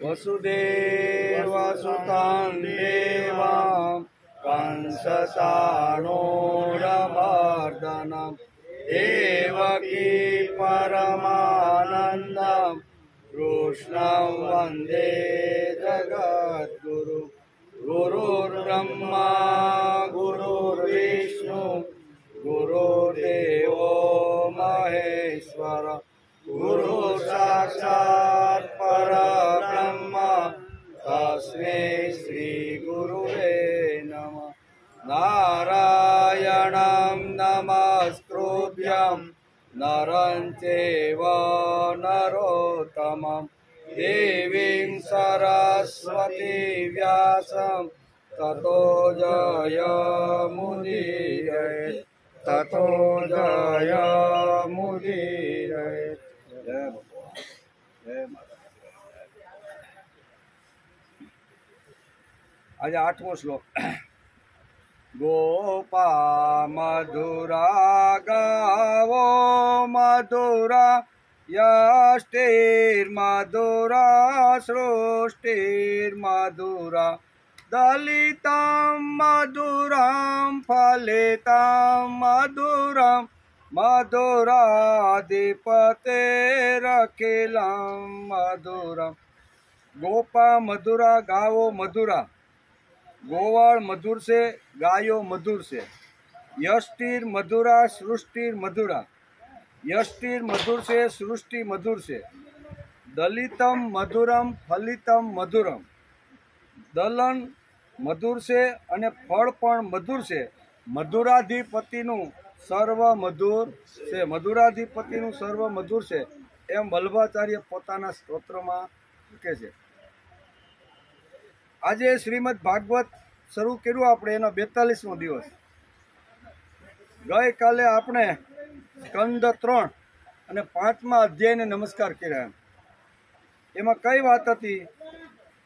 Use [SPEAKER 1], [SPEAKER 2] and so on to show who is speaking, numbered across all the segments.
[SPEAKER 1] वसुदेवसुतं देवं कंसचाणूरमर्दनं देवकी परमानन्दं कृष्णं वन्दे जगद्गुरु। गुरुर्ब्रह्मा गुरुर्विष्णु गुरुर्देवो महेश्वर गुरु साक्षात् परब्रह्म तस्मै श्री गुरुवे नमः। नारायणं नमस्कृत्यं नरं चैव नरोत्तमं देवीं सरस्वती व्यासं ततो जयमुदीरयेत् ततो जयमुदीरयेत्। जय माता। आज 8मो श्लोक। गोपा मधुरा गावो मधुरा यष्टिर्मधुरा सृष्टिर्मधुरा दलितं मधुरं फलितं मधुरं मधुराधिपतेरखिलं मधुरम। गोपा मधुरा गावो मधुरा, गोवाड़ मधुर से, गायो मधुर से। यष्टिर मधुरा सृष्टिर मधुरा, यष्टिर मधुर से, सृष्टि मधुर से। दलितम मधुरम फलितम मधुरम, दलन मधुर से अने फल पण मधुर से। मधुराधिपतिનું સર્વ મધુર છે, મધુરાધિપતિનું સર્વ મધુર છે એમ વલ્લભાચાર્ય પોતાના સ્તોત્રમાં કહે છે। આજે શ્રીમદ ભાગવત શરૂ કર્યું આપણે, એનો 42મો દિવસ। ગઈકાલે આપણે સ્કંદ 3 અને 5મા અધ્યાયને નમસ્કાર કર્યા। એમાં કઈ વાત હતી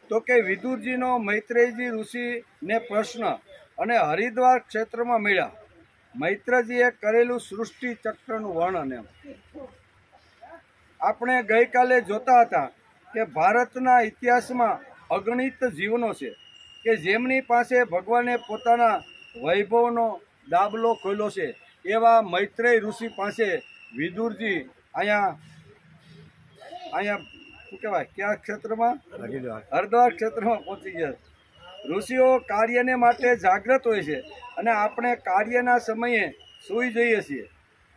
[SPEAKER 1] તો કે વિદુરજીનો મૈત્રેયજી ઋષિને પ્રશ્ન અને હરિદ્વાર ક્ષેત્રમાં મળ્યા। મૈત્રજીએ કરેલું સૃષ્ટિ ચક્રનું વર્ણન। એમ આપણે ગઈકાલે જોતા હતા કે ભારતના ઇતિહાસમાં અગણિત જીવનો છે કે જેમની પાસે ભગવાને પોતાના વૈભવનો દાબલો ખોલ્યો છે। એવા મૈત્રેય ઋષિ પાસે વિદુરજી અહીંયા શું કહેવાય, કયા ક્ષેત્રમાં? હરિદ્વાર ક્ષેત્રમાં પહોંચી ગયા। ઋષિઓ કાર્યને માટે જાગ્રત હોય છે અને આપણે કાર્યના સમયે સૂઈ જઈએ છીએ।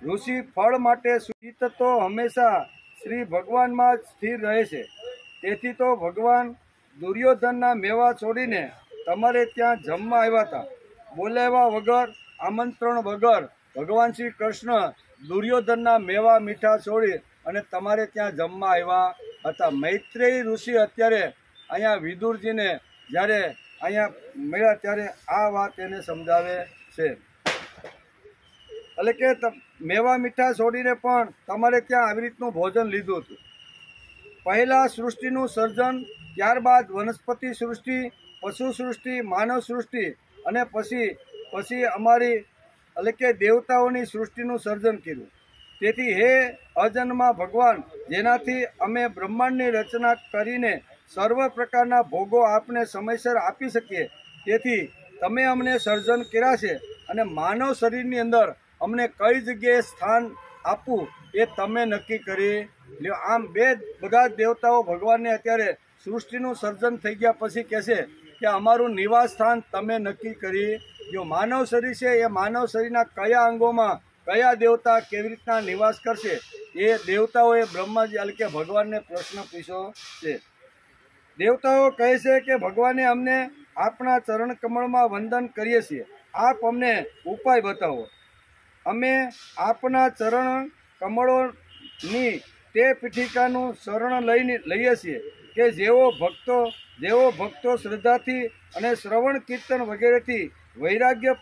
[SPEAKER 1] ઋષિ ફળ માટે ચિત્ત તો હંમેશા શ્રી ભગવાનમાં જ સ્થિર રહે છે। તેથી તો ભગવાન દુર્યોધનના મેવા છોડીને તમારે ત્યાં જમવા આવ્યા હતા। બોલાવ્યા વગર, આમંત્રણ વગર ભગવાન શ્રી કૃષ્ણ દુર્યોધનના મેવા મીઠા છોડી અને તમારે ત્યાં જમવા આવ્યા હતા। મૈત્રેય ઋષિ અત્યારે અહીંયા વિદુરજીને જ્યારે અહીંયા મળ્યા ત્યારે આ વાત એને સમજાવે છે। એટલે કે મેવા મીઠા છોડીને પણ તમારે ત્યાં આવી રીતનું ભોજન લીધું હતું। પહેલા સૃષ્ટિનું સર્જન, ત્યારબાદ વનસ્પતિ સૃષ્ટિ, પશુ સૃષ્ટિ, માનવ સૃષ્ટિ અને પછી અમારી એટલે કે દેવતાઓની સૃષ્ટિનું સર્જન કર્યું। તેથી હે અજન્મા ભગવાન, જેનાથી અમે બ્રહ્માંડની રચના કરીને સર્વ પ્રકારના ભોગો આપને સમયસર આપી શકીએ, તેથી તમે અમને સર્જન કર્યા છે અને માનવ શરીરની અંદર અમને કઈ જગ્યાએ સ્થાન આપવું એ તમે નક્કી કરી લ્યો। આમ બધા દેવતાઓ ભગવાનને અત્યારે સૃષ્ટિનું સર્જન થઈ ગયા પછી કહેશે કે અમારું નિવાસ સ્થાન તમે નક્કી કરી લ્યો। માનવ શરીર છે એ માનવ શરીરના કયા અંગોમાં કયા દેવતા કેવી રીતના નિવાસ કરશે એ દેવતાઓએ બ્રહ્માજી એટલે કે ભગવાનને પ્રશ્ન પૂછ્યો છે। દેવતાઓ કહે છે કે ભગવાને અમને આપણા ચરણ કમળમાં વંદન કરીએ છીએ, આપ અમને ઉપાય બતાવો। અમે આપના ચરણ કમળોની તે પીઠિકાનું શરણ લઈએ છીએ કે જેવો ભક્તો શ્રદ્ધાથી અને શ્રવણ કીર્તન વગેરેથી વૈરાગ્ય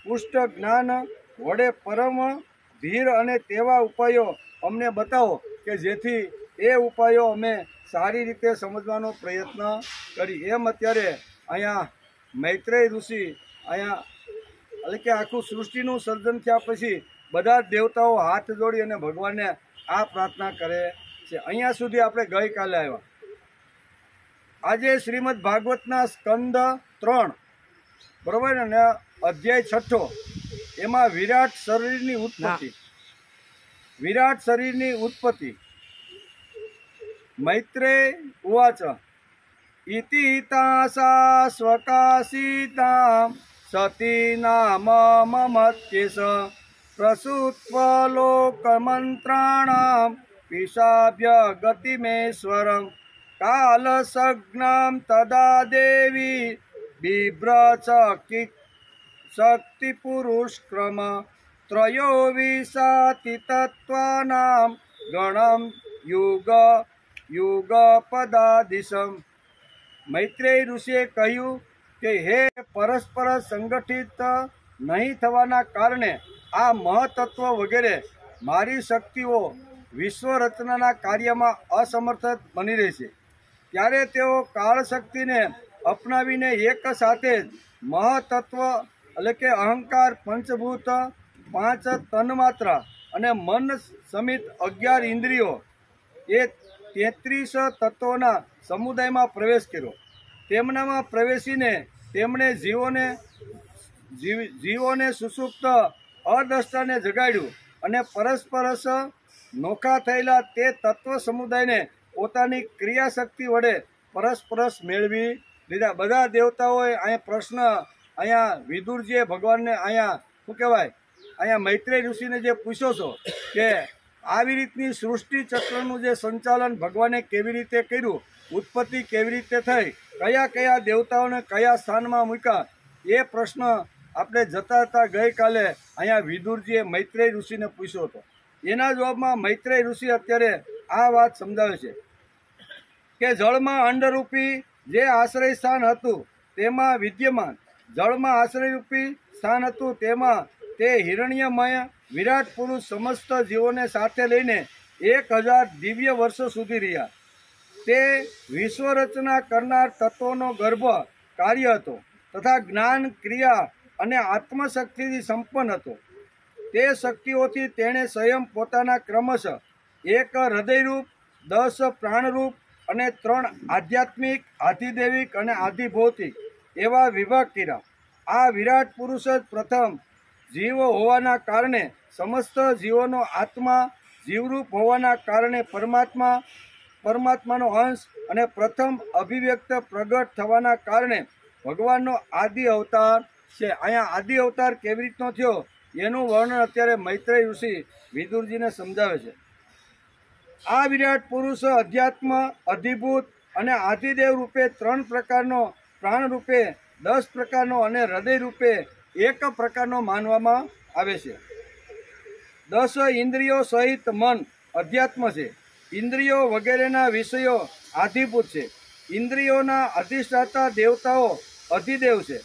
[SPEAKER 1] પુષ્ટ જ્ઞાન વડે પરમ ધીર અને તેવા ઉપાયો અમને બતાવો કે જેથી એ ઉપાયો અમે સારી રીતે સમજવાનો પ્રયત્ન કરી। એમ અત્યારે અહીંયા મૈત્રેય ઋષિ અહીંયા એટલે કે આખું સૃષ્ટિનું સર્જન થયા પછી બધા દેવતાઓ હાથ જોડી અને ભગવાનને આ પ્રાર્થના કરે છે। અહીંયા સુધી આપણે ગઈકાલે આવ્યા। આજે શ્રીમદ ભાગવતના સ્કંદ 3 બરોબર ને અધ્યાય 6 એમાં વિરાટ શરીરની ઉત્પત્તિ મૈત્રેય ઉવાચ ઇતિ તાસા સ્વકાશિતા સતી નામ મમત્યેશ પ્રસૂત્વલોકમંત્રાણામ પિશાભ્ય ગતિમેશ્વરમ કાલસજ્ઞામ તદા દેવી બિભ્રચ શક્તિ પુરુષક્રમ ત્રયો વિશાતિ તત્વાનામ ગણમ યુગ પદાદિશમ। મૈત્રેય ઋષિએ કહ્યું કે હે પરસ્પર સંગઠિત નહીં થવાના કારણે આ મહતત્વ વગેરે મારી શક્તિઓ વિશ્વ રચનાના કાર્યમાં અસમર્થ બની રહેશે, ત્યારે તેઓ કાળશક્તિને અપનાવીને એક સાથે જ મહતત્વ એટલે કે અહંકાર, પંચભૂત, 5 તન્માત્રા અને મન સમિત 11 ઇન્દ્રિયો એ 33 તત્વોના સમુદાયમાં પ્રવેશ કર્યો। તેમનામાં પ્રવેશીને તેમણે જીવોને સુષુપ્ત અદ્રષ્ટાને જગાડ્યું અને પરસ્પરસ નોખા થયેલા તે તત્વ સમુદાયને પોતાની ક્રિયાશક્તિ વડે પરસ્પરસ મેળવી લીધા। બધા દેવતાઓએ અહીંયા વિદુરજીએ ભગવાનને શું કહેવાય અહીંયા મૈત્રેય ઋષિને જે પૂછ્યો છો કે આવી રીતની સૃષ્ટિ ચક્રનું જે સંચાલન ભગવાને કેવી રીતે કર્યું, ઉત્પત્તિ કેવી રીતે થઈ, કયા કયા દેવતાઓને કયા સ્થાનમાં મૂક્યા, એ પ્રશ્ન આપણે જતા ગઈકાલે અહીંયા વિદુરજીએ મૈત્રેય ઋષિને પૂછ્યો હતો। એના જવાબમાં મૈત્રેય ઋષિ અત્યારે આ વાત સમજાવે છે કે જળમાં અંડરૂપી જે આશ્રય સ્થાન હતું તેમાં વિદ્યમાન, જળમાં આશ્રયરૂપી સ્થાન હતું તેમાં તે હિરણ્યમય વિરાટ પુરુષ સમસ્ત જીવોને સાથે લઈને 1000 દિવ્ય વર્ષો સુધી રહ્યા। તે વિશ્વ રચના કરનાર તત્વોનો ગર્ભ કાર્ય હતો તથા જ્ઞાન, ક્રિયા અને આત્મશક્તિથી સંપન્ન હતો। તે શક્તિઓથી તેણે સ્વયં પોતાના ક્રમશઃ 1 હૃદયરૂપ, 10 પ્રાણરૂપ અને 3 આધ્યાત્મિક, આધિદૈવિક અને આધિભૌતિક એવા વિભાગ કર્યા। આ વિરાટ પુરુષ જ પ્રથમ જીવ હોવાના કારણે સમસ્ત જીવોનો આત્મા, જીવરૂપ હોવાના કારણે પરમાત્માનો અંશ અને પ્રથમ અભિવ્યક્ત પ્રગટ થવાના કારણે ભગવાનનો આદિ અવતાર છે। અહીંયા આદિ અવતાર કેવી રીતનો થયો એનું વર્ણન અત્યારે મૈત્રેય ઋષિ વિદુરજીને સમજાવે છે। આ વિરાટ પુરુષ અધ્યાત્મ, અધિભૂત અને આધિદેવ રૂપે 3 પ્રકારનો, પ્રાણ રૂપે 10 પ્રકારનો અને હૃદય રૂપે 1 પ્રકારનો માનવામાં આવે છે। 10 ઇન્દ્રિયો સહિત મન અધ્યાત્મ છે। ઇન્દ્રિયો વગેરેના વિષયો આધિભૂત છે। ઇન્દ્રિયોના અધિષ્ઠાતા દેવતાઓ અધિદેવ છે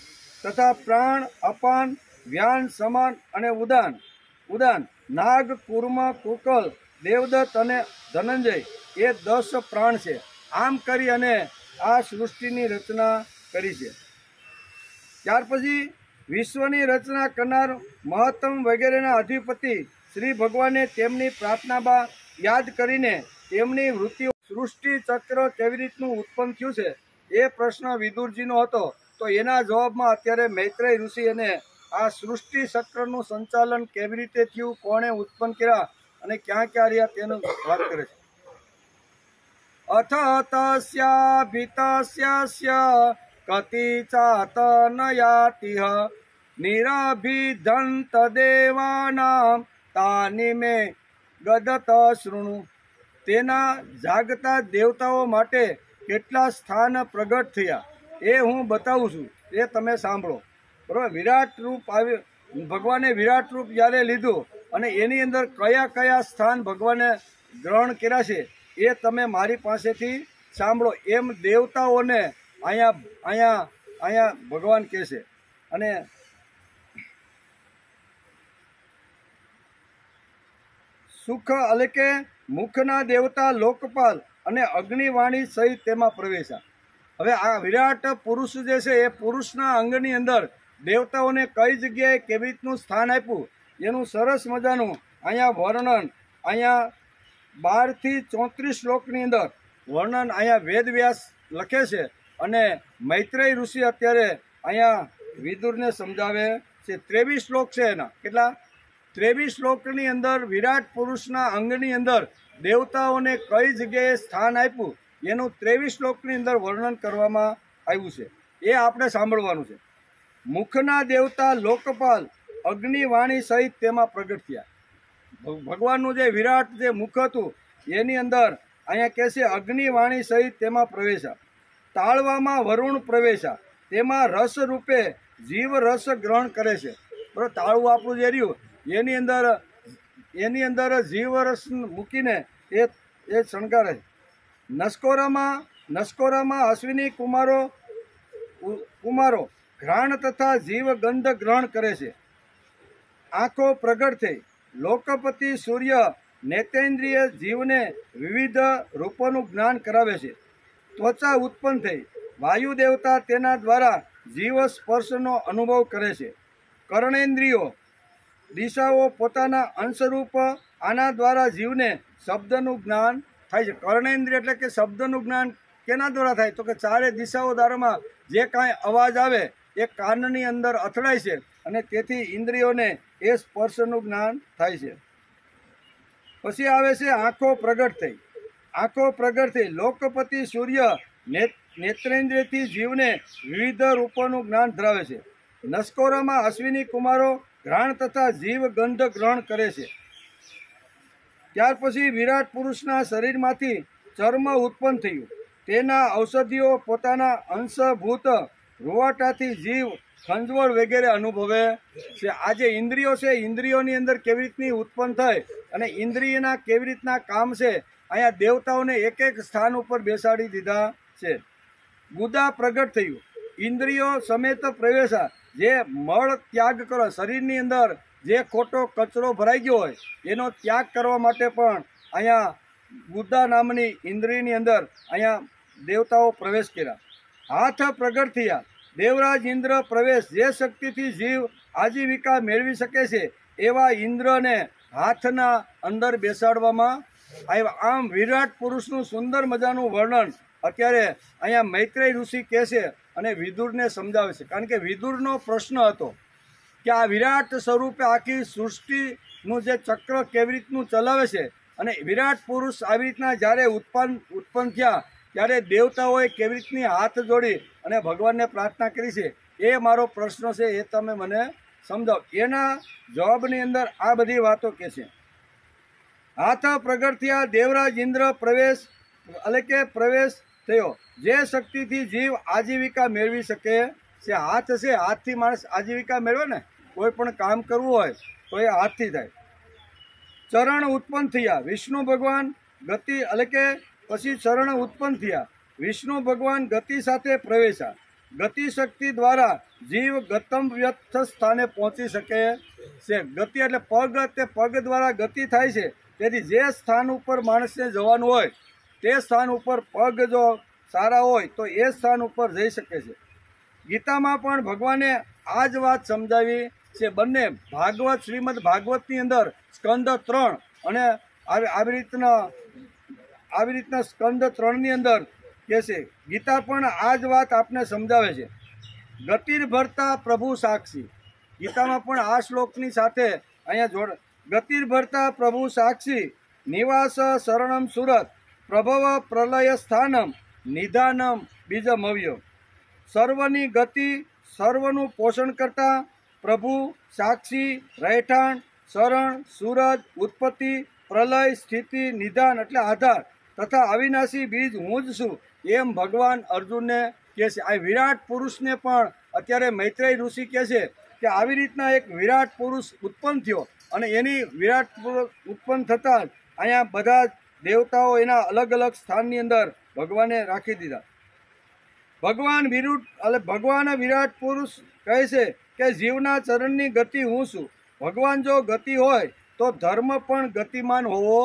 [SPEAKER 1] તથા પ્રાણ, અપાન, વ્યાન, સમાન અને ઉદાન, નાગ, કુર્મ, કુકલ, દેવદત્ત અને ધનંજય એ 10 પ્રાણ છે। આમ કરી અને આ સૃષ્ટિની રચના કરી છે। ત્યાર પછી વિશ્વની રચના કરનાર મહત્તમ વગેરેના અધિપતિ શ્રી ભગવાને તેમની પ્રાર્થના યાદ કરીને તેમની વૃત્તિઓ સૃષ્ટિ ચક્ર કેવી રીતનું ઉત્પન્ન થયું છે એ પ્રશ્ન વિદુરજીનો હતો। તો એના જવાબમાં અત્યારે મૈત્રેય ઋષિ અને આ સૃષ્ટિ ચક્રનું સંચાલન કેવી રીતે થયું, કોણે ઉત્પન્ન કર્યા અને ક્યાં રહ્યા તેનું વાત કરે છે। અથ તસ્યાભિતસ્ય કતિ ચાત નયાતિહ નિરભિધંત દેવાનામ તાની મે ગદત શૃણુ। તેના જાગતા દેવતાઓ માટે કેટલા સ્થાન પ્રગટ થયા એ હું બતાવું છું, એ તમે સાંભળો, બરાબર। વિરાટ રૂપ ભગવાને વિરાટ રૂપ જ્યારે લીધું અને એની અંદર કયા કયા સ્થાન ભગવાને ગ્રહણ કર્યા છે એ તમે મારી પાસેથી સાંભળો। એમ દેવતાઓને અહીંયા ભગવાન કહે છે। અને સુખ એટલે કે મુખના દેવતા લોકપાલ અને અગ્નિવાણી સહિત તેમાં પ્રવેશ્યા। હવે આ વિરાટ પુરુષ જે છે એ પુરુષના અંગની અંદર દેવતાઓને કઈ જગ્યાએ કેવી રીતનું સ્થાન આપ્યું એનું સરસ મજાનું અહીંયા વર્ણન, અહીંયા 12 થી 34 શ્લોકની અંદર વર્ણન અહીંયા વેદવ્યાસ લખે છે અને મૈત્રેય ઋષિ અત્યારે અહીંયા વિદુરને સમજાવે છે. 23 શ્લોક છે એના. કેટલા? 23 શ્લોકની અંદર વિરાટ પુરુષના અંગની અંદર દેવતાઓને કઈ જગ્યાએ સ્થાન આપ્યું એનું 23 શ્લોકની અંદર વર્ણન કરવામાં આવ્યું છે. એ આપણે સાંભળવાનું છે. મુખના દેવતા લોકપાલ અગ્નિવાણી સહિત તેમાં પ્રગટ થયા. ભગવાનનું જે વિરાટ જે મુખ હતું એની અંદર અહીંયા કહે છે અગ્નિવાણી સહિત તેમાં પ્રવેશા. તાળવામાં વરુણ પ્રવેશા. તેમાં રસ રૂપે જીવ રસ ગ્રહણ કરે છે. બરાબર, તાળું આપણું જે રહ્યું એની અંદર જીવ રસ મૂકીને એ શણગારે છે. નસકોરામાં અશ્વિની કુમારો ઘ્રાણ તથા જીવ ગંધ ગ્રહણ કરે છે. આંખો પ્રગટ થઈ. લોકપતિ સૂર્ય નેતેન્દ્રિય જીવને વિવિધ રૂપોનું જ્ઞાન કરાવે છે. ત્વચા ઉત્પન્ન થઈ. વાયુ દેવતા તેના દ્વારા જીવ સ્પર્શનો અનુભવ કરે છે. કર્ણેન્દ્રિયો દિશાઓ પોતાના અંશરૂપ આના દ્વારા જીવને શબ્દનું જ્ઞાન થાય છે. કર્ણેન્દ્રિય એટલે કે શબ્દનું જ્ઞાન કેના દ્વારા થાય? તો કે ચારે દિશાઓ દ્વારામાં જે કાંઈ અવાજ આવે એ કાનની અંદર અથડાય છે અને તેથી ઇન્દ્રિયોને એ સ્પર્શનું જ્ઞાન થાય છે. પછી આવે છે આંખો પ્રગટ થઈ. આંખો પ્રગટ થઈ. લોકપતિ સૂર્ય નેત્રેન્દ્રિયથી જીવને વિવિધ રૂપોનું જ્ઞાન ધરાવે છે. નસકોરામાં અશ્વિની કુમારો ઘ્રાણ તથા જીવ ગંધ ગ્રહણ કરે છે. ત્યાર પછી વિરાટ પુરુષના શરીરમાંથી ચર્મ ઉત્પન્ન થયું. તેના ઔષધિઓ પોતાના અંશભૂત રૂવાટાથી જીવ ખંજવળ વગેરે અનુભવે છે. આ જે ઇન્દ્રિયો છે ઇન્દ્રિયોની અંદર કેવી રીતની ઉત્પન્ન થાય અને ઇન્દ્રિયના કેવી રીતના કામ છે અહીંયા દેવતાઓને એક એક સ્થાન ઉપર બેસાડી દીધા છે. ગુદા પ્રગટ થયું. ઇન્દ્રિયો સમેત પ્રવેશા. જે મળ ત્યાગ કરો, શરીરની અંદર જે ખોટો કચરો ભરાઈ ગયો હોય એનો ત્યાગ કરવા માટે પણ અહીંયા ગુદા નામની ઇન્દ્રિયની અંદર અહીંયા દેવતાઓ પ્રવેશ કર્યા. હાથ પ્રગટ થયા. દેવરાજ ઇન્દ્ર પ્રવેશ. જે શક્તિથી જીવ આજીવિકા મેળવી શકે છે એવા ઇન્દ્રને હાથના અંદર બેસાડવામાં આવ્યા. આમ વિરાટ પુરુષનું સુંદર મજાનું વર્ણન અત્યારે અહીંયા મૈત્રેય ઋષિ કહે છે અને વિદુરને સમજાવે છે. કારણ કે વિદુરનો પ્રશ્ન હતો કે આ વિરાટ સ્વરૂપે આખી સૃષ્ટિનું જે ચક્ર કેવી રીતનું ચલાવે છે અને વિરાટ પુરુષ આવી રીતના જ્યારે ઉત્પન્ન થયા ત્યારે દેવતાઓએ કેવી રીતની હાથ જોડી અને ભગવાનને પ્રાર્થના કરી છે એ મારો પ્રશ્ન છે, એ તમે મને સમજાવો. એના જવાબની અંદર આ બધી વાતો કહે છે. હાથ પ્રગટ થયા. દેવરાજ ઇન્દ્ર પ્રવેશ એટલે કે પ્રવેશ થયો. જે શક્તિથી જીવ આજીવિકા મેળવી શકે છે. હાથ છે, હાથથી માણસ આજીવિકા મેળવે ને. કોઈ પણ કામ કરવું હોય તો એ હાથથી થાય. ચરણ ઉત્પન્ન થયા. વિષ્ણુ ભગવાન ગતિ એટલે કે પછી ચરણ ઉત્પન્ન થયા. વિષ્ણુ ભગવાન ગતિ સાથે પ્રવેશા. ગતિ શક્તિ દ્વારા જીવ ગતમ વ્યર્થ સ્થાને પહોંચી શકે છે. ગતિ એટલે પગ, તે પગ દ્વારા ગતિ થાય છે. તેથી જે સ્થાન ઉપર માણસને જવાનું હોય તે સ્થાન ઉપર પગ જો સારા હોય તો એ સ્થાન ઉપર જઈ શકે છે. ગીતામાં પણ ભગવાને આ જ વાત સમજાવી છે. બંને ભાગવત, શ્રીમદ ભાગવતની અંદર સ્કંદ 3 અને આવી રીતના સ્કંદ 3ની અંદર કહે છે. ગીતા પણ આ જ વાત આપને સમજાવે છે. ગતિર્ભરતા પ્રભુ સાક્ષી. ગીતામાં પણ આ શ્લોકની સાથે અહીંયા ગતિર્ભરતા પ્રભુ સાક્ષી. નિવાસ શરણમ સુરત. પ્રભવ પ્રલય સ્થાનમ. નિધાનમ બીજમવ્ય. સર્વની ગતિ, સર્વનું પોષણ કરતા પ્રભુ સાક્ષી, રહેઠાણ, શરણ, સૂરજ, ઉત્પત્તિ, પ્રલય, સ્થિતિ, નિધાન એટલે આધાર તથા અવિનાશી બીજ હું જ છું એમ ભગવાન અર્જુનને કહે છે. આ વિરાટ પુરુષને પણ અત્યારે મૈત્રેય ઋષિ કહે છે કે આવી રીતના એક વિરાટ પુરુષ ઉત્પન્ન થયો અને એની વિરાટ પુરુષ ઉત્પન્ન થતાં અહીંયા બધા દેવતાઓ એના અલગ અલગ સ્થાનની અંદર ભગવાને રાખી દીધા. ભગવાન વિરાટ પુરુષ કહે છે કે જીવના ચરણની ગતિ હું છું. ભગવાન જો ગતિ હોય તો ધર્મ પણ ગતિમાન હોવો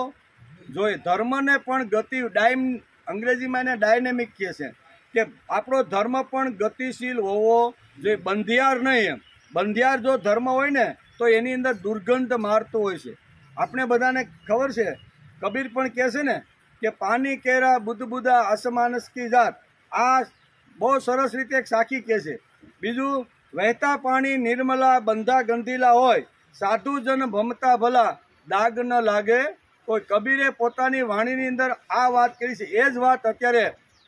[SPEAKER 1] જોઈએ. ધર્મને પણ ગતિ અંગ્રેજીમાં એને ડાયનેમિક કહે છે કે આપણો ધર્મ પણ ગતિશીલ હોવો જોઈએ. બંધિયાર નહીં. એમ બંધિયાર જો ધર્મ હોય ને તો એની અંદર દુર્ગંધ મારતો હોય છે. આપણે બધાને ખબર છે, કબીર પણ કહે છે ને કે પાની કેરા બુદ્ધ બુદ્ધા આસમાનસ કી જાત. આ બહુ સરસ રીતે એક સાખી કહે છે। બીજું, વહેતા પાણી નિર્મલા બંધા ગંધીલા હોય, સાધુ જન ભમતા ભલા દાગ ન લાગે કોઈ। કબીરે પોતાની વાણીની અંદર આ વાત કરી છે। એ જ વાત અત્યારે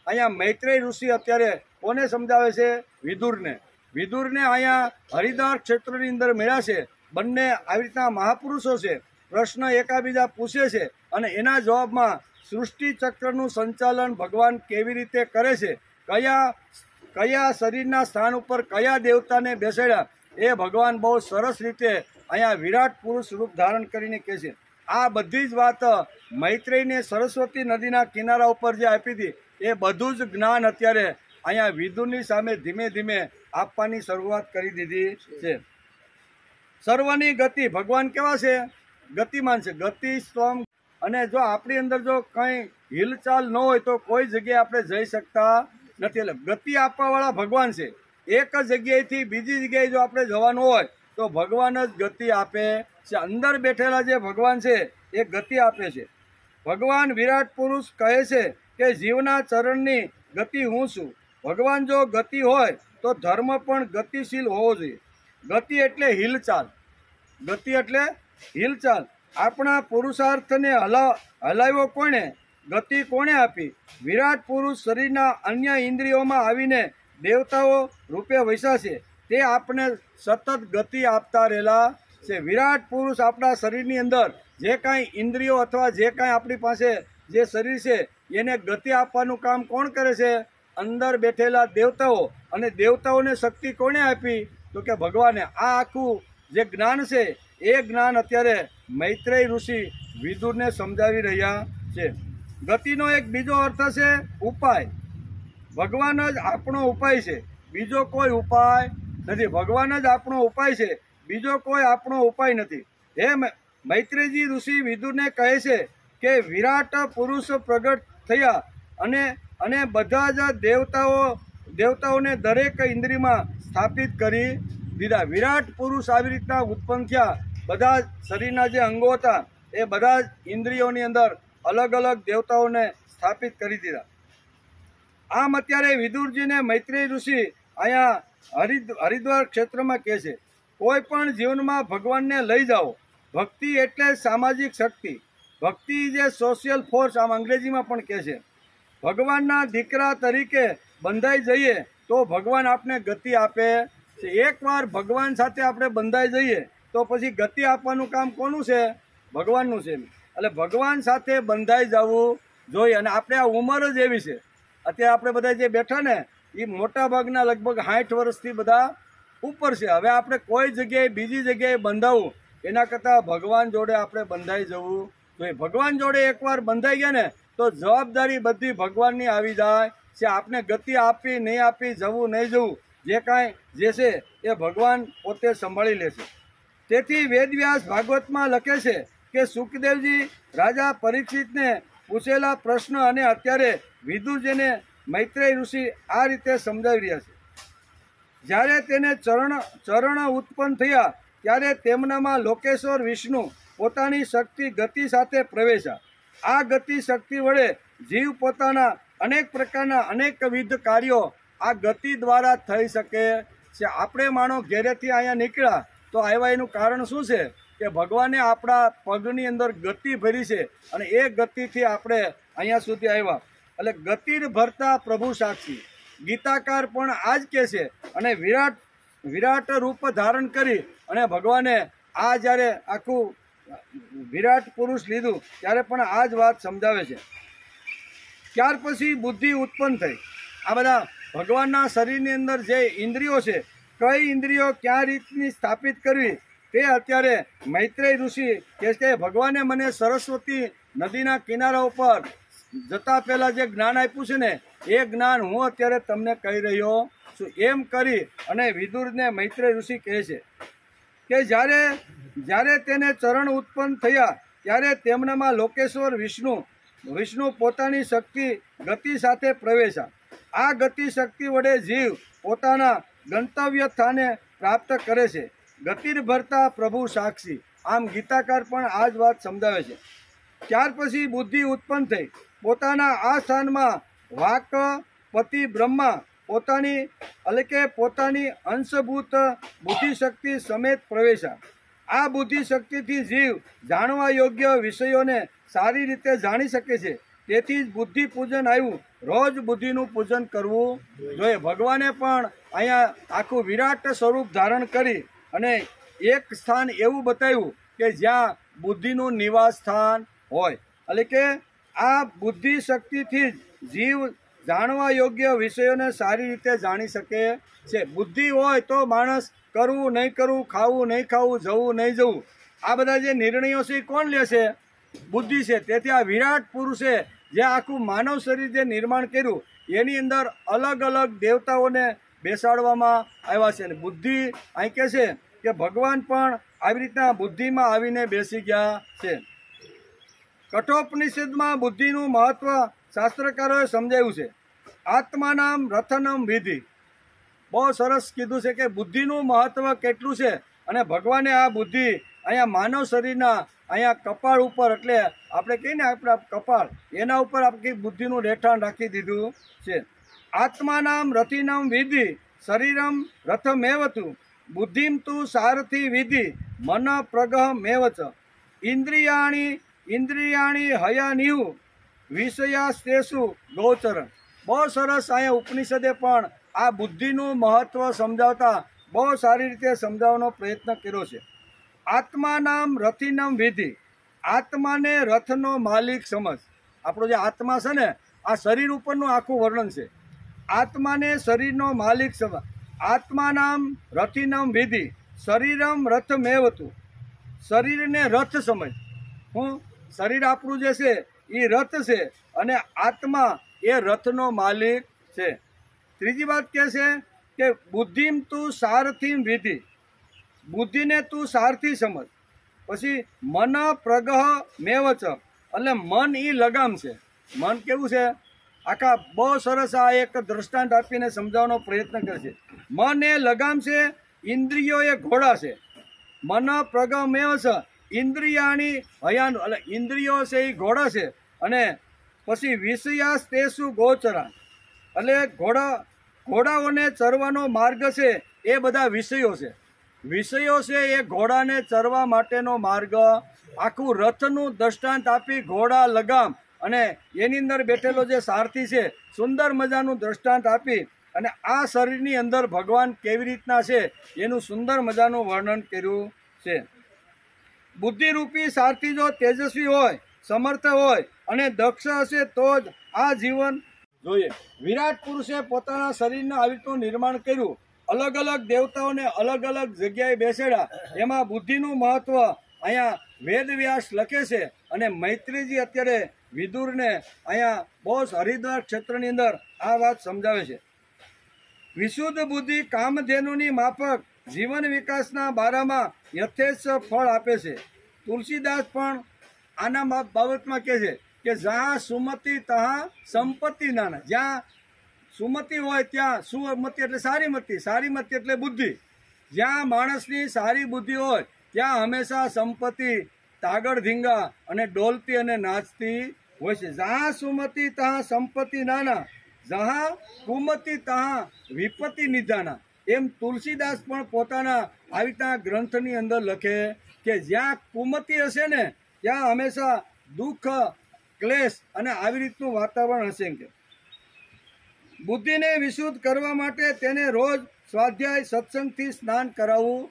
[SPEAKER 1] અહીંયા મૈત્રેય ઋષિ અત્યારે કોને સમજાવે છે? વિદુરને। વિદુરને અહીંયા હરિદ્વાર ક્ષેત્રની અંદર મળ્યા છે। બંને આવી રીતના મહાપુરુષો છે, પ્રશ્ન એકાબીજા પૂછે છે અને એના જવાબમાં સૃષ્ટિ ચક્રનું સંચાલન ભગવાન કેવી રીતે કરે છે, કયા શરીરના સ્થાન ઉપર કયા દેવતાને બેસાડ્યા, એ ભગવાન બહુ સરસ રીતે અહીંયા વિરાટ પુરુષ રૂપ ધારણ કરીને કહે છે। આ બધી જ વાત મૈત્રેયને સરસ્વતી નદીના કિનારા ઉપર જે આપી હતી, એ બધું જ જ્ઞાન અત્યારે અહીંયા વિદુરની સામે ધીમે ધીમે આપવાની શરૂઆત કરી દીધી છે। સર્વની ગતિ, ભગવાન કેવા છે? ગતિમાન છે, ગતિ સ્તંભ। અને જો આપણી અંદર જો કંઈ હિલચાલ ન હોય તો કોઈ જગ્યાએ આપણે જઈ શકતા નથી। એટલે ગતિ આપવાવાળા ભગવાન છે। એક જગ્યાએથી બીજી જગ્યાએ જો આપણે જવાનું હોય તો ભગવાન જ ગતિ આપે છે। અંદર બેઠેલા જે ભગવાન છે એ ગતિ આપે છે। ભગવાન વિરાટ પુરુષ કહે છે કે જીવના ચરણની ગતિ હું છું। ભગવાન જો ગતિ હોય તો ધર્મ પણ ગતિશીલ હોવો જોઈએ। ગતિ એટલે હિલચાલ, ગતિ એટલે હિલચાલ। આપણા પુરુષાર્થને હલાવ્યો કોણે? ગતિ કોણે આપી? વિરાટ પુરુષ શરીરના અન્ય ઇન્દ્રિયોમાં આવીને દેવતાઓ રૂપે વસ્યા છે। તે આપણે સતત ગતિ આપતા રહેલા છે। વિરાટ પુરુષ આપણા શરીરની અંદર જે કાંઈ ઇન્દ્રિયો અથવા જે કાંઈ આપણી પાસે જે શરીર છે એને ગતિ આપવાનું કામ કોણ કરે છે? અંદર બેઠેલા દેવતાઓ। અને દેવતાઓને શક્તિ કોણે આપી? તો કે ભગવાને। આ આખું જે જ્ઞાન છે એ જ્ઞાન અત્યારે મૈત્રેય ઋષિ વિદુરને સમજાવી રહ્યા છે। ગતિનો એક બીજો અર્થ છે ઉપાય। ભગવાન જ આપણો ઉપાય છે, બીજો કોઈ ઉપાય નથી। ભગવાન જ આપણો ઉપાય છે, બીજો કોઈ આપણો ઉપાય નથી। હે મૈત્રેયજી ઋષિ વિદુરને કહે છે કે વિરાટ પુરુષ પ્રગટ થયા અને બધા જ દેવતાઓને દરેક ઇન્દ્રિયમાં સ્થાપિત કરી દીધા। વિરાટ પુરુષ આવી રીતના ઉત્પન્ન થયા। બધા શરીરના જે અંગો હતા એ બધા જ ઇન્દ્રિયોની અંદર અલગ અલગ દેવતાઓને સ્થાપિત કરી દીધા। આમ અત્યારે વિદુરજીને મૈત્રેય ઋષિ અહીંયા હરિદ્વાર ક્ષેત્રમાં કહે છે, કોઈ પણ જીવનમાં ભગવાનને લઈ જાઓ। ભક્તિ એટલે સામાજિક શક્તિ, ભક્તિ જે સોશિયલ ફોર્સ આમ અંગ્રેજીમાં પણ કહે છે। ભગવાનના દીકરા તરીકે બંધાઈ જઈએ તો ભગવાન આપને ગતિ આપે છે। એકવાર ભગવાન સાથે આપણે બંધાઈ જઈએ તો પછી ગતિ આપવાનું કામ કોનું છે? ભગવાનનું છે। એટલે ભગવાન સાથે બંધાઈ જવું જોઈએ। અને આપણે આ ઉંમર જ એવી છે, અત્યારે આપણે બધા જે બેઠા ને એ મોટા ભાગના લગભગ 60 વર્ષથી બધા ઉપર છે। હવે આપણે કોઈ જગ્યાએ બીજી જગ્યાએ બંધાવવું એના કરતાં ભગવાન જોડે આપણે બંધાઈ જવું જોઈએ। ભગવાન જોડે એકવાર બંધાઈ ગયા ને તો જવાબદારી બધી ભગવાનની આવી જાય છે। આપણે ગતિ આપવી નહીં આપવી, જવું નહીં જવું, જે કાંઈ જે છે એ ભગવાન પોતે સંભાળી લે છે। તેથી વેદવ્યાસ ભાગવતમાં લખે છે કે સુખદેવજી રાજા પરીક્ષિતને પૂછેલા પ્રશ્ન અને અત્યારે વિદુરજીને મૈત્રેય ઋષિ આ રીતે સમજાવી રહ્યા છે। જ્યારે તેને ચરણ ઉત્પન્ન થયા ત્યારે તેમનામાં લોકેશ્વર વિષ્ણુ પોતાની શક્તિ ગતિ સાથે પ્રવેશ્યા। આ ગતિ શક્તિ વડે જીવ પોતાના અનેક પ્રકારના અનેકવિધ કાર્યો આ ગતિ દ્વારા થઈ શકે છે। આપણે માનો ઘેરેથી અહીંયા નીકળ્યા તો આવ્યા એનું કારણ શું છે? કે ભગવાને આપણા પગની અંદર ગતિ ભરી છે અને એ ગતિથી આપણે અહીંયા સુધી આવ્યા। એટલે ગતિર ભરતા પ્રભુ સાક્ષી, ગીતાકાર પણ આ જ કહે છે। અને વિરાટ રૂપ ધારણ કરી અને ભગવાને આ જ્યારે આખું વિરાટ પુરુષ લીધું ત્યારે પણ આ જ વાત સમજાવે છે। ત્યાર પછી બુદ્ધિ ઉત્પન્ન થઈ। આ બધા ભગવાનના શરીરની અંદર જે ઇન્દ્રિયો છે, કઈ ઇન્દ્રિયો ક્યાં રીતની સ્થાપિત કરવી તે અત્યારે મૈત્રેય ઋષિ કહે છે। ભગવાને મને સરસ્વતી નદીના કિનારા ઉપર જતા પહેલાં જે જ્ઞાન આપ્યું છે ને એ જ્ઞાન હું અત્યારે તમને કહી રહ્યો છું। એમ કરી અને વિદુરને મૈત્રેય ઋષિ કહે છે કે જ્યારે તેને ચરણ ઉત્પન્ન થયા ત્યારે તેમનામાં લોકેશ્વર વિષ્ણુ પોતાની શક્તિ ગતિ સાથે પ્રવેશ્યા। આ ગતિ શક્તિ વડે જીવ પોતાના ગંતવ્ય સ્થાને પ્રાપ્ત કરે છે। ગતિર ભરતા પ્રભુ સાક્ષી, આમ ગીતાકાર પણ આ જ વાત સમજાવે છે। ત્યાર પછી બુદ્ધિ ઉત્પન્ન થઈ। પોતાના આ સ્થાનમાં વાક પતિ બ્રહ્મા પોતાની અંશભૂત બુદ્ધિશક્તિ સમેત પ્રવેશ્યા। આ બુદ્ધિશક્તિથી જીવ જાણવા યોગ્ય વિષયોને સારી રીતે જાણી શકે છે। તેથી જ બુદ્ધિ પૂજન આવ્યું। રોજ બુદ્ધિનું પૂજન કરવું જોઈએ। ભગવાને પણ અહીંયા આખું વિરાટ સ્વરૂપ ધારણ કરી અને એક સ્થાન એવું બતાવ્યું કે જ્યાં બુદ્ધિનું નિવાસ સ્થાન હોય, એટલે કે આ બુદ્ધિ શક્તિથી જ જીવ જાણવા યોગ્ય વિષયોને સારી રીતે જાણી શકે છે। બુદ્ધિ હોય તો માણસ કરવું નહીં કરવું, ખાવું નહીં ખાવું, જવું નહીં જવું, આ બધા જે નિર્ણયો છે એ કોણ લે છે? બુદ્ધિ છે। તેથી આ વિરાટ પુરુષે જે આખું માનવ શરીર જે નિર્માણ કર્યું એની અંદર અલગ અલગ દેવતાઓને બેસાડવામાં આવ્યા છે। અને બુદ્ધિ અહીં કહે છે કે ભગવાન પણ આવી રીતના બુદ્ધિમાં આવીને બેસી ગયા છે। કઠોપનિષદમાં બુદ્ધિનું મહત્વ શાસ્ત્રકારોએ સમજાવ્યું છે। આત્માનામ રથનમ વિધિ, બહુ સરસ કીધું છે કે બુદ્ધિનું મહત્વ કેટલું છે। અને ભગવાને આ બુદ્ધિ અહીંયા માનવ શરીરના અહીંયા કપાળ ઉપર, એટલે આપણે કહીએ ને આપણા કપાળ, એના ઉપર આપણી બુદ્ધિનું રહેઠાણ રાખી દીધું છે। આત્માનામ રથિનામ વિધિ શરીરમ રથમેવતું બુદ્ધિમ તું સારથી વિધિ મન પ્રગહમેવચ ઇન્દ્રિયાણી હયાનિહુ વિષયાસ્તેષુ ગોચરણ। બહુ સરસ અહીંયા ઉપનિષદે પણ આ બુદ્ધિનું મહત્વ સમજાવતા બહુ સારી રીતે સમજાવવાનો પ્રયત્ન કર્યો છે। આત્માનામ રથિનામ વિધિ, આત્માને રથનો માલિક સમજ। આપણો જે આત્મા છે ને, આ શરીર ઉપરનું આખું વર્ણન છે। આત્માને શરીરનો માલિક સમજ। આત્માનામ રથિનામ વિધિ શરીરમ રથમેવતું, શરીરને રથ સમજ। હું શરીર આપણું જે છે એ રથ છે અને આત્મા એ રથનો માલિક છે। ત્રીજી વાત કહે છે કે બુદ્ધિમ તું સારથીમ વિધિ, બુદ્ધિને તું સારથી સમજ। પછી મન પ્રગહ મેવચ, એટલે મન એ લગામ છે। મન કેવું છે? આખા બહુ સરસ આ એક દ્રષ્ટાંત આપીને સમજાવવાનો પ્રયત્ન કરે છે। મન એ લગામ છે, ઇન્દ્રિયો એ ઘોડા છે। મન પ્રગહ મેવચ ઇન્દ્રિયાણી હયાન, એટલે ઇન્દ્રિયો છે એ ઘોડા છે। અને પછી વિષયાસ્તેષુ ગોચરા, એટલે ઘોડાઓને ચરવાનો માર્ગ છે એ બધા વિષયો છે। વિષયો છે એ ઘોડાને ચરવા માટેનો માર્ગ। આખું રથનું દ્રષ્ટાંત આપી ઘોડા લગામ અને એની અંદર બેઠેલો જે સારથી છે, સુંદર મજાનું દ્રષ્ટાંત આપી અને આ શરીરની અંદર ભગવાન કેવી રીતના છે એનું સુંદર મજાનું વર્ણન કર્યું છે। બુદ્ધિરૂપી સારથી જો તેજસ્વી હોય, સમર્થ હોય અને દક્ષ હશે તો જ આ જીવન જોઈએ। વિરાટ પુરુષે પોતાના શરીરનું આવી રીતનું નિર્માણ કર્યું, અલગ અલગ દેવતાઓને અલગ અલગ જગ્યાએ બેસાડ્યા। એમાં બુદ્ધિનું મહત્વ અહીંયા વેદવ્યાસ લખે છે અને મૈત્રીજી અત્યારે વિદુરને અહીંયા બહુ હરિદ્વાર ક્ષેત્રની અંદર આ વાત સમજાવે છે। વિશુદ્ધ બુદ્ધિ કામધેનુની માફક જીવન વિકાસના બારામાં યથેચ્છ ફળ આપે છે। તુલસીદાસ પણ આના બાબતમાં કહે છે કે જ્યાં સુમતિ તહાં સંપત્તિ નાના, જ્યાં સુમતિ હોય ત્યાં, સુમતિ એટલે સારી મતિ, સારી મતિ એટલે બુદ્ધિ, જ્યાં માણસની સારી બુદ્ધિ હોય ત્યાં હંમેશા સંપત્તિ તાગડ ધીંગા અને ડોલતી અને નાચતી હોય છે। જ્યાં સુમતિ તહાં સંપત્તિ નાના, જહાં કુમતિ તહાં વિપત્તિ નિધાના, એમ તુલસીદાસ પણ પોતાના આવી રીતના ગ્રંથની અંદર લખે કે જ્યાં કુમતિ હશે ને ત્યાં હંમેશા દુઃખ, ક્લેશ અને આવી રીતનું વાતાવરણ હશે કે બુદ્ધિને વિશુદ્ધ કરવા માટે તેને રોજ સ્વાધ્યાય સત્સંગથી સ્નાન કરાવવું।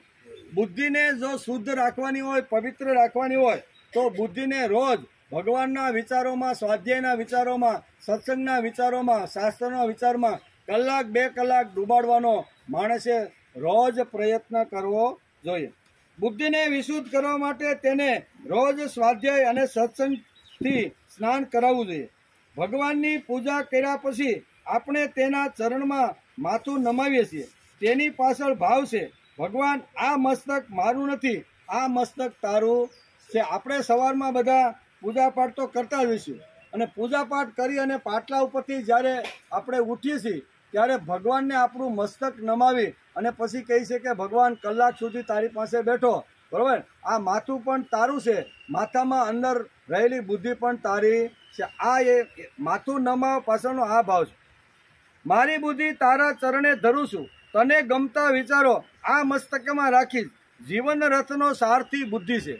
[SPEAKER 1] બુદ્ધિને જો શુદ્ધ રાખવાની હોય, પવિત્ર રાખવાની હોય તો બુદ્ધિને રોજ ભગવાનના વિચારોમાં, સ્વાધ્યાયના વિચારોમાં, સત્સંગના વિચારોમાં, શાસ્ત્રના વિચારમાં કલાક 2 કલાક ડૂબાડવાનો માણસે રોજ પ્રયત્ન કરવો જોઈએ। બુદ્ધિને વિશુદ્ધ કરવા માટે તેને રોજ સ્વાધ્યાય અને સત્સંગથી સ્નાન કરાવવું જોઈએ। ભગવાનની પૂજા કર્યા પછી આપણે તેના ચરણમાં માથું નમાવીએ છીએ। તેની પાછળ ભાવ છે, ભગવાન આ મસ્તક મારું નથી, આ મસ્તક તારું છે। આપણે સવારમાં બધા પૂજાપાઠ તો કરતા જ હોઈશું અને પૂજાપાઠ કરી અને પાટલા ઉપરથી જ્યારે આપણે ઉઠીએ છીએ ત્યારે ભગવાનને આપણું મસ્તક નમાવી અને પછી કહે છે કે ભગવાન કલાક સુધી તારી પાસે બેઠો, બરાબર, આ માથું પણ તારું છે, માથામાં અંદર રહેલી બુદ્ધિ પણ તારી છે। આ એ માથું નમાવવા પાછળનો આ ભાવ છે। મારી બુદ્ધિ તારા ચરણે ધરું છું, તને ગમતા વિચારો આ મસ્તકમાં રાખીશ. જીવન રથનો સારથી બુદ્ધિ છે.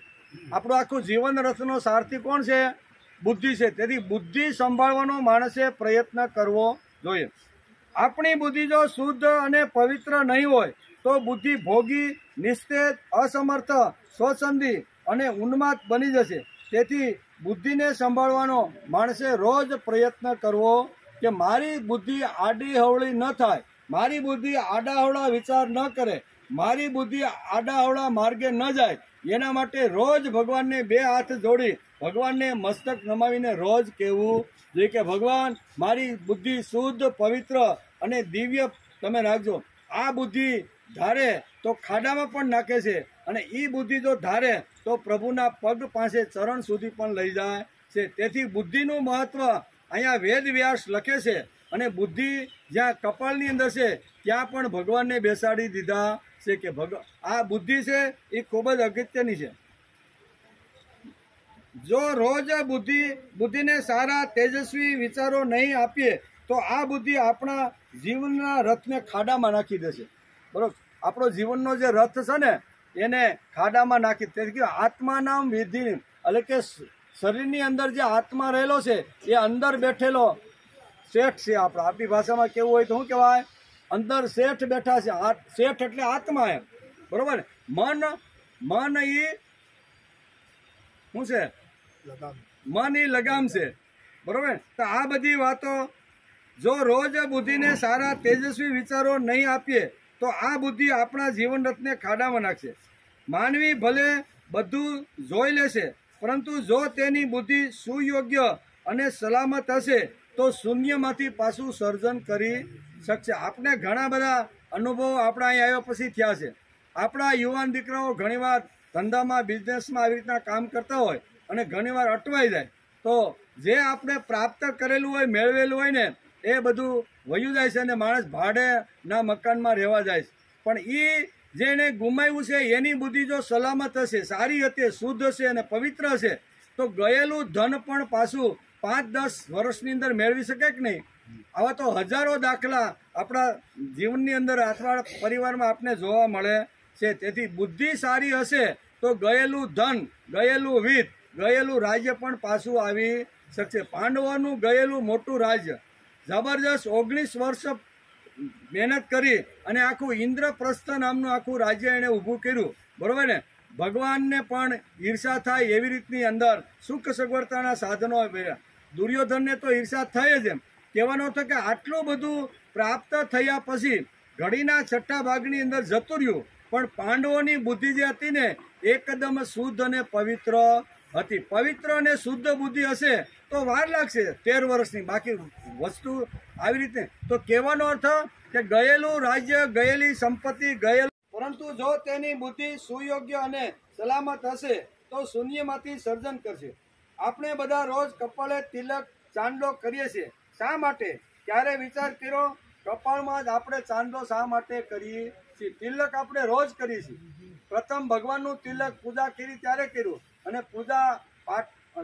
[SPEAKER 1] આપણું આખું જીવન રથનો સારથી કોણ છે? બુદ્ધિ છે. તેથી બુદ્ધિ સંભાળવાનો માણસે પ્રયત્ન કરવો જોઈએ. આપણી બુદ્ધિ જો શુદ્ધ અને પવિત્ર નહીં હોય તો બુદ્ધિ ભોગી, નિસ્તેજ, અસમર્થ, સ્વસંદી અને ઉન્માદ બની જશે. તેથી બુદ્ધિને સંભાળવાનો માણસે રોજ પ્રયત્ન કરવો કે મારી બુદ્ધિ આડી હવળી ન થાય, મારી બુદ્ધિ આડાહવળા વિચાર ન કરે, મારી બુદ્ધિ આડાહવળા માર્ગે ન જાય. એના માટે રોજ ભગવાનને બે હાથ જોડી ભગવાનને મસ્તક નમાવીને રોજ કહેવું જોઈએ કે ભગવાન મારી બુદ્ધિ શુદ્ધ, પવિત્ર અને દિવ્ય તમે રાખજો. આ બુદ્ધિ ધારે તો ખાડામાં પણ નાખે છે, અને એ બુદ્ધિ જો ધારે તો પ્રભુના પગ પાસે ચરણ સુધી પણ લઈ જાય છે. તેથી બુદ્ધિનું મહત્વ અહીંયા વેદ વ્યાસ લખે છે, અને બુદ્ધિ જ્યાં કપાળની અંદર છે ત્યાં પણ ભગવાનને બેસાડી દીધા છે કે આ બુદ્ધિ છે એ ખૂબ જ અગત્યની છે. જો રોજ બુદ્ધિને સારા તેજસ્વી વિચારો નહીં આપીએ તો આ બુદ્ધિ આપણા જીવનના રથને ખાડામાં નાખી દેશે. બરોબર, આપણો જીવનનો જે રથ છે ને એને ખાડામાં નાખી. તેથી આત્મા નામ વિધિ, એટલે કે શરીરની અંદર જે આત્મા રહેલો છે એ અંદર બેઠેલો શેઠ છે. આપણી ભાષામાં કેવું હોય તો શું કહેવાય? અંદર શેઠ બેઠા છે. શેઠ એટલે આત્મા એમ. બરોબર. મન એ શું છે? મન એ લગામ છે. બરોબર. તો આ બધી વાતો જો રોજ બુદ્ધિને સારા તેજસ્વી વિચારો નહીં આપીએ તો આ બુદ્ધિ આપણા જીવન રથને ખાડામાં નાખશે. માનવી ભલે બધું જોઈ લેશે, પરંતુ જો તેની બુદ્ધિ સુયોગ્ય અને સલામત હશે તો શૂન્યમાંથી પાછું સર્જન કરી શકશે. આપણે ઘણા બધા અનુભવો આપણા અહીં આવ્યા પછી થયા છે. આપણા યુવાન દીકરાઓ ઘણીવાર ધંધામાં, બિઝનેસમાં આવી રીતના કામ કરતા હોય અને ઘણીવાર અટવાઈ જાય તો જે આપણે પ્રાપ્ત કરેલું હોય, મેળવેલું હોય ને એ બધું વયું જાય છે અને માણસ ભાડેના મકાનમાં રહેવા જાય છે. પણ એ જેને ગુમાવ્યું છે એની બુદ્ધિ જો સલામત હશે, સારી હતી, શુદ્ધ હશે અને પવિત્ર હશે તો ગયેલું ધન પણ પાછું 5-10 વર્ષની અંદર મેળવી શકે કે નહીં? આવા તો હજારો દાખલા આપણા જીવનની અંદર અથવા પરિવારમાં આપણે જોવા મળે છે. તેથી બુદ્ધિ સારી હશે તો ગયેલું ધન, ગયેલું વિત્ત, ગયેલું રાજ્ય પણ પાછું આવી શકશે. પાંડવોનું ગયેલું મોટું રાજ્ય જબરજસ્ત 19 વર્ષ મહેનત કરી અને આખું ઇન્દ્રપ્રસ્થ નામનું આખું રાજ્ય એણે ઊભું કર્યું. બરોબર ને? ભગવાનને પણ ઈર્ષા થાય એવી રીતની અંદર સુખ સગવડતાના સાધનો મળ્યા. દુર્યોધનને તો ઈર્ષા થઈ જ. એમ કહેવાનો હતો કે આટલું બધું પ્રાપ્ત થયા પછી ઘડીના છઠ્ઠા ભાગની અંદર જતું રહ્યું, પણ પાંડવોની બુદ્ધિ જે હતી ને એકદમ શુદ્ધ અને પવિત્ર હતી. પવિત્ર અને શુદ્ધ બુદ્ધિ હશે તો વાર લાગશે 13 વર્ષની. બાકી વસ્તુ આવી રીતે તો કહેવાનો અર્થ કે ગયેલું રાજ્ય, ગયેલી સંપત્તિ, ગયેલું, પરંતુ જો તેની બુદ્ધિ સુયોગ્ય અને સલામત હશે તો શૂન્યમાંથી સર્જન કરશે. આપણે બધા રોજ કપાળે તિલક, ચાંદલો કરીએ છીએ. શા માટે? ક્યારે વિચાર કર્યો? કપાળમાં જ આપણે ચાંદલો શા માટે કરીએ છીએ? તિલક આપણે રોજ કરીએ છીએ. પ્રથમ ભગવાનનું તિલક પૂજા કરી ત્યારે કર્યું, અને પૂજા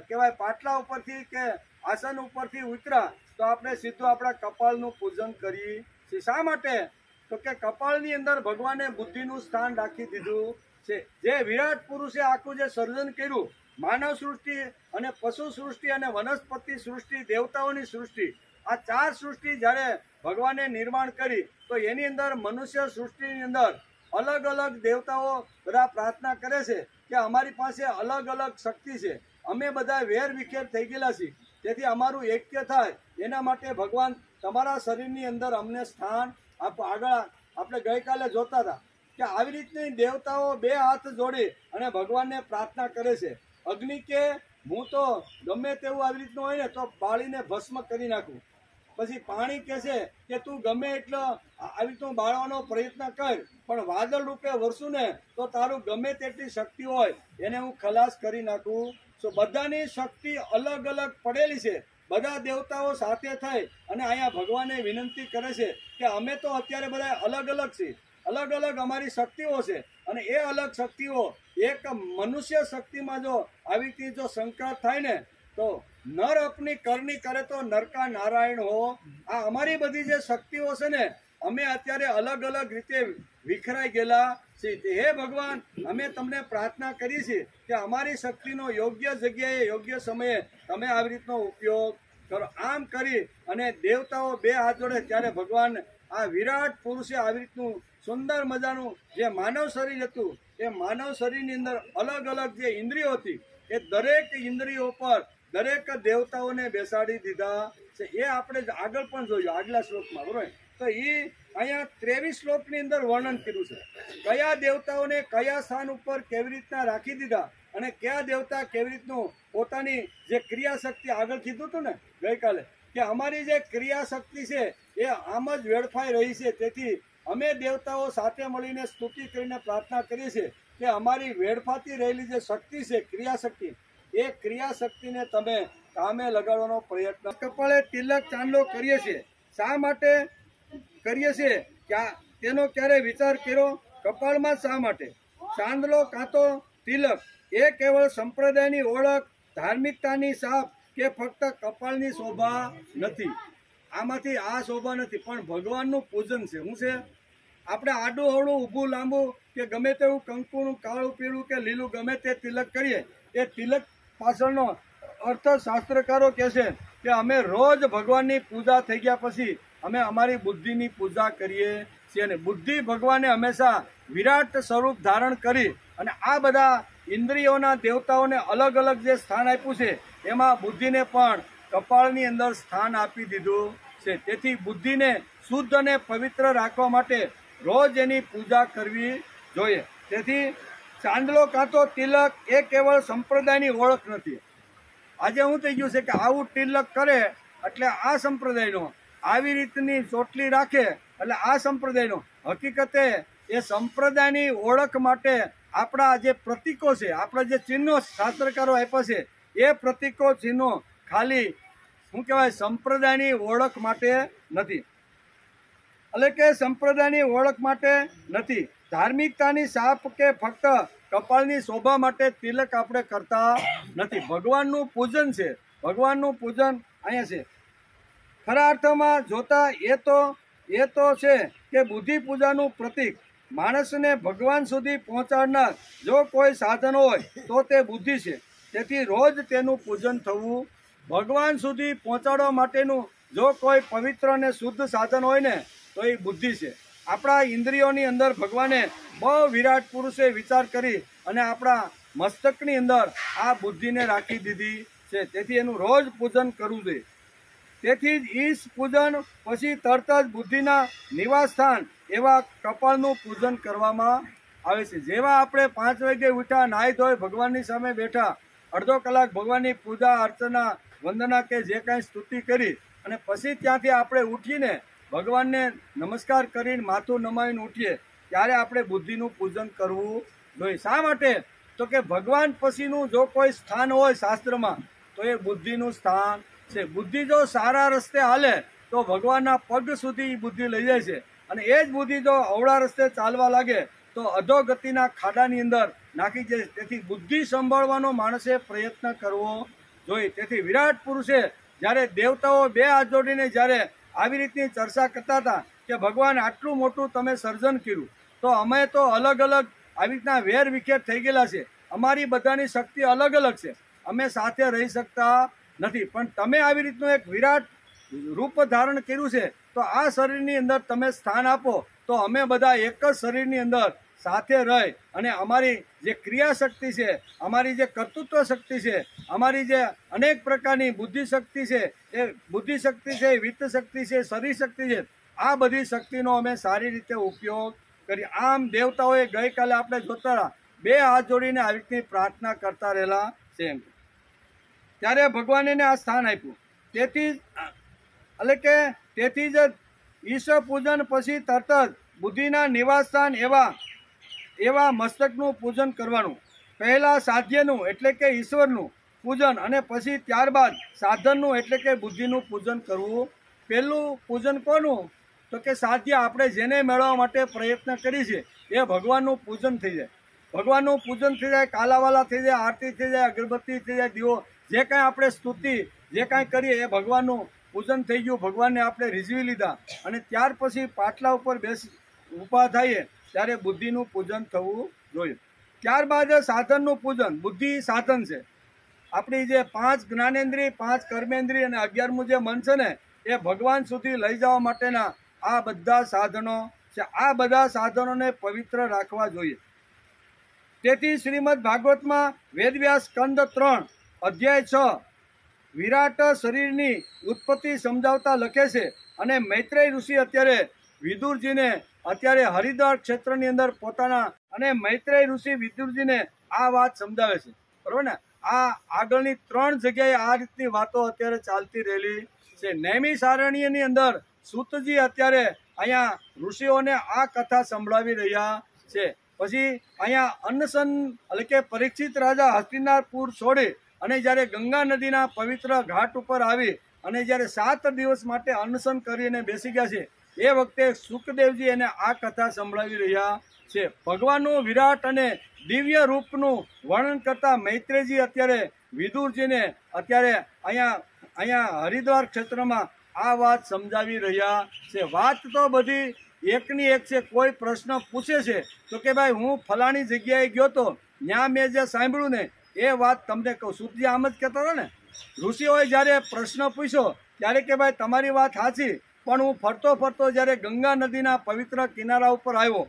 [SPEAKER 1] કહેવાય પાટલા ઉપરથી કે આસન ઉપરથી ઉતરા તો આપણે સીધું આપણા કપાળનું પૂજન કરીએ છીએ. શા માટે? તો કે કપાળની અંદર ભગવાને બુદ્ધિનું સ્થાન રાખી દીધું છે. જે વિરાટ પુરુષે આખું જે સર્જન કર્યું, માનવ સૃષ્ટિ અને પશુ સૃષ્ટિ અને વનસ્પતિ સૃષ્ટિ, દેવતાઓની સૃષ્ટિ, આ 4 સૃષ્ટિ જ્યારે ભગવાને નિર્માણ કરી તો એની અંદર મનુષ્ય સૃષ્ટિની અંદર અલગ અલગ દેવતાઓ બધા પ્રાર્થના કરે છે કે અમારી પાસે અલગ અલગ શક્તિ છે, અમે બધા વેર વિખેર થઈ ગયેલા છીએ, તેથી અમારું એક્ય થાય એના માટે ભગવાન તમારા શરીરની અંદર અમને સ્થાન આપો. આગળ આપણે ગઈકાલે જોતા હતા કે આવી રીતની દેવતાઓ 2 હાથ જોડી અને ભગવાનને પ્રાર્થના કરે છે. અગ્નિ કે હું તો ગમે તેવું આવી રીતનું હોય ને તો બાળીને ભસ્મ કરી નાખું. પછી પાણી કહે છે કે તું ગમે એટલો આવી રીતનું બાળવાનો પ્રયત્ન કર, પણ વાદળ રૂપે વરસું ને તો તારું ગમે તેટલી શક્તિ હોય એને હું ખલાસ કરી નાખું. તો બધાની શક્તિ અલગ અલગ પડેલી છે. બધા દેવતાઓ સાથે થઈ અને અહીંયા ભગવાને વિનંતી કરે છે કે અમે તો અત્યારે બધા અલગ અલગ છીએ, અલગ અલગ અમારી શક્તિઓ છે, અને એ અલગ શક્તિઓ એક મનુષ્ય શક્તિમાં જો આવી રીતે જો સંકળાત થાય ને તો નર અપની કરની કરે તો નરકા નારાયણ હો। આ અમારી બધી જે શક્તિઓ છે ને, અમે અત્યારે અલગ અલગ રીતે વિખરાઈ ગયેલા છે। હે ભગવાન, અમે તમને પ્રાર્થના કરી છે કે અમારી શક્તિનો યોગ્ય જગ્યાએ યોગ્ય સમયે તમે આવી રીતનો ઉપયોગ કરો। આમ કરી અને દેવતાઓ બે હાથ જોડે ત્યારે ભગવાન આ વિરાટ પુરુષે આવી રીતનું સુંદર મજાનું જે માનવ શરીર હતું, એ માનવ શરીરની અંદર અલગ અલગ જે ઇન્દ્રિયો હતી, એ દરેક ઇન્દ્રિયો પર દરેક દેવતાઓને બેસાડી દીધા છે। એ આપણે આગળ પણ જોયું આગલા શ્લોકમાં, બરોબર? તો એ અહીંયા 23 શ્લોકની અંદર વર્ણન કર્યું છે, કયા દેવતાઓને કયા સ્થાન ઉપર કેવી રીતના રાખી દીધા અને કયા દેવતા કેવી રીતનું પોતાની જે ક્રિયાશક્તિ, આગળ કીધું હતું ને ગઈકાલે કે અમારી જે ક્રિયાશક્તિ છે એ આમ જ વેડફાઈ રહી છે। તેથી અમે દેવતાઓ સાથે મળીને સ્તુતિ કરીને પ્રાર્થના કરીએ છીએ કે અમારી વેડફાતી રહેલી જે શક્તિ છે, ક્રિયાશક્તિ, એ ક્રિયાશક્તિને તમે કામે લગાડવાનો પ્રયત્ન। કપાળે તિલક ચાંદલો કરીએ છીએ, શા માટે કરીએ છીએ? તેનો ક્યારે વિચાર કર્યો? કપાળમાં શા માટે ચાંદલો કાં તો તિલક? એ કેવળ સંપ્રદાયની ઓળખ, ધાર્મિકતાની છાપ કે ફક્ત કપાળની શોભા નથી? આમાંથી આ શોભા નથી, પણ ભગવાનનું પૂજન છે। શું છે? આપણે આડું હવળું ઊભું લાંબુ કે ગમે તેવું કંકુનું કાળું પીળું કે લીલું ગમે તે તિલક કરીએ, એ તિલક પાછળનો અર્થશાસ્ત્રકારો કહે છે કે અમે રોજ ભગવાનની પૂજા થઈ ગયા પછી અમે અમારી બુદ્ધિની પૂજા કરીએ છીએ, અને બુદ્ધિ ભગવાને હંમેશા વિરાટ સ્વરૂપ ધારણ કરી અને આ બધા ઇન્દ્રિયોના દેવતાઓને અલગ અલગ જે સ્થાન આપ્યું છે, એમાં બુદ્ધિને પણ કપાળની અંદર સ્થાન આપી દીધું છે। તેથી બુદ્ધિને શુદ્ધ અને પવિત્ર રાખવા માટે રોજ એની પૂજા કરવી જોઈએ। તેથી ચાંદલો કાં તો તિલક એ કેવળ સંપ્રદાયની ઓળખ નથી। આજે શું થઈ ગયું છે કે આવું તિલક કરે એટલે આ સંપ્રદાયનો, આવી રીતની ચોટલી રાખે એટલે આ સંપ્રદાયનો। હકીકતે એ સંપ્રદાયની ઓળખ માટે આપણા જે પ્રતીકો છે, આપણા જે ચિહ્નો શાસ્ત્રકારો આપ્યા છે, એ પ્રતીકો ચિહ્નો ખાલી શું કહેવાય સંપ્રદાયની ઓળખ માટે નથી, એટલે કે સંપ્રદાયની ઓળખ માટે નથી, ધાર્મિકતાની છાપ કે ફક્ત કપાળની શોભા માટે તિલક આપણે કરતા નથી। ભગવાનનું પૂજન છે, ભગવાનનું પૂજન અહીંયા છે। ખરા અર્થમાં જોતા એ તો છે કે બુદ્ધિ પૂજાનું પ્રતીક, માણસને ભગવાન સુધી પહોંચાડનાર જો કોઈ સાધન હોય તો તે બુદ્ધિ છે। તેથી રોજ તેનું પૂજન થવું। ભગવાન સુધી પહોંચાડવા માટેનું જો કોઈ પવિત્ર અને શુદ્ધ સાધન હોય ને તો એ બુદ્ધિ છે। આપણા ઇન્દ્રિયોની અંદર ભગવાને બહુ વિરાટ પુરુષે વિચાર કરી અને આપણા મસ્તકની અંદર આ બુદ્ધિને રાખી દીધી છે। તેથી એનું રોજ પૂજન કરવું જોઈએ। તેથી જ ઈશ પૂજન પછી તરત જ બુદ્ધિના નિવાસ સ્થાન એવા કપાળનું પૂજન કરવામાં આવે છે। જેવા આપણે 5 વાગે ઉઠ્યા, નાહી ધોઈ ભગવાનની સામે બેઠા, અડધો કલાક ભગવાનની પૂજા અર્ચના વંદના કે જે કાંઈ સ્તુતિ કરી અને પછી ત્યાંથી આપણે ઉઠીને ભગવાનને નમસ્કાર કરીને માથું નમાવીને ઉઠીએ, ત્યારે આપણે બુદ્ધિનું પૂજન કરવું જોઈએ। શા માટે? તો કે ભગવાન પછીનું જો કોઈ સ્થાન હોય શાસ્ત્રમાં તો એ બુદ્ધિનું સ્થાન છે। બુદ્ધિ જો સારા રસ્તે હાલે તો ભગવાનના પગ સુધી બુદ્ધિ લઈ જાય છે, અને એ જ બુદ્ધિ જો અવળા રસ્તે ચાલવા લાગે તો અધોગતિના ખાડાની અંદર નાખી જાય। તેથી બુદ્ધિ સંભાળવાનો માણસે પ્રયત્ન કરવો જોઈએ। તેથી વિરાટ પુરુષે જ્યારે દેવતાઓ બે હાથ જોડીને જ્યારે આવી રીતની ચર્ચા કરતા હતા કે ભગવાન આટલું મોટું તમે સર્જન કર્યું, તો અમે તો અલગ અલગ આવી રીતના વેર વિખેર થઈ ગયેલા છે, અમારી બધાની શક્તિ અલગ અલગ છે, અમે સાથે રહી શકતા નથી, પણ તમે આવી રીતનું એક વિરાટ રૂપ ધારણ કર્યું છે, તો આ શરીરની અંદર તમે સ્થાન આપો તો અમે બધા એક જ શરીરની અંદર સાથે રહી અને અમારી જે ક્રિયાશક્તિ છે, અમારી જે કર્તૃત્વ શક્તિ છે, અમારી જે અનેક પ્રકારની બુદ્ધિ શક્તિ છે, એ બુદ્ધિ શક્તિ છે, વિત્ત શક્તિ છે, શરીર શક્તિ છે, આ બધી શક્તિનો અમે સારી રીતે ઉપયોગ કરી। આમ દેવતાઓએ ગઈકાલે આપણે જોતા બે હાથ જોડીને આવી રીતની પ્રાર્થના કરતા રહેલા છે, ત્યારે ભગવાને આ સ્થાન આપ્યું। તેથી જ ઈશ્વર પૂજન પછી તરત જ બુદ્ધિના નિવાસ સ્થાન એવા મસ્તકનું પૂજન કરવાનું। પહેલા સાધ્યનું એટલે કે ઈશ્વરનું પૂજન અને પછી ત્યારબાદ સાધનનું એટલે કે બુદ્ધિનું પૂજન કરવું। પહેલું પૂજન કોનું? તો કે સાધ્ય, આપણે જેને મેળવવા માટે પ્રયત્ન કરી છે એ ભગવાનનું પૂજન થઈ જાય। ભગવાનનું પૂજન થઈ જાય, કાલાવાલા થઈ જાય, આરતી થઈ જાય, અગરબત્તી થઈ જાય, દીવો જે કાંઈ આપણે સ્તુતિ જે કાંઈ કરીએ એ ભગવાનનું પૂજન થઈ ગયું, ભગવાનને આપણે રીઝવી લીધા અને ત્યાર પછી પાટલા ઉપર ઊભા થઈએ ત્યારે બુદ્ધિનું પૂજન થવું જોઈએ. ત્યારબાદ સાધનનું પૂજન. બુદ્ધિ સાધન છે. આપણી જે 5 જ્ઞાનેન્દ્રિય, 5 કર્મેન્દ્રિય અને 11મું જે મન છે ને, એ ભગવાન સુધી લઈ જવા માટેના આ બધા સાધનો છે. આ બધા સાધનોને પવિત્ર રાખવા જોઈએ. તેથી શ્રીમદ ભાગવતમાં વેદવ્યાસ સ્કંદ 3 અધ્યાય 6 વિરાટ શરીરની ઉત્પત્તિ સમજાવતા લખે છે. અને મૈત્રેય ઋષિ અત્યારે વિદુરજીને અત્યારે હરિદ્વાર ક્ષેત્રની અંદર પોતાના અને મૈત્રેય ઋષિ વિદુરજીને આ વાત સમજાવે છે. બરોબર ને? આ આગળની 3 જગ્યાએ આ રીતની વાતો અત્યારે ચાલતી રહેલી છે. નૈમિષારણ્યની અંદર સૂતજી અત્યારે અહીંયા ઋષિઓને આ કથા સંભળાવી રહ્યા છે. પછી અહીંયા અન્નસન એટલે કે પરીક્ષિત રાજા હસ્તિનાપુર છોડી અને જ્યારે ગંગા નદીના પવિત્ર ઘાટ ઉપર આવી અને જ્યારે 7 દિવસ માટે અન્નસન કરીને બેસી ગયા છે, એ વખતે સુખદેવજી એને આ કથા સંભળાવી રહ્યા છે. ભગવાનનું વિરાટ અને દિવ્ય રૂપનું વર્ણન કરતા મૈત્રેયજી અત્યારે વિદુરજીને અત્યારે અહીંયા હરિદ્વાર ક્ષેત્રમાં આ વાત સમજાવી રહ્યા છે. વાત તો બધી એકની એક છે. કોઈ પ્રશ્ન પૂછે છે તો કે ભાઈ હું ફલાણી જગ્યાએ ગયો તો ત્યાં મેં જે સાંભળ્યું ને એ વાત તમને કહું. સુતજી આમ જ કહેતા હતા ને, ઋષિઓએ જ્યારે પ્રશ્ન પૂછ્યો ત્યારે કે ભાઈ તમારી વાત સાચી, પણ હું ફરતો ફરતો જ્યારે ગંગા નદીના પવિત્ર કિનારા ઉપર આવ્યો,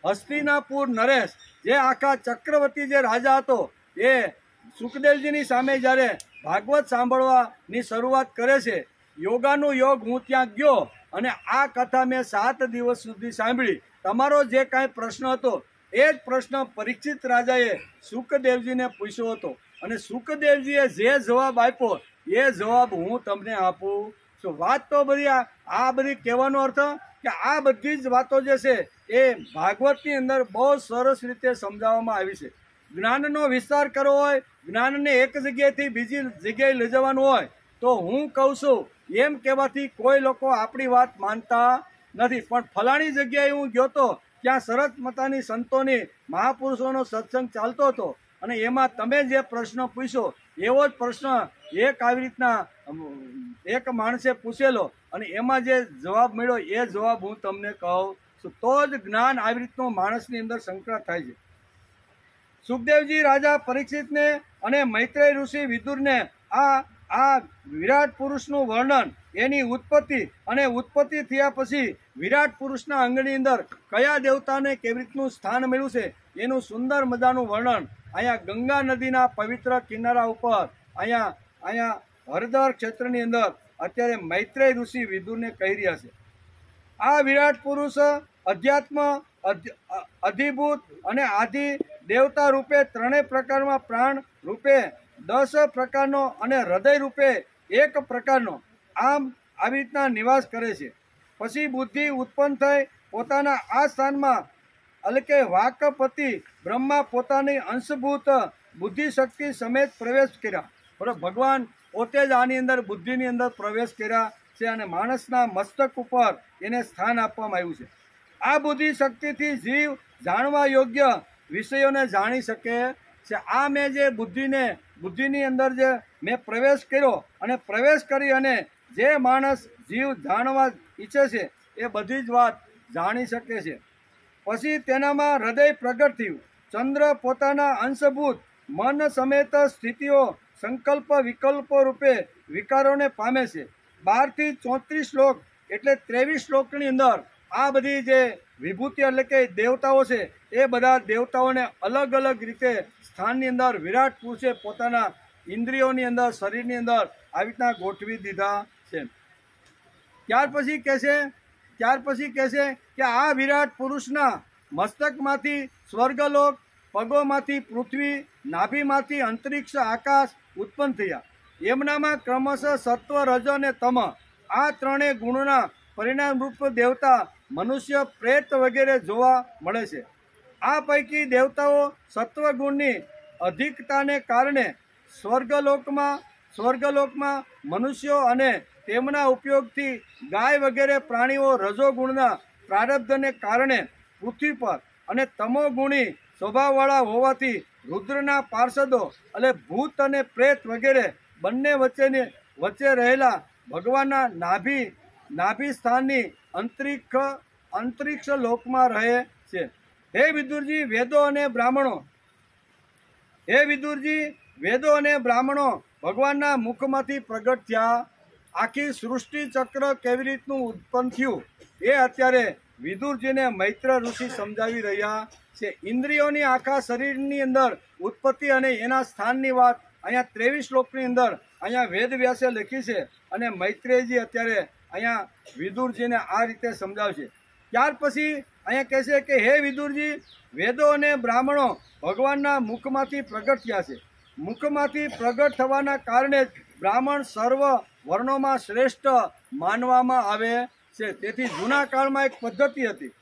[SPEAKER 1] હસ્તિનાપુર નરેશ જે આખા ચક્રવર્તી જે રાજા હતો એ સુખદેવજીની સામે જ્યારે ભાગવત સાંભળવાની શરૂઆત કરે છે, યોગાનું યોગ હું ત્યાં ગયો અને આ કથા મેં 7 દિવસ સુધી સાંભળી. તમારો જે કાંઈ પ્રશ્ન હતો એ જ પ્રશ્ન પરીક્ષિત રાજાએ સુખદેવજીને પૂછ્યો હતો અને સુખદેવજીએ જે જવાબ આપ્યો એ જવાબ હું તમને આપું છું. વાત તો બધી આ બધી કહેવાનો અર્થ કે આ બધી જ વાતો જે છે એ ભાગવતની અંદર બહુ સરસ રીતે સમજાવવામાં આવી છે. જ્ઞાનનો વિસ્તાર કરવો હોય, જ્ઞાનને એક જગ્યાએથી બીજી જગ્યાએ લઈ જવાનું હોય તો હું કહું છું એમ કહેવાથી કોઈ લોકો આપણી વાત માનતા નથી. પણ ફલાણી જગ્યાએ હું ગયો તો ત્યાં સરસ મતાની સંતોની મહાપુરુષોનો સત્સંગ ચાલતો હતો અને એમાં તમે જે પ્રશ્ન પૂછ્યો એવો જ પ્રશ્ન એક આવી રીતના એક માણસે પૂછેલો અને એમાં જે જવાબ મળ્યો એ જવાબ હું તમને કહું છું. તો જ જ્ઞાન આવી રીતનું માણસની અંદર સંક્રાંત થાય છે. સુખદેવજી રાજા પરીક્ષિતને અને મૈત્રેય ઋષિ વિદુરને આ વિરાટ પુરુષનું વર્ણન, એની ઉત્પત્તિ અને ઉત્પત્તિ થયા પછી વિરાટ પુરુષના અંગની અંદર કયા દેવતાને કેવી રીતનું સ્થાન મળ્યું છે એનું સુંદર મજાનું વર્ણન અહીંયા ગંગા નદીના પવિત્ર કિનારા ઉપર અહીંયા હરિદ્વાર ક્ષેત્રની અંદર અત્યારે મૈત્રેય ઋષિ વિદુરને કહી રહ્યા છે. આ વિરાટ પુરુષ અધ્યાત્મ, અધિભૂત અને આદિ દેવતા રૂપે 3 પ્રકારમાં, પ્રાણ રૂપે 10 પ્રકારનો અને હૃદય રૂપે 1 પ્રકારનો આમ આવી રીતના નિવાસ કરે છે. પછી બુદ્ધિ ઉત્પન્ન થઈ પોતાના આ સ્થાનમાં એટલે કે વાકપતિ બ્રહ્મા પોતાની અંશભૂત બુદ્ધિ શક્તિ સમેત પ્રવેશ કર્યા. બરાબર, ભગવાન પોતે જ આની અંદર બુદ્ધિની અંદર પ્રવેશ કર્યા છે અને માણસના મસ્તક ઉપર એને સ્થાન આપવામાં આવ્યું છે. આ બુદ્ધિ શક્તિથી જીવ જાણવા યોગ્ય વિષયોને જાણી શકે છે. આ મેં જે બુદ્ધિની અંદર જે મેં પ્રવેશ કર્યો અને પ્રવેશ કરી અને જે માણસ જીવ જાણવા ઈચ્છે છે એ બધી જ વાત જાણી શકે છે. પછી તેનામાં હૃદય પ્રગટ થયું. ચંદ્ર પોતાના અંશભૂત મન સમેત સ્થિતિઓ સંકલ્પ વિકલ્પો રૂપે વિકારોને પામે છે. 12 થી 34 શ્લોક એટલે 23 શ્લોકની અંદર આ બધી જે વિભૂતિ એટલે કે દેવતાઓ છે એ બધા દેવતાઓને અલગ અલગ રીતે સ્થાનની અંદર વિરાટ પુરુષે પોતાના ઇન્દ્રિયોની અંદર, શરીરની અંદર આવી રીતના ગોઠવી દીધા છે. ત્યાર પછી કહે છે કે આ વિરાટ પુરુષના મસ્તકમાંથી સ્વર્ગલોક, પગોમાંથી પૃથ્વી, નાભીમાંથી અંતરિક્ષ આકાશ ઉત્પન્ન થયા. એમનામાં ક્રમશઃ સત્વ, રજ અને તમ આ 3 ગુણોના પરિણામરૂપ દેવતા, મનુષ્ય, પ્રેત વગેરે જોવા મળે છે. આ પૈકી દેવતાઓ સત્વગુણની અધિકતાને કારણે સ્વર્ગલોકમાં મનુષ્યો અને તેમના ઉપયોગથી ગાય વગેરે પ્રાણીઓ રજોગુણના પ્રારબ્ધને કારણે પૃથ્વી પર અને તમોગુણી સ્વભાવવાળા હોવાથી રુદ્રના પાર્ષદો એટલે ભૂત અને પ્રેત વગેરે બંને વચ્ચે રહેલા ભગવાનના નાભી સ્થાનની અંતરિક્ષ લોકમાં રહે છે. હે વિદુરજી, વેદો અને બ્રાહ્મણો ભગવાનના મુખમાંથી પ્રગટ થયા. આખી સૃષ્ટિ ચક્ર કેવી રીતનું ઉત્પન્ન થયું એ અત્યારે વિદુરજીને મૈત્ર ઋષિ સમજાવી રહ્યા છે. ઇન્દ્રિયોની આખા શરીરની અંદર ઉત્પત્તિ અને એના સ્થાનની વાત અહીંયા 23 શ્લોકની અંદર અહીંયા વેદવ્યાસે લખી છે અને મૈત્રેયજી અત્યારે અહીંયા વિદુરજીને આ રીતે સમજાવશે. ત્યાર પછી અહીંયા કહે છે કે હે વિદુરજી, વેદો અને બ્રાહ્મણો ભગવાનના મુખમાંથી પ્રગટ થયા છે. મુખમાંથી પ્રગટ થવાના કારણે બ્રાહ્મણ સર્વ વર્ણોમાં શ્રેષ્ઠ માનવામાં આવે છે. તેથી જૂના કાળમાં એક પદ્ધતિ હતી.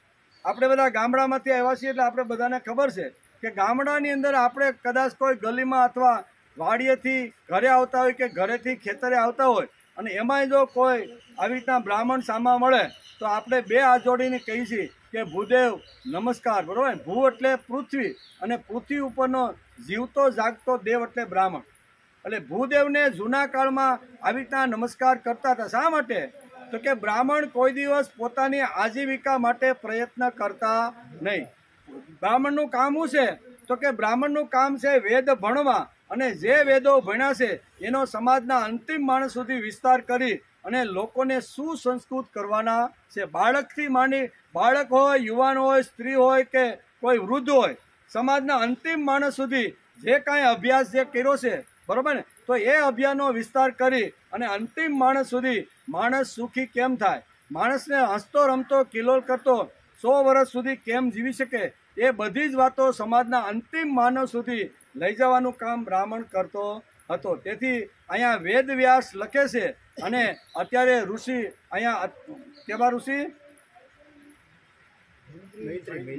[SPEAKER 1] આપણે બધા ગામડામાંથી આવ્યા છીએ એટલે આપણે બધાને ખબર છે કે ગામડાની અંદર આપણે કદાચ કોઈ ગલીમાં અથવા વાડીએથી ઘરે આવતા હોય કે ઘરેથી ખેતરે આવતા હોય અને એમાંય જો કોઈ આવી રીતના બ્રાહ્મણ સામા મળે તો આપણે બે હાથ જોડીને કહીએ છીએ કે ભૂદેવ નમસ્કાર. બરોબર? ભૂ એટલે પૃથ્વી અને પૃથ્વી ઉપરનો જીવતો જાગતો દેવ એટલે બ્રાહ્મણ. એટલે ભૂદેવને જૂના કાળમાં આવી રીતના નમસ્કાર કરતા હતા. શા માટે? તો કે બ્રાહ્મણ કોઈ દિવસ પોતાની આજીવિકા માટે પ્રયત્ન કરતા નહીં. બ્રાહ્મણનું કામ શું છે? તો કે બ્રાહ્મણનું કામ છે વેદ ભણવા અને જે વેદો ભણ્યા છે એનો સમાજના અંતિમ માણસ સુધી વિસ્તાર કરી અને લોકોને સુસંસ્કૃત કરવાના છે. બાળકથી માંડી, બાળક હોય, યુવાન હોય, સ્ત્રી હોય કે કોઈ વૃદ્ધ હોય, સમાજના અંતિમ માણસ સુધી જે કાંઈ અભ્યાસ જે કર્યો છે, બરોબર ને, તો એ અભ્યાસનો વિસ્તાર કરી અને અંતિમ માણસ સુધી માણસ સુખી કેમ થાય, માણસને હસતો રમતો કિલોલ કરતો 100 વર્ષ સુધી કેમ જીવી શકે, એ બધી જ વાતો સમાજના અંતિમ માનવ સુધી લઈ જવાનું કામ બ્રાહ્મણ કરતો હતો. તેથી અહીંયા વેદવ્યાસ લખે છે અને અત્યારે ઋષિ અહીંયા કેવા ઋષિ?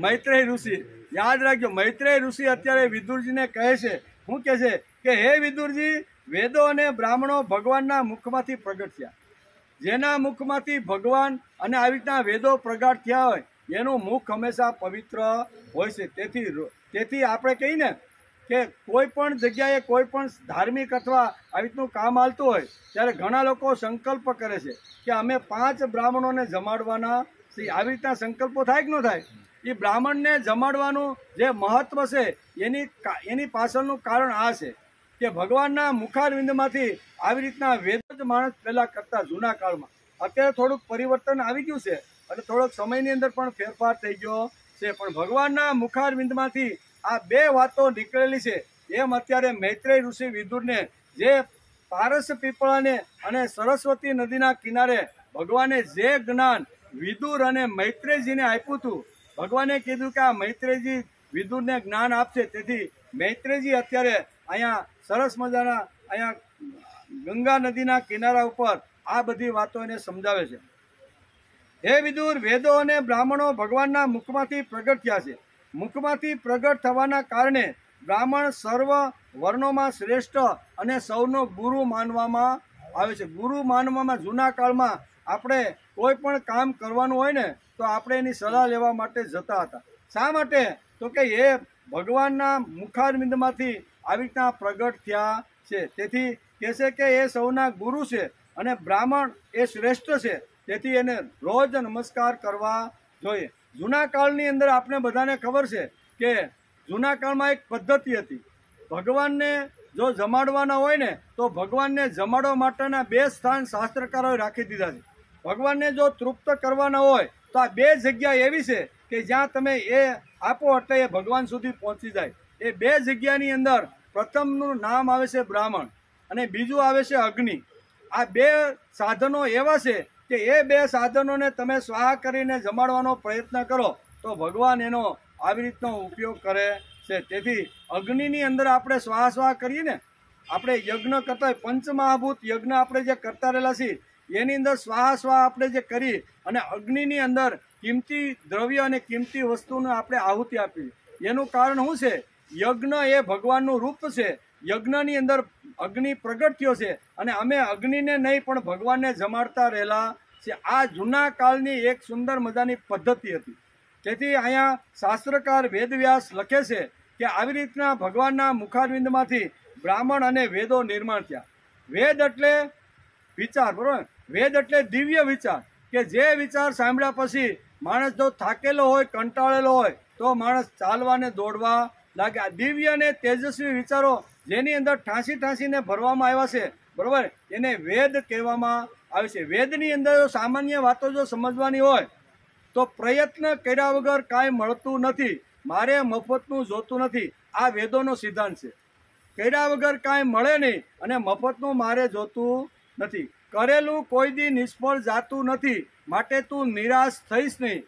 [SPEAKER 1] મૈત્રેય ઋષિ. યાદ રાખજો, મૈત્રેય ઋષિ અત્યારે વિદુરજીને કહે છે. શું કહે છે કે હે વિદુરજી, વેદો અને બ્રાહ્મણો ભગવાનના મુખમાંથી પ્રગટ થયા. જેના મુખમાંથી ભગવાન અને આવી રીતના વેદો પ્રગટ થયા હોય એનું મુખ હંમેશા પવિત્ર હોય છે. તેથી આપણે કહીએ ને કે કોઈ પણ જગ્યાએ કોઈ પણ ધાર્મિક અથવા આવી રીતનું કામ હાલતું હોય ત્યારે ઘણા લોકો સંકલ્પ કરે છે કે અમે 5 બ્રાહ્મણોને જમાડવાના છીએ. આવી રીતના સંકલ્પો થાય કે ન થાય? એ બ્રાહ્મણને જમાડવાનું જે મહત્વ છે એની પાછળનું કારણ આ છે કે ભગવાનના મુખારવિંદમાંથી આવી રીતના વેદ જ માણસ પહેલા કરતા જૂના કાળમાં. અત્યારે થોડુંક પરિવર્તન આવી ગયું છે અને થોડોક સમયની અંદર પણ ફેરફાર થઈ ગયો છે, પણ ભગવાનના મુખારવિંદમાંથી આ 2 વાતો નીકળેલી છે. એમ અત્યારે મૈત્રેય ઋષિ વિદુરને જે પારસ પીપળાને અને સરસ્વતી નદીના કિનારે ભગવાને જે જ્ઞાન વિદુર અને મૈત્રેયજીને આપ્યું હતું, ભગવાને કીધું કે આ મૈત્રેયજી વિદુરને જ્ઞાન આપશે. તેથી મૈત્રેયજી અત્યારે અહીંયા સરસ મજાના અહીંયા ગંગા નદીના કિનારા ઉપર આ બધી વાતો એને સમજાવે છે. હે વિદુર, વેદો અને બ્રાહ્મણો ભગવાનના મુખમાંથી પ્રગટ થયા છે. મુખમાંથી પ્રગટ થવાના કારણે બ્રાહ્મણ સર્વ વર્ણોમાં શ્રેષ્ઠ અને સૌનો ગુરુ માનવામાં આવે છે. ગુરુ માનવામાં જૂના કાળમાં આપણે કોઈ પણ કામ કરવાનું હોય ને તો આપણે એની સલાહ લેવા માટે જતા હતા. શા માટે? તો કે એ ભગવાનના મુખારવિંદમાંથી આવી રીતના પ્રગટ થયા છે. તેથી કહે છે કે એ સૌના ગુરુ છે અને બ્રાહ્મણ એ શ્રેષ્ઠ છે. તેથી એને રોજ નમસ્કાર કરવા જોઈએ. જૂના કાળની અંદર આપણે બધાને ખબર છે કે જૂના કાળમાં એક પદ્ધતિ હતી. ભગવાનને જો જમાડવાના હોય ને તો ભગવાનને જમાડવા માટેના 2 સ્થાન શાસ્ત્રકારોએ રાખી દીધા છે. ભગવાનને જો તૃપ્ત કરવાના હોય તો આ 2 જગ્યા એવી છે કે જ્યાં તમે એ આપો એટલે એ ભગવાન સુધી પહોંચી જાય. એ 2 જગ્યાની અંદર પ્રથમનું નામ આવે છે બ્રાહ્મણ અને બીજું આવે છે અગ્નિ. આ 2 સાધનો એવા છે કે એ 2 સાધનોને તમે સ્વાહા કરીને જમાડવાનો પ્રયત્ન કરો તો ભગવાન એનો આવી રીતનો ઉપયોગ કરે છે. તેથી અગ્નિની અંદર આપણે સ્વાહા કરીએ ને, આપણે યજ્ઞ કરતા હોય, પંચમહાભૂત યજ્ઞ આપણે જે કરતા રહેલા છીએ એની અંદર સ્વાહા આપણે જે કરી અને અગ્નિની અંદર કિંમતી દ્રવ્ય અને કિંમતી વસ્તુને આપણે આહુતિ આપી. એનું કારણ શું છે? યજ્ઞ એ ભગવાનનું રૂપ છે. યજ્ઞની અંદર અગ્નિ પ્રગટ થયો છે અને અમે અગ્નિને નહીં પણ ભગવાનને જમાડતા રહેલા છે. આ જૂના કાળની એક સુંદર મજાની પદ્ધતિ હતી. તેથી અહીંયા શાસ્ત્રકાર વેદવ્યાસ લખે છે કે આવી રીતના ભગવાનના મુખારવિંદમાંથી બ્રાહ્મણ અને વેદો નિર્માણ થયા. વેદ એટલે વિચાર, બરોબર? વેદ એટલે દિવ્ય વિચાર, કે જે વિચાર સાંભળ્યા પછી માણસ જો થાકેલો હોય, કંટાળેલો હોય, તો માણસ ચાલવા ને દોડવા લાગે. આ દિવ્ય અને તેજસ્વી વિચારો જેની અંદર ઠાંસીને ભરવામાં આવ્યા છે, બરોબર, એને વેદ કહેવામાં આવે છે. વેદની અંદર જો સામાન્ય વાતો જો સમજવાની હોય તો પ્રયત્ન કર્યા વગર કાંઈ મળતું નથી. મારે મફતનું જોતું નથી, આ વેદોનો સિદ્ધાંત છે. કર્યા વગર કાંઈ મળે નહીં અને મફતનું મારે જોતું નથી. કરેલું કોઈ દી નિષ્ફળ જાતું નથી, માટે તું નિરાશ થઈશ નહીં.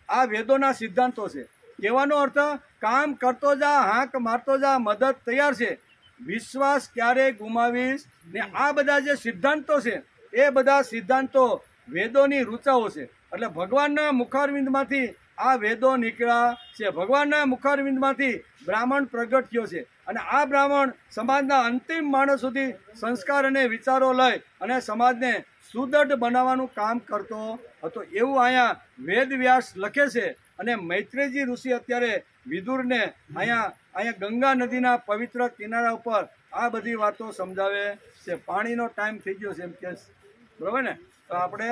[SPEAKER 1] આ વેદોના સિદ્ધાંતો છે. કહેવાનો અર્થ, કામ કરતો જા, હાંક મારતો જા, મદદ તૈયાર છે, વિશ્વાસ ક્યારેય ગુમાવીશ ને. આ બધા જે સિદ્ધાંતો છે એ બધા સિદ્ધાંતો વેદોની રૂચાઓ છે. એટલે ભગવાનના મુખારવિંદમાંથી આ વેદો નીકળ્યા છે. ભગવાનના મુખારવિંદમાંથી બ્રાહ્મણ પ્રગટ થયો છે અને આ બ્રાહ્મણ સમાજના અંતિમ માણસ સુધી સંસ્કાર અને વિચારો લઈ અને સમાજને સુદૃઢ બનાવવાનું કામ કરતો હતો. એવું અહીંયા વેદ વ્યાસ લખે છે. અને મૈત્રેયજી ઋષિ અત્યારે વિદુરને અહીંયા ગંગા નદીના પવિત્ર કિનારા ઉપર આ બધી વાતો સમજાવે છે. પાણીનો ટાઈમ થઈ ગયો છે એમ કે, બરોબર ને? તો આપણે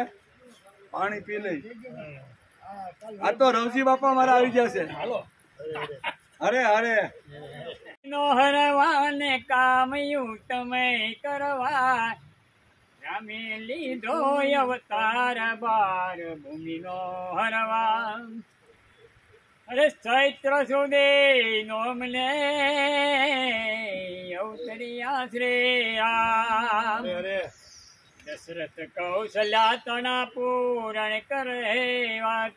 [SPEAKER 1] પાણી પી લઈ. આ તો રવજી બાપા મારા આવી જશે. અરે અરે
[SPEAKER 2] નો હરવાને કામયું તમે કરવા, રામે લીધો અવતાર બાર ભૂમિનો હરવા. અરે ચૈત્ર સુધી નો મને અવતર્યા શ્રેયા, દશરથ કૌશલ્યા તણા પૂરણ કરે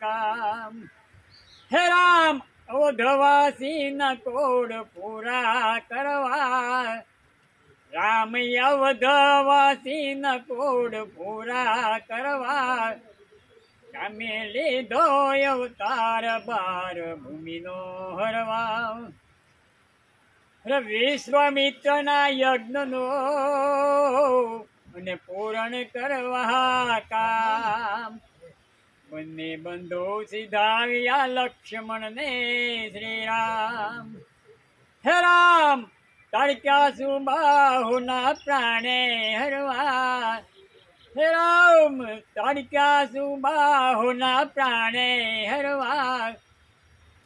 [SPEAKER 2] કામ. હે રામ અવધવાસી ન કોડ પૂરા કરવા, રામ અવધવાસી ન કોડ પૂરા કરવા, રામે લીધો અવતાર બાર ભૂમિનો હરવા. વિશ્વામિત્રના યજ્ઞનો અને પૂરણ કરવા કામ, બંને બંધો સીધાવ્યા લક્ષ્મણ ને શ્રીરામ. હે રામ તડક્યા સુબાહુના પ્રાણે હરવા, હે રામ તડક્યા સુબાહુના પ્રાણે હરવા,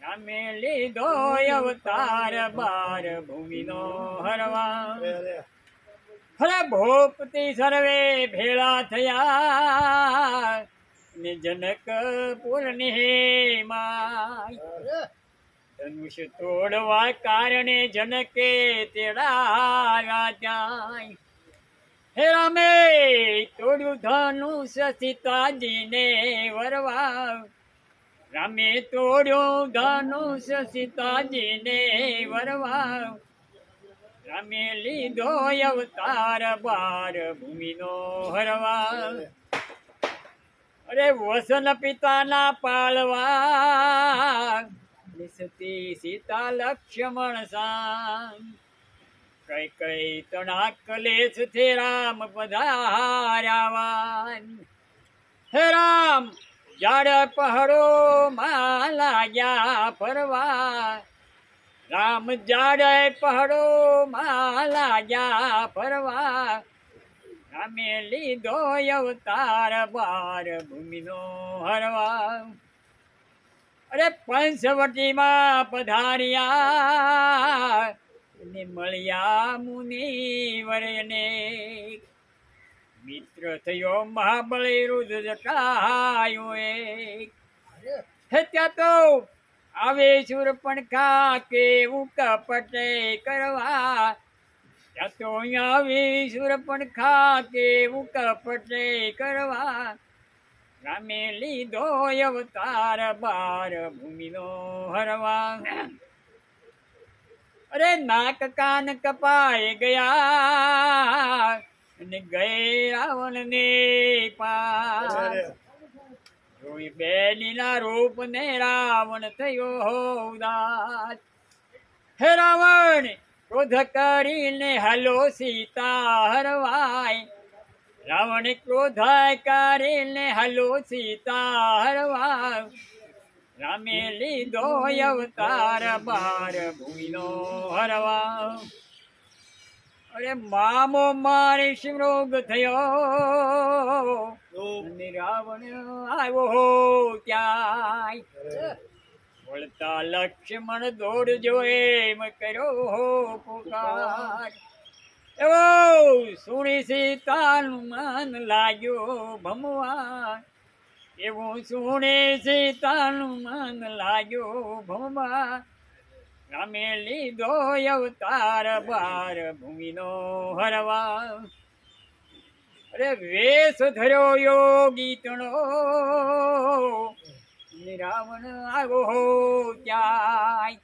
[SPEAKER 2] રામે લીધો અવતાર બાર ભૂમિનો હરવા. હરે ભોપતિ સર્વે ભેળા થયા ને જનકપુરની હેમાય, ધનુષ તોડવા કારણે જનકે તેડાવ્યા જાય. હે રામે તોડ્યું ધનુષ સીતાજીને વરવા, રામે તોડ્યું ધનુષ સીતાજીને વરવા, રામે લીધો અવતાર બાર ભૂમિનો હરવા. અરે વસન પિતાના પાળવા, સતી સીતા લક્ષ્મણ સામ, કઈ કઈ તણા કલેશ છે રામ પધાર્યાવાન. હે રામ ઝાડ પહાડો માં લાગ્યા ફરવા, રામ ઝાડ પહાડો માં લાગ્યા ફરવા, રામે લીધો અવતાર બાર ભૂમિનો હરવા. અરે પંચવટીમાં પધાર્યા ને મળ્યા મુનિવરને, મિત્ર થયો મહાબળી રુદ્ર જટાયો એક. હે ત્યાં તો આવે શૂરપણખા કેવું કપટે કરવા, ત્યાં તો અહીંયા આવે શૂરપણખા કેવું કપટે કરવા, રામે લીધો અવતાર બાર ભૂમિનો હરવા. અરે નાક કાન કપાઈ ગયા અને ગયે રાવણ ને પાર, જોઈ બેનીના રૂપ ને રાવણ થયો ઉદાસ. હે રાવણ ક્રોધ કરીને હલો સીતા હરવાય, રાવણ ક્રોધ કરીને હલો સીતા હરવા, રામે લીધો અવતાર બાર ભૂમિનો હરવા. અરે મામો મારે શિવરોગ થયો અને રાવણ આવ્યો ત્યાંય વળતા લક્ષ્મણ દોડજો એમ કર્યો પુકાર એવો સુણી સીતાનું મન લાગ્યો ભમવા એવું સુણી સીતાનું મન લાગ્યો ભમવા રામે લીધો અવતાર બાર ભૂમિનો હરવા અરે વેશ ધર્યો યોગીતણો રાવણ આવ્યો ત્યાંય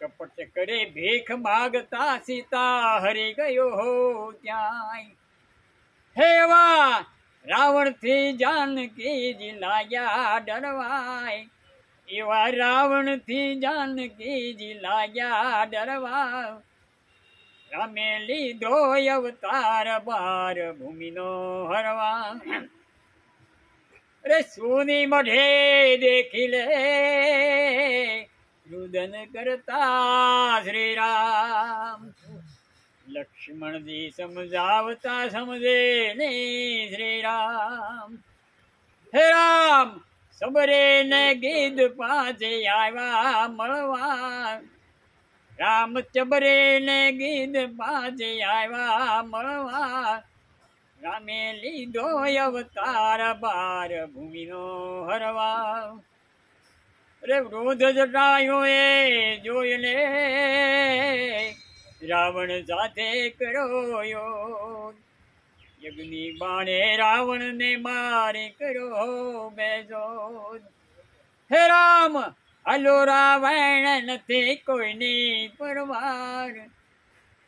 [SPEAKER 2] કપટ કરે ભીખ માગતા સીતા હરી ગયો ત્યાંય હેવા રાવણ થી જાનકીજી લાગ્યા ડરવાય એવા રાવણ થી જાનકીજી લાગ્યા ડરવા રામે લીધો અવતાર બાર ભૂમિનો હરવા અરે સુની મઢે દેખી લે રુદન કરતા શ્રી રામ લક્ષ્મણજી સમજાવતા સમજે ને શ્રી રામ હે રામ સબરે ને ગીધ પાસે આવ્યા મળવા રામ ચબરે ને ગીધ પાસે આવ્યા મળવા રામે લીધો અવતાર બાર ભૂમિનો હરવા અરે વૃદ્ધ જટાયો એ જોઈને રાવણ સાથે કર્યો યજ્ઞની બાણે રાવણ ને મારે કર્યો બેજો હે રામ હલો રાવણ નથી કોઈની પરવાર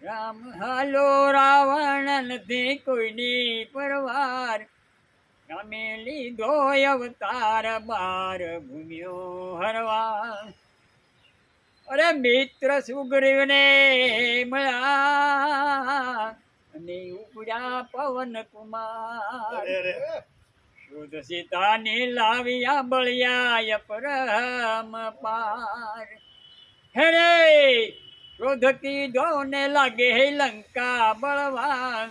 [SPEAKER 2] રામ હાલો રાવણ નથી કોઈની પરવાર રામે લીધો અવતાર બાર ભૂમિઓ હરવા અરે મિત્ર સુગ્રીવને મળ્યા અને ઉપડ્યા પવન કુમાર શુદ્ધ સીતાને લાવ્યા બળિયા પરમ પાર હેરે ક્રોધ કીધો ને લાગે લંકા બળવા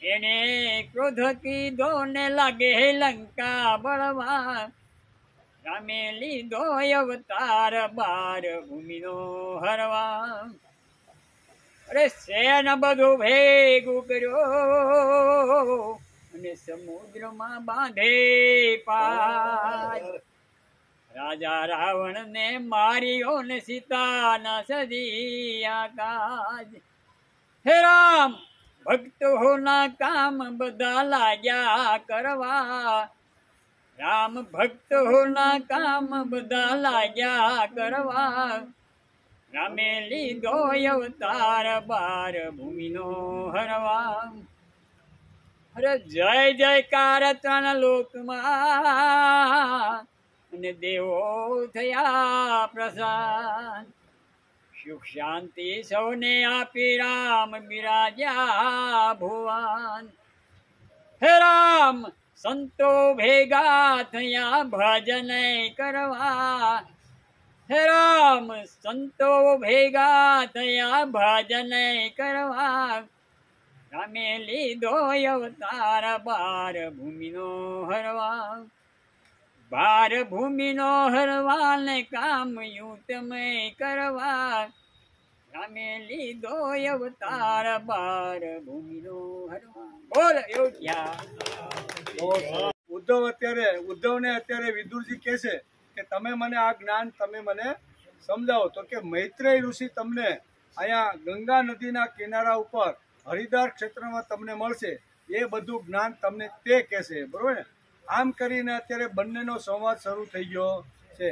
[SPEAKER 2] એને ક્રોધ કીધો ને લાગે લંકા બળવા રામે લીધો અવતાર બાર ભૂમિનો હરવા અરે સેન બધું ભેગું કર્યો અને સમુદ્રમાં બાંધે પાર રાજા રાવણ ને માર્યો ને સીતાના સદિયા કાજ હે રામ ભક્તોના કામ બધા લાગ્યા કરવા રામ ભક્તોના કામ બધા લાગ્યા કરવા રામે લીધો અવતાર બાર ભૂમિનો હરવા અરે જય જયકાર ત્રણ લોકમાં અને દેવો થયા પ્રસાદ સુખ શાંતિ સૌને આપી રામ બિરાજ્યા ભુવન હે રામ સંતો ભેગા થયા ભજન કરવા હે રામ સંતો ભેગા થયા ભજન કરવા રામે લીધો અવતાર બાર ભૂમિનો હરવા બાર ભૂમિનો હરવાને કામ યું તમે કરવા રામે લીધો અવતાર બાર ભૂમિનો હરવા બોલ અયોધ્યા
[SPEAKER 1] ઉદ્ધવને અત્યારે વિદુરજી કહે છે કે તમે મને આ જ્ઞાન તમે મને સમજાવો તો કે મૈત્રેય ઋષિ તમને અહીંયા ગંગા નદીના કિનારા ઉપર હરિદ્વાર ક્ષેત્રમાં તમને મળશે એ બધું જ્ઞાન તમને તે કહેશે બરોબર ને આમ કરીને અત્યારે બંનેનો સંવાદ શરૂ થઈ ગયો છે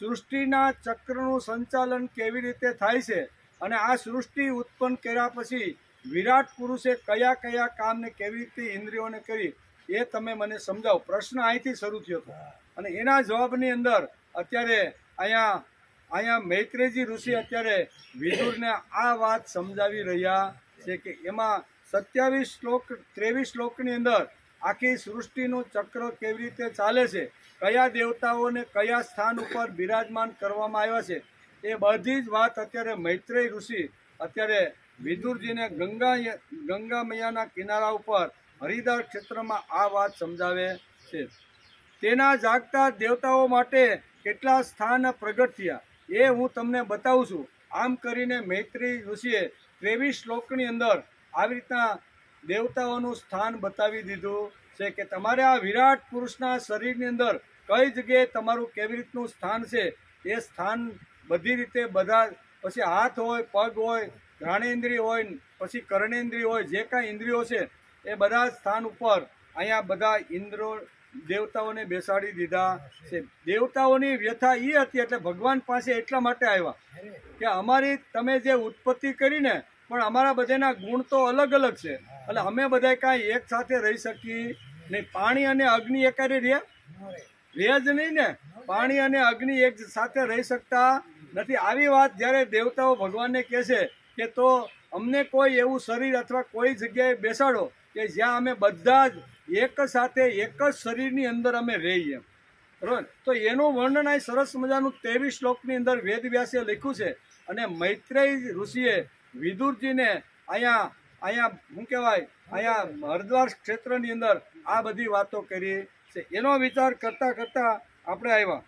[SPEAKER 1] સૃષ્ટિના ચક્રનું સંચાલન કેવી રીતે થાય છે અને આ સૃષ્ટિ ઉત્પન્ન કર્યા પછી વિરાટ પુરુષે કયા કયા કામને કેવી રીતે ઇન્દ્રિયોને કરી એ તમે મને સમજાવો પ્રશ્ન અહીંથી શરૂ થયો હતો અને એના જવાબની અંદર અત્યારે અહીંયા મૈત્રેયજી ઋષિ અત્યારે વિદુરને આ વાત સમજાવી રહ્યા છે કે એમાં 23 શ્લોકની અંદર આખી સૃષ્ટિનું ચક્ર કેવી રીતે ચાલે છે કયા દેવતાઓને કયા સ્થાન ઉપર બિરાજમાન કરવામાં આવ્યા છે એ બધી જ વાત અત્યારે મૈત્રેય ઋષિ અત્યારે વિદુરજીને ગંગા મૈયાના કિનારા ઉપર હરિદ્વાર ક્ષેત્રમાં આ વાત સમજાવે છે. તેના જાગતા દેવતાઓ માટે કેટલા સ્થાન પ્રગટ થયા એ હું તમને બતાવું છું. આમ કરીને મૈત્રી ઋષિએ 23 શ્લોકની અંદર આવી રીતના દેવતાઓનું સ્થાન બતાવી દીધું છે કે તમારે આ વિરાટ પુરુષના શરીરની અંદર કઈ જગ્યાએ તમારું કેવી રીતનું સ્થાન છે એ સ્થાન બધી રીતે બધા, પછી હાથ હોય, પગ હોય, ઘ્રાણેન્દ્રિય હોય, પછી કર્ણેન્દ્રિય હોય, જે કાંઈ ઇન્દ્રિયો છે એ બધા સ્થાન ઉપર અહીંયા બધા ઇન્દ્રો દેવતાઓને બેસાડી દીધા છે. દેવતાઓની વ્યથા એ હતી એટલે ભગવાન પાસે એટલા માટે આવ્યા કે અમારી તમે જે ઉત્પત્તિ કરીને પણ અમારા બધાના ગુણ તો અલગ અલગ છે, એટલે અમે બધા કાંઈ એક સાથે રહી શકીએ નહીં. પાણી અને અગ્નિ એકારે રહે જ નહીં ને, પાણી અને અગ્નિ એક સાથે રહી શકતા નથી. આવી વાત જ્યારે દેવતાઓ ભગવાનને કહે છે કે તો અમને કોઈ એવું શરીર અથવા કોઈ જગ્યાએ બેસાડો કે જ્યાં અમે બધા જ એક સાથે એક જ શરીરની અંદર અમે રહીએ, બરાબર. તો એનું વર્ણન આ સરસ મજાનું 23 શ્લોકની અંદર વેદવ્યાસે લખ્યું છે. અને મૈત્રેય ઋષિએ વિદુરજીને અહીંયા શું કહેવાય, અહીંયા હરિદ્વાર ક્ષેત્રની અંદર આ બધી વાતો કરી છે. એનો વિચાર કરતાં કરતાં આપણે આવ્યા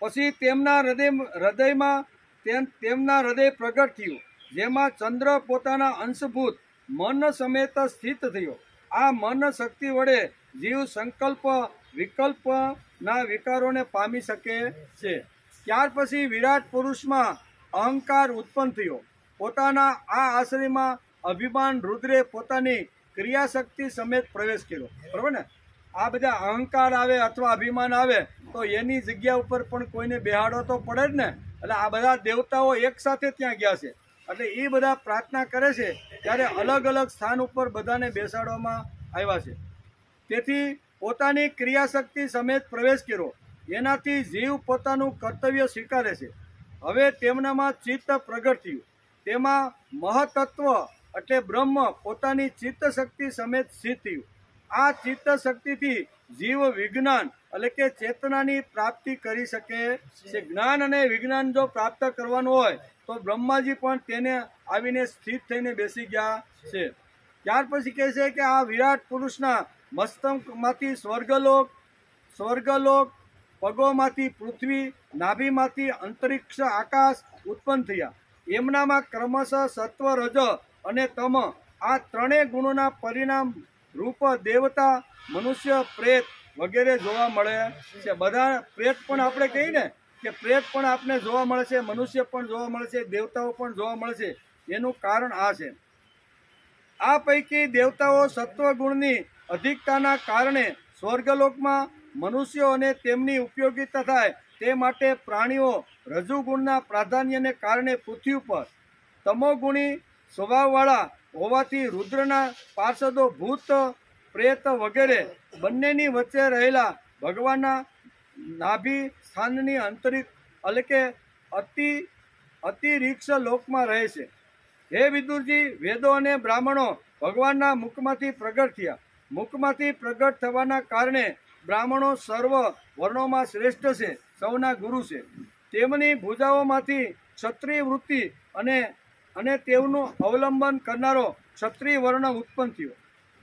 [SPEAKER 1] પછી તેમના હૃદય પ્રગટ થયું, જેમાં ચંદ્ર પોતાના અંશભૂત મન સમેત સ્થિત થયો. આ મન શક્તિ વડે જીવ સંકલ્પ વિકલ્પના વિકારોને પામી શકે છે. ત્યાર પછી વિરાટ પુરુષમાં અહંકાર ઉત્પન્ન થયો. પોતાના આ આશ્રયમાં અભિમાન રુદ્રે પોતાની ક્રિયાશક્તિ સમેત પ્રવેશ કર્યો, બરાબર ને. આ બધા અહંકાર આવે અથવા અભિમાન આવે તો એની જગ્યા ઉપર પણ કોઈને બેહાડો તો પડે જ ને. એટલે આ બધા દેવતાઓ એક સાથે ત્યાં ગયા છે, એટલે એ બધા પ્રાર્થના કરે છે ત્યારે અલગ અલગ સ્થાન ઉપર બધાને બેસાડવામાં આવ્યા છે. તેથી પોતાની ક્રિયાશક્તિ સમેત પ્રવેશ કર્યો. એનાથી જીવ પોતાનું કર્તવ્ય સ્વીકારે છે. હવે તેમનામાં ચિત્ત પ્રગટ થયું. તેમાં મહતત્વ એટલે બ્રહ્મ પોતાની ચિત્ત શક્તિ સમેત સ્થિત થયું. આ ચિત્ત શક્તિથી જીવ વિજ્ઞાન એટલે કે ચેતનાની પ્રાપ્તિ કરી શકે છે. જ્ઞાન અને વિજ્ઞાન જો પ્રાપ્ત કરવાનું હોય તો બ્રહ્માજી પણ તેને આવીને સ્થિત થઈને બેસી ગયા છે. ત્યાર પછી કહે છે કે આ વિરાટ પુરુષના મસ્તકમાંથી સ્વર્ગલોક, પગોમાંથી પૃથ્વી, નાભીમાંથી અંતરિક્ષ આકાશ ઉત્પન્ન થયા. એમનામાં ક્રમશઃ સત્વ, રજ અને તમ આ ત્રણેય ગુણોના પરિણામ રૂપ દેવતા, મનુષ્ય, પ્રેત વગેરે જોવા મળે છે. બધા પ્રેત પણ આપણે કહીએ ને કે પ્રેત પણ આપણે જોવા મળે છે, મનુષ્ય પણ જોવા મળે છે, દેવતાઓ પણ જોવા મળે છે. એનું કારણ આ છે. આ પૈકી દેવતાઓ સત્વગુણની અધિકતાના કારણે સ્વર્ગલોકમાં, મનુષ્યો અને તેમની ઉપયોગીતા થાય તે માટે પ્રાણીઓ રજુગુણના પ્રાધાન્યને કારણે પૃથ્વી ઉપર, તમોગુણી સ્વભાવવાળા હોવાથી રુદ્રના પાર્ષદો ભૂત, પ્રેત વગેરે બંનેની વચ્ચે રહેલા ભગવાનના નાભી સ્થાનની અંતરિક્ષ એટલે કે અતિરિક્ષ લોકમાં રહે છે. હે વિદુરજી, વેદો અને બ્રાહ્મણો ભગવાનના મુખમાંથી પ્રગટ થયા. મુખમાંથી પ્રગટ થવાના કારણે બ્રાહ્મણો સર્વ વર્ણોમાં શ્રેષ્ઠ છે, સૌના ગુરુ છે. તેમની ભુજાઓમાંથી ક્ષત્રિય વૃત્તિ અને તેઓનું અવલંબન કરનારો ક્ષત્રિય વર્ણ ઉત્પન્ન થયો.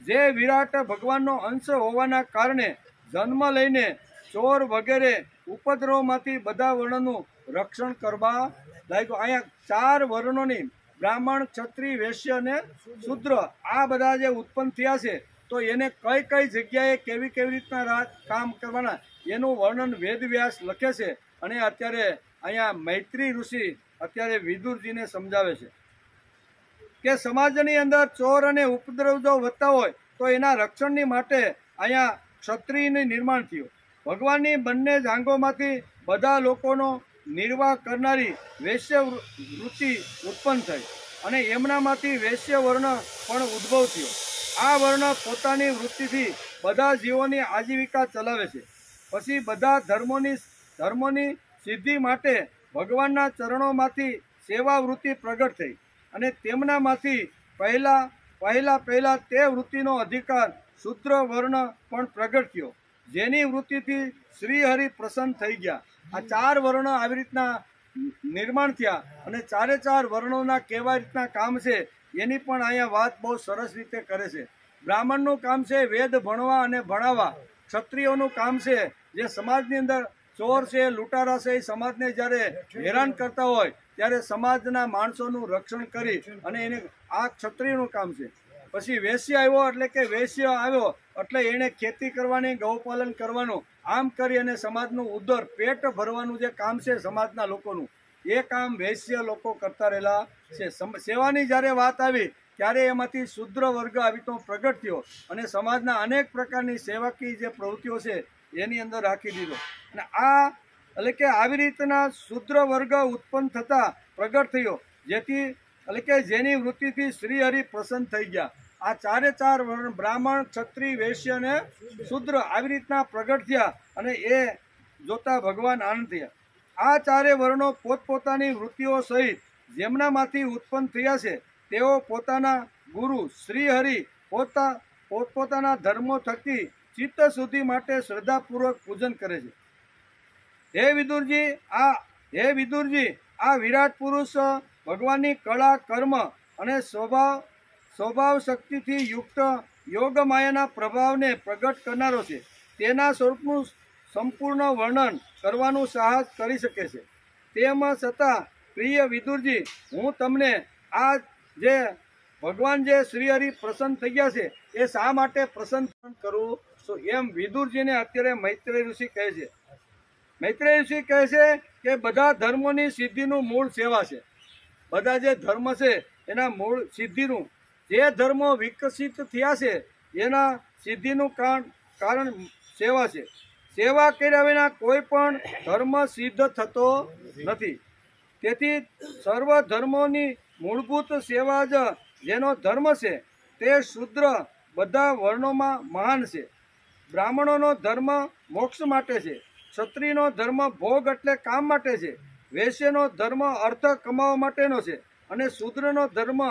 [SPEAKER 1] જે વિરાટ ભગવાનનો અંશ હોવાના કારણે જન્મ લઈને ચોર વગેરે ઉપદ્રવમાંથી બધા વર્ણનું રક્ષણ કરવા લાગ્યો. અહીંયા 4 વર્ણોની બ્રાહ્મણ, ક્ષત્રિય, વૈશ્ય અને શૂદ્ર આ બધા જે ઉત્પન્ન થયા છે તો એને કઈ કઈ જગ્યાએ કેવી રીતના કામ કરવાના એનું વર્ણન વેદવ્યાસ લખે છે. અને અત્યારે અહીંયા મૈત્રી ઋષિ અત્યારે વિદુરજીને સમજાવે છે કે સમાજની અંદર ચોર અને ઉપદ્રવ જો વધતા હોય તો એના રક્ષણની માટે અહીંયા ક્ષત્રિયનું નિર્માણ થયું. ભગવાનની બંને જાંગોમાંથી બધા લોકોનો નિર્વાહ કરનારી વૈશ્ય વૃત્તિ ઉત્પન્ન થઈ અને એમનામાંથી વૈશ્ય વર્ણ પણ ઉદ્ભવ થયો. આ વર્ણ પોતાની વૃત્તિથી બધા જીવોની આજીવિકા ચલાવે છે. પછી બધા ધર્મોની સિદ્ધિ માટે ભગવાનના ચરણોમાંથી સેવા વૃત્તિ પ્રગટ થઈ અને તેમનામાંથી પહેલા તે વૃત્તિનો અધિકાર શૂદ્ર વર્ણ પણ પ્રગટ થયો, જેની વૃત્તિથી શ્રીહરિ પ્રસન્ન થઈ ગયા. આ 4 વર્ણ આવી રીતના નિર્માણ થયા અને ચારે ચાર વર્ણોના કેવા રીતના કામ છે એની પણ અહીંયા વાત બહુ સરસ રીતે કરે છે. બ્રાહ્મણનું કામ છે વેદ ભણવા અને ભણાવવા. ક્ષત્રિયોનું કામ છે જે સમાજની અંદર ચોર છે, લૂંટારા છે, એ સમાજને જ્યારે હેરાન કરતા હોય ત્યારે સમાજના માણસોનું રક્ષણ કરી અને એને આ ક્ષત્રિયનું કામ છે. પછી વેશ્ય આવ્યો એટલે કે વેશ્ય આવ્યો એટલે એણે ખેતી કરવાની, ગૌપાલન કરવાનું, આમ કરી અને સમાજનું ઉદર પેટ ભરવાનું જે કામ છે સમાજના લોકોનું, એ કામ વેશ્ય લોકો કરતા રહેલા છે. સેવાની જ્યારે વાત આવી ત્યારે એમાંથી શૂદ્ર વર્ગ આવી તો પ્રગટ થયો અને સમાજના અનેક પ્રકારની સેવાકીય જે પ્રવૃત્તિઓ છે એની અંદર રાખી દીધો. અને આ એટલે કે આવી રીતના શૂદ્ર વર્ગ ઉત્પન્ન થતા પ્રગટ થયો, જેથી એટલે કે જેની વૃત્તિથી શ્રીહરિ પ્રસન્ન થઈ ગયા. આ ચારે ચાર વર્ણ બ્રાહ્મણ, ક્ષત્રિય, વૈશ્ય અને શૂદ્ર આવી રીતના પ્રગટ થયા અને એ જોતા ભગવાન આનંદ થયા. આ ચારે વર્ણો પોતપોતાની વૃત્તિઓ સહિત જેમનામાંથી ઉત્પન્ન થયા છે તેઓ પોતાના ગુરુ શ્રીહરિ પોતપોતાના ધર્મો થકી ચિત્ત શુદ્ધિ માટે શ્રદ્ધાપૂર્વક પૂજન કરે છે. હે વિદુરજી, આ વિરાટ પુરુષ ભગવાનની કળા, કર્મ અને સ્વભાવ શક્તિથી યુક્ત યોગ માયાના પ્રભાવને પ્રગટ કરનારો છે. તેના સ્વરૂપનું સંપૂર્ણ વર્ણન કરવાનું સાહસ કરી શકે છે. તેમ છતાં પ્રિય વિદુરજી, હું તમને આ જે ભગવાન જે શ્રીહરિ પ્રસન્ન થઈ ગયા છે એ શા માટે પ્રસન્ન કરું છું એમ વિદુરજીને અત્યારે મૈત્રેય ઋષિ કહે છે. મૈત્રેય ઋષિ કહે છે કે બધા ધર્મોની સિદ્ધિનું મૂળ સેવા છે. બધા જે ધર્મ છે એના મૂળ સિદ્ધિનું, જે ધર્મો વિકસિત થયા છે એના સિદ્ધિનું કારણ સેવા છે. સેવા કર્યા વિના કોઈ પણ ધર્મ સિદ્ધ થતો નથી. તેથી સર્વ ધર્મોની મૂળભૂત સેવા જ જેનો ધર્મ છે તે શૂદ્ર બધા વર્ણોમાં મહાન છે. બ્રાહ્મણોનો ધર્મ મોક્ષ માટે છે, ક્ષત્રિયનો ધર્મ ભોગ એટલે કામ માટે છે, વૈશ્યનો ધર્મ અર્થ કમાવા માટેનો છે અને શૂદ્રનો ધર્મ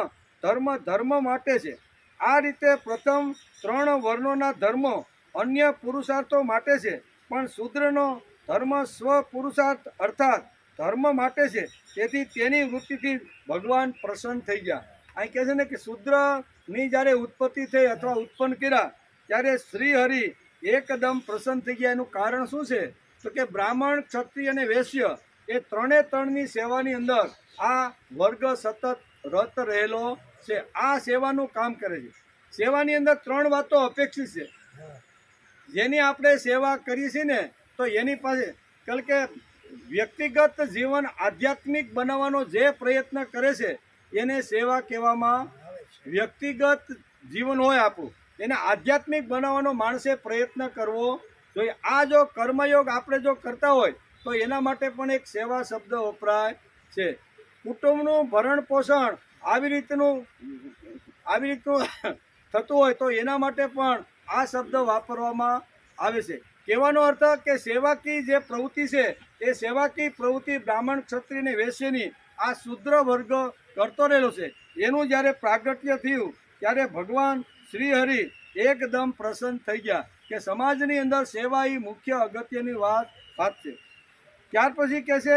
[SPEAKER 1] માટે છે. આ રીતે પ્રથમ ત્રણ વર્ણોના ધર્મો અન્ય પુરુષાર્થો માટે છે, પણ શૂદ્રનો ધર્મ સ્વ પુરુષાર્થ અર્થાત ધર્મ માટે છે. તેથી તેની વૃત્તિથી ભગવાન પ્રસન્ન થઈ ગયા. અહીં કહે છે ને કે શૂદ્રની જ્યારે ઉત્પત્તિ થઈ અથવા ઉત્પન્ન કર્યા ત્યારે શ્રીહરિ એકદમ પ્રસન્ન થઈ ગયા. એનું કારણ શું છે તો કે બ્રાહ્મણ, ક્ષત્રિય અને વૈશ્ય એ ત્રણે ત્રણની સેવાની અંદર આ વર્ગ સતત રત રહેલો છે. આ સેવાનું કામ કરે છે. સેવાની અંદર ત્રણ વાતો અપેક્ષિત છે. જેની આપણે સેવા કરીએ છીએ ને તો એની પાસે કારણ કે વ્યક્તિગત જીવન આધ્યાત્મિક બનાવવાનો જે પ્રયત્ન કરે છે એને સેવા કહેવામાં. વ્યક્તિગત જીવન હોય આપણું એને આધ્યાત્મિક બનાવવાનો માણસે પ્રયત્ન કરવો જોઈએ. આ જો કર્મયોગ આપણે જો કરતા હોય તો એના માટે પણ એક સેવા શબ્દ વપરાય છે. કુટુંબનું ભરણ પોષણ આવી રીતનું થતું હોય તો એના માટે પણ આ શબ્દ વાપરવામાં આવે છે. કહેવાનો અર્થ કે સેવાકીય જે પ્રવૃત્તિ છે એ સેવાકીય પ્રવૃત્તિ બ્રાહ્મણ, ક્ષત્રિય અને વૈશ્યની આ શૂદ્ર વર્ગ કરતો રહેલો છે. એનું જ્યારે પ્રાગટ્ય થયું ત્યારે ભગવાન શ્રીહરિ એકદમ પ્રસન્ન થઈ ગયા કે સમાજની અંદર સેવા એ મુખ્ય અગત્યની વાત છે. ત્યાર પછી કહે છે,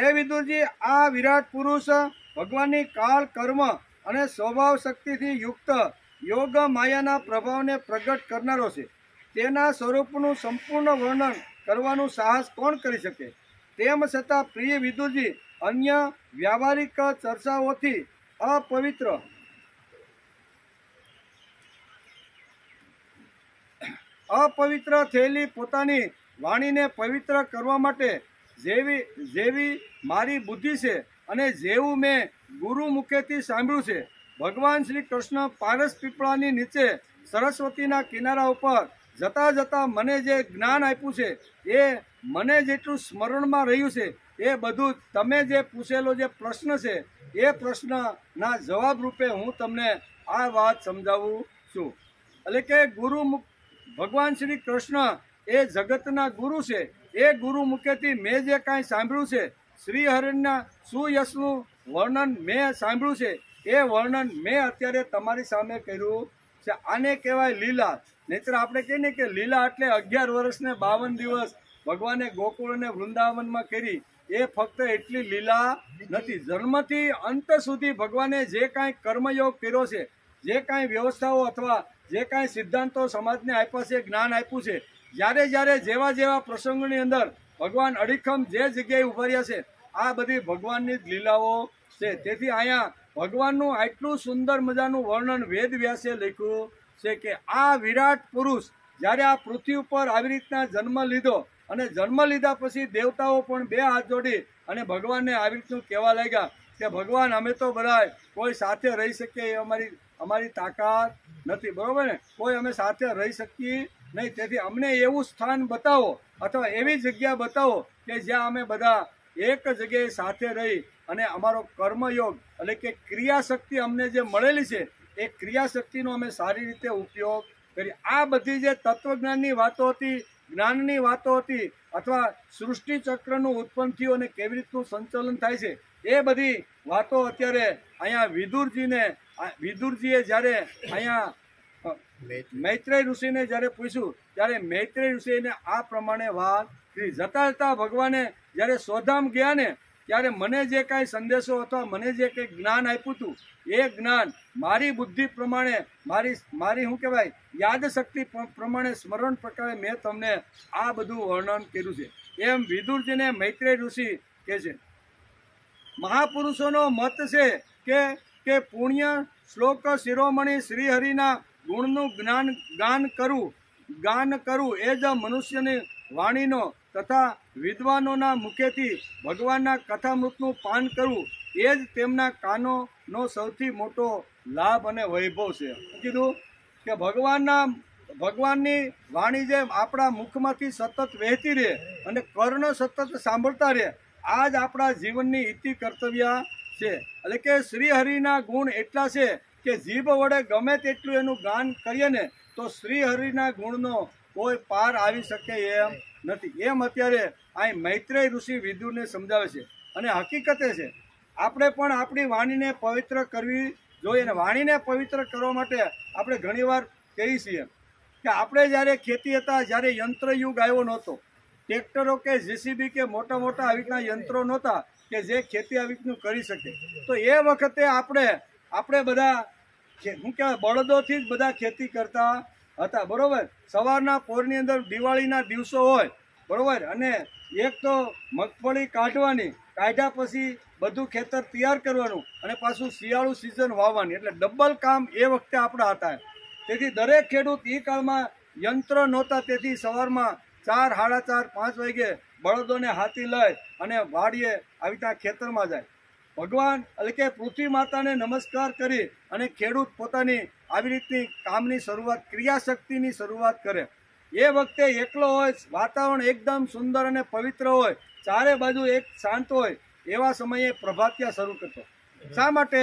[SPEAKER 1] હે વિદુરજી, આ વિરાટ પુરુષ ભગવાનની કાળ, કર્મ અને સ્વભાવ શક્તિથી યુક્ત યોગ માયાના પ્રભાવને પ્રગટ કરનારો છે. તેના સ્વરૂપનું સંપૂર્ણ વર્ણન કરવાનું સાહસ કોણ કરી શકે? તેમ છતાં પ્રિય વિદુરજી, અન્ય વ્યાવહારિક ચર્ચાઓથી અપવિત્ર થયેલી પોતાની વાણીને પવિત્ર કરવા માટે જેવી મારી બુદ્ધિ છે અને જેવું મેં ગુરુ મુખેથી સાંભળ્યું છે, ભગવાન શ્રી કૃષ્ણ પારસ પીપળાની નીચે સરસ્વતીના કિનારા ઉપર જતા જતા મને જે જ્ઞાન આપ્યું છે એ મને જેટલું સ્મરણમાં રહ્યું છે એ બધું તમે જે પૂછેલો જે પ્રશ્ન છે એ પ્રશ્નના જવાબ રૂપે હું તમને આ વાત સમજાવું છું. એટલે કે ભગવાન શ્રી કૃષ્ણ એ જગતના ગુરુ છે. એ ગુરુ મુખેથી મેં જે કાંઈ સાંભળ્યું છે, શ્રીહરિના સુયશનું વર્ણન મેં સાંભળ્યું છે, એ વર્ણન મેં અત્યારે તમારી સામે કર્યું છે. આને કહેવાય લીલા. નહીંતર આપણે કહીએ ને કે લીલા એટલે 11 વર્ષ ને 52 દિવસ ભગવાને ગોકુળ અને વૃંદાવનમાં કરી એ ફક્ત એટલી લીલા નથી. જન્મથી અંત સુધી ભગવાને જે કાંઈ કર્મયોગ કર્યો છે, જે કાંઈ વ્યવસ્થાઓ અથવા જે કાંઈ સિદ્ધાંતો સમાજને આપ્યા છે, જ્ઞાન આપ્યું છે, જ્યારે જ્યારે જેવા જેવા પ્રસંગોની અંદર ભગવાન અડીખમ જે જગ્યાએ ઉભા રહ્યા છે, આ બધી ભગવાનની જ લીલાઓ છે. તેથી અહીંયા ભગવાનનું આટલું સુંદર મજાનું વર્ણન વેદ વ્યાસે લખ્યું છે કે આ વિરાટ પુરુષ જ્યારે આ પૃથ્વી ઉપર આવી રીતના જન્મ લીધો અને જન્મ લીધા પછી દેવતાઓ પણ બે હાથ જોડી અને ભગવાનને આવી રીતનું કહેવા લાગ્યા કે ભગવાન અમે તો બધા કોઈ સાથે રહી શકીએ એ અમારી તાકાત નથી, બરોબર ને, કોઈ અમે સાથે રહી શકીએ નહીં. તેથી અમને એવું સ્થાન બતાવો અથવા એવી જગ્યા બતાવો કે જ્યાં અમે બધા એક જગ્યાએ સાથે રહી અને અમારો કર્મયોગ એટલે કે ક્રિયાશક્તિ અમને જે મળેલી છે એ ક્રિયાશક્તિનો અમે સારી રીતે ઉપયોગ કરી. આ બધી જે તત્વજ્ઞાનની વાતો હતી, જ્ઞાનની વાતો હતી, અથવા સૃષ્ટિ ચક્રનું ઉત્પન્ન થયું અને કેવી રીતનું સંચાલન થાય છે, એ બધી વાતો અત્યારે અહીંયા વિદુરજીએ જ્યારે અહીંયા મૈત્રેય ઋષિને જ્યારે પૂછ્યું ત્યારે મૈત્રેય ઋષિને આ પ્રમાણે વાત કરી. જતા જતા ભગવાને જ્યારે સ્વધામ ગયા ને ત્યારે મને જે કાંઈ સંદેશો અથવા મને જે કંઈ જ્ઞાન આપ્યું હતું એ જ્ઞાન મારી બુદ્ધિ પ્રમાણે મારી શું કહેવાય યાદ શક્તિ પ્રમાણે સ્મરણ પ્રકારે મેં તમને આ બધું વર્ણન કર્યું છે. એમ વિદુરજીને મૈત્રેય ઋષિ કહે છે. મહાપુરુષોનો મત છે કે પુણ્ય શ્લોક શિરોમણી શ્રીહરિના ગુણનું ગાન કરવું એ જ મનુષ્યની વાણીનો તથા વિદ્વાનોના મુખેથી ભગવાનના કથામૃતનું પાન કરવું એ જ તેમના કાનોનો સૌથી મોટો લાભ અને વૈભવ છે. કીધું કે ભગવાનની વાણી જેમ આપણા મુખમાંથી સતત વહેતી રહે અને કર્ણ સતત સાંભળતા રહે, આ જ આપણા જીવનની ઇતિ કર્તવ્ય છે. એટલે કે શ્રીહરિના ગુણ એટલા છે કે જીભ વડે ગમે તેટલું એનું ગાન કરીએ ને તો શ્રીહરિના ગુણનો કોઈ પાર આવી શકે એમ નથી. એમ અત્યારે અહીં મૈત્રેય ઋષિ વિદુરને સમજાવે છે. અને હકીકતે છે આપણે પણ આપણી વાણીને પવિત્ર કરવી જોઈએ. અને વાણીને પવિત્ર કરવા માટે આપણે ઘણીવાર કહીએ છીએ કે આપણે જ્યારે ખેતી હતા, જ્યારે યંત્રયુગ આવ્યો નહોતો, ટ્રેક્ટરો કે જેસીબી કે મોટા મોટા આવી રીતના યંત્રો નહોતા કે જે ખેતી આવી રીતનું કરી શકે, તો એ વખતે આપણે બધા શું કહેવાય બળદોથી જ બધા ખેતી કરતા હતા, બરોબર. સવારના પોરની અંદર દિવાળીના દિવસો હોય, બરોબર, અને એક તો મગફળી કાઢ્યા પછી બધું ખેતર તૈયાર કરવાનું અને પાછું શિયાળુ સિઝન વાવવાની, એટલે ડબલ કામ એ વખતે આપણા હતા. તેથી દરેક ખેડૂત એ કાળમાં યંત્ર નહોતા, તેથી સવારમાં 4, 4:30, 5 વાગે બળદોને હાથી લઈ અને વાડીએ આવી રીતના ખેતરમાં જાય. ભગવાન એટલે કે પૃથ્વી માતાને નમસ્કાર કરી અને ખેડૂત પોતાની આવી રીતની કામની શરૂઆત, ક્રિયાશક્તિની શરૂઆત કરે. એ વખતે એકલો હોય, વાતાવરણ એકદમ સુંદર અને પવિત્ર હોય, ચારે બાજુ એક શાંત હોય, એવા સમયે પ્રભાતિયા શરૂ કરતો. શા માટે?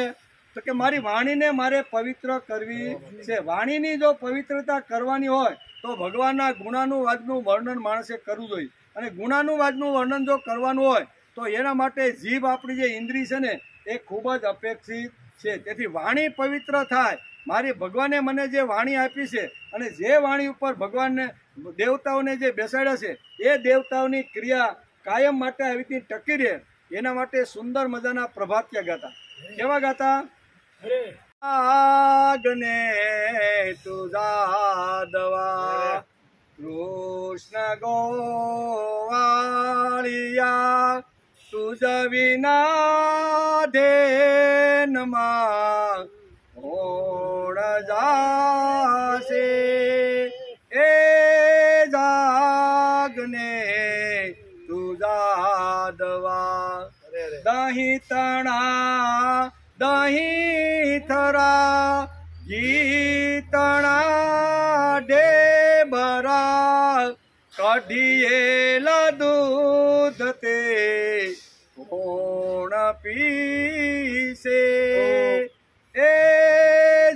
[SPEAKER 1] તો કે મારી વાણીને મારે પવિત્ર કરવી છે. વાણીની જો પવિત્રતા કરવાની હોય તો ભગવાનના ગુણાનુવાદનું વર્ણન માણસે કરવું જોઈએ. અને ગુણાનુવાદનું વર્ણન જો કરવાનું હોય તો એના માટે જીભ આપણી જે ઇન્દ્રિય છે ને એ ખૂબ જ અપેક્ષિત છે. તેથી વાણી પવિત્ર થાય. મારી ભગવાને મને જે વાણી આપી છે અને જે વાણી ઉપર ભગવાનને દેવતાઓને જે બેસાડ્યા છે એ દેવતાઓની ક્રિયા કાયમ માટે આવી રીતની ટકી રહે, એના માટે સુંદર મજાના પ્રભાતિયા ગાતા. કેવા ગાતા? આગને તુજા દવા કૃષ્ણ ગોવાળિયા તુજ વિના ધેનમાં ઓળ જાશે એ જાગને તુજા દવા દહીં તણા દહીં થરા ગીતણા ડેબરા કઢિયેલા દૂધ તે કોણ પીશે એ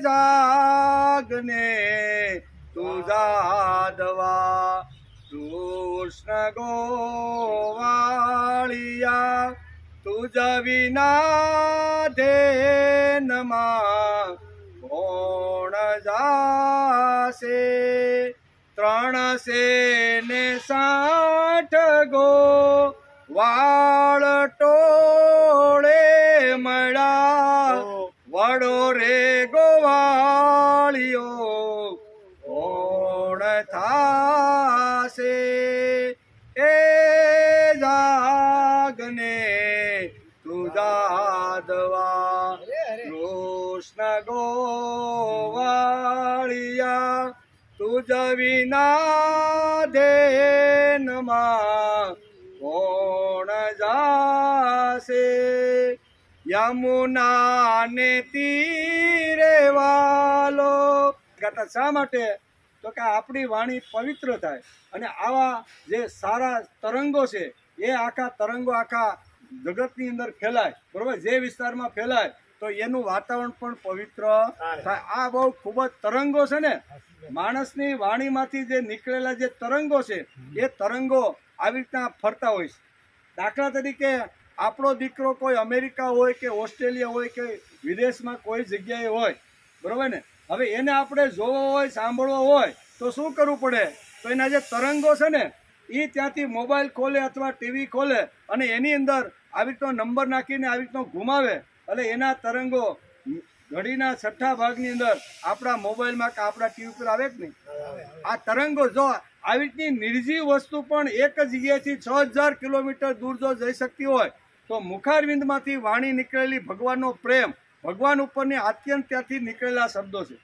[SPEAKER 1] જાગને તુજા દવા કૃષ્ણ ગોવાળિયા તુજ વિના ધેનમાં કોણ જાશે 360 ગો વાળ ટોળે મળ્યા વડો રે ગોવાળિયો કોણ થાશે એ જાગને તું જાદવા કૃષ્ણ ગોવાળિયા તુજ વિના ધેનમાં કોણ જાશે યમુના ને તીરે વાલો ગાતા શા માટે તો કે આપણી વાણી પવિત્ર થાય અને આવા જે સારા તરંગો છે એ આખા તરંગો આખા જગતની અંદર ફેલાય, બરોબર, જે વિસ્તારમાં ફેલાય તો એનું વાતાવરણ પણ પવિત્ર થાય. આ બહુ ખૂબ જ તરંગો છે ને, માણસની વાણીમાંથી જે નીકળેલા જે તરંગો છે એ તરંગો આવી રીતના ફરતા હોય છે. દાખલા તરીકે આપણો દીકરો કોઈ અમેરિકા હોય કે ઓસ્ટ્રેલિયા હોય કે વિદેશમાં કોઈ જગ્યાએ હોય, બરોબર ને, હવે એને આપણે જોવો હોય, સાંભળવો હોય તો શું કરવું પડે? તો એના જે તરંગો છે ને એ ત્યાંથી મોબાઈલ ખોલે અથવા ટીવી ખોલે અને એની અંદર આવી રીતનો નંબર નાખીને આવી રીતનો ઘુમાવે એટલે એના તરંગો ઘડીના 6 ભાગની અંદર આપણા મોબાઈલમાં કે આપણા ટીવી પર આવે કે નહીં? આ તરંગો જો આવી રીતની નિર્જીવ વસ્તુ પણ એક જગ્યાએથી 6000 કિલોમીટર દૂર જો જઈ શકતી હોય તો મુખારવિંદમાંથી વાણી નીકળેલી ભગવાનનો પ્રેમ, ભગવાન ઉપરની આત્યંત ત્યાંથી નીકળેલા શબ્દો છે.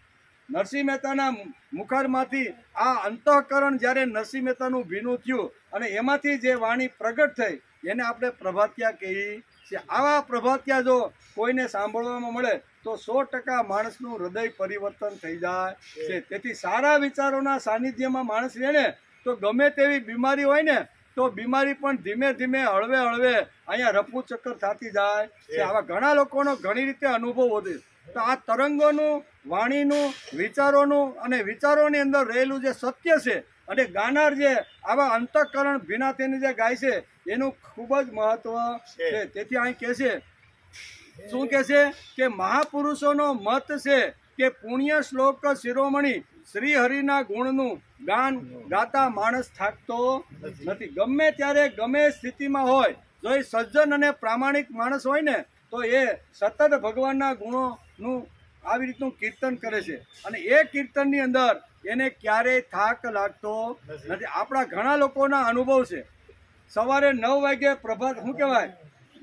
[SPEAKER 1] નરસિંહ મહેતાના મુખારમાંથી આ અંતઃકરણ જ્યારે નરસિંહ મહેતાનું ભીનું થયું અને એમાંથી જે વાણી પ્રગટ થઈ એને આપણે પ્રભાતિયા કહીએ છીએ. આવા પ્રભાતિયા જો કોઈને સાંભળવામાં મળે તો 100% માણસનું હૃદય પરિવર્તન થઈ જાય છે. તેથી સારા વિચારોના સાનિધ્યમાં માણસ રહે ને તો ગમે તેવી બીમારી હોય ને તો બીમારી પણ ધીમે ધીમે હળવે હળવે અહીંયા રફુ ચક્કર થતી જાય છે. આવા ઘણા લોકોનો ઘણી રીતે અનુભવ વધે. તો આ તરંગોનું, વાણીનું, વિચારોનું અને વિચારોની અંદર રહેલું જે સત્ય છે અને ગાનાર જે આવા અંતઃકરણ ભીના થઈને જે ગાય છે એનું ખૂબ જ મહત્વ છે. તેથી અહીં કહે છે, શું કહે છે કે મહાપુરુષોનો મત છે કે પુણ્ય શ્લોક શિરોમણી શ્રી હરિના ગુણનું ગાન ગાતા માણસ થાકતો નથી. ગમે ત્યારે ગમે સ્થિતિમાં હોય જો એ સજ્જન અને પ્રામાણિક માણસ હોય ને તો એ સતત ભગવાનના ગુણોનું આવી રીતનું કીર્તન કરે છે અને એ કીર્તનની અંદર એને ક્યારેય થાક લાગતો નથી. આપણા ઘણા લોકોના અનુભવ છે. સવારે 9 વાગે પ્રભાત શું કહેવાય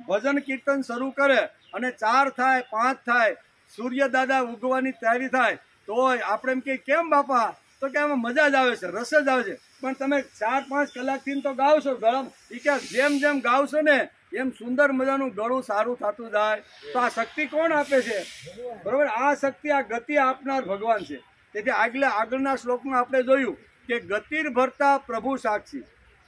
[SPEAKER 1] ભજન કીર્તન શરૂ કરે અને 4 થાય 5 થાય સૂર્ય દાદા ઉગવાની તૈયારી થાય તો આપણે એમ કે કેમ બાપા? તો કે આમાં મજા જ આવે છે, રસ જ આવે છે. પણ તમે 4-5 કલાકથી તો ગાવશો ગળમ એ કે જેમ જેમ ગાવશો ને એમ સુંદર મજાનું ગળું સારું થતું જાય. તો આ શક્તિ કોણ આપે છે? બરોબર, આ શક્તિ, આ ગતિ આપનાર ભગવાન છે. તેથી આગળના શ્લોકમાં આપણે જોયું કે ગતિર ભરતા પ્રભુ સાક્ષી.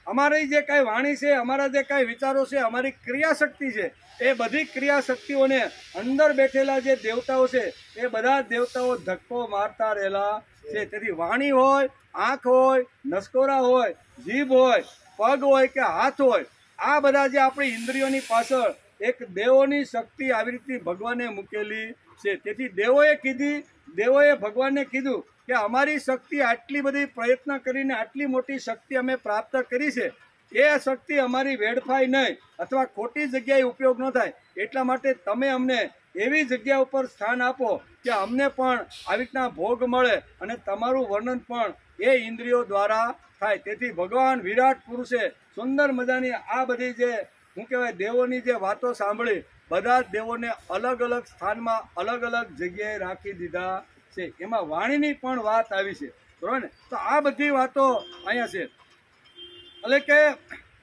[SPEAKER 1] અમારી જે કાંઈ વાણી છે, અમારા જે કાંઈ વિચારો છે, અમારી ક્રિયાશક્તિ છે, એ બધી ક્રિયાશક્તિઓને અંદર બેઠેલા જે દેવતાઓ છે એ બધા દેવતાઓ ધક્કો મારતા રહેલા છે. તેથી વાણી હોય, આંખ હોય, નસકોરા હોય, જીભ હોય, પગ હોય કે હાથ હોય, આ બધા જે આપણી ઇન્દ્રિયોની પાછળ એક દેવોની શક્તિ આવી રીતની ભગવાને મૂકેલી છે. તેથી દેવોએ ભગવાનને કીધું કે અમારી શક્તિ આટલી બધી પ્રયત્ન કરીને આટલી મોટી શક્તિ અમે પ્રાપ્ત કરી છે, એ શક્તિ અમારી વેડફાય નહીં અથવા ખોટી જગ્યાએ ઉપયોગ ન થાય. એટલા માટે તમે અમને એવી જગ્યા ઉપર સ્થાન આપો કે અમને પણ આવી રીતના ભોગ મળે અને તમારું વર્ણન પણ એ ઇન્દ્રિયો દ્વારા થાય. તેથી ભગવાન વિરાટ પુરુષે સુંદર મજાની આ બધી જે શું કહેવાય દેવોની જે વાતો સાંભળી, બધા જ દેવોને અલગ અલગ સ્થાનમાં અલગ અલગ જગ્યાએ રાખી દીધા છે. એમાં વાણીની પણ વાત આવી છે, બરોબર ને? તો આ બધી વાતો અહીંયા છે. એટલે કે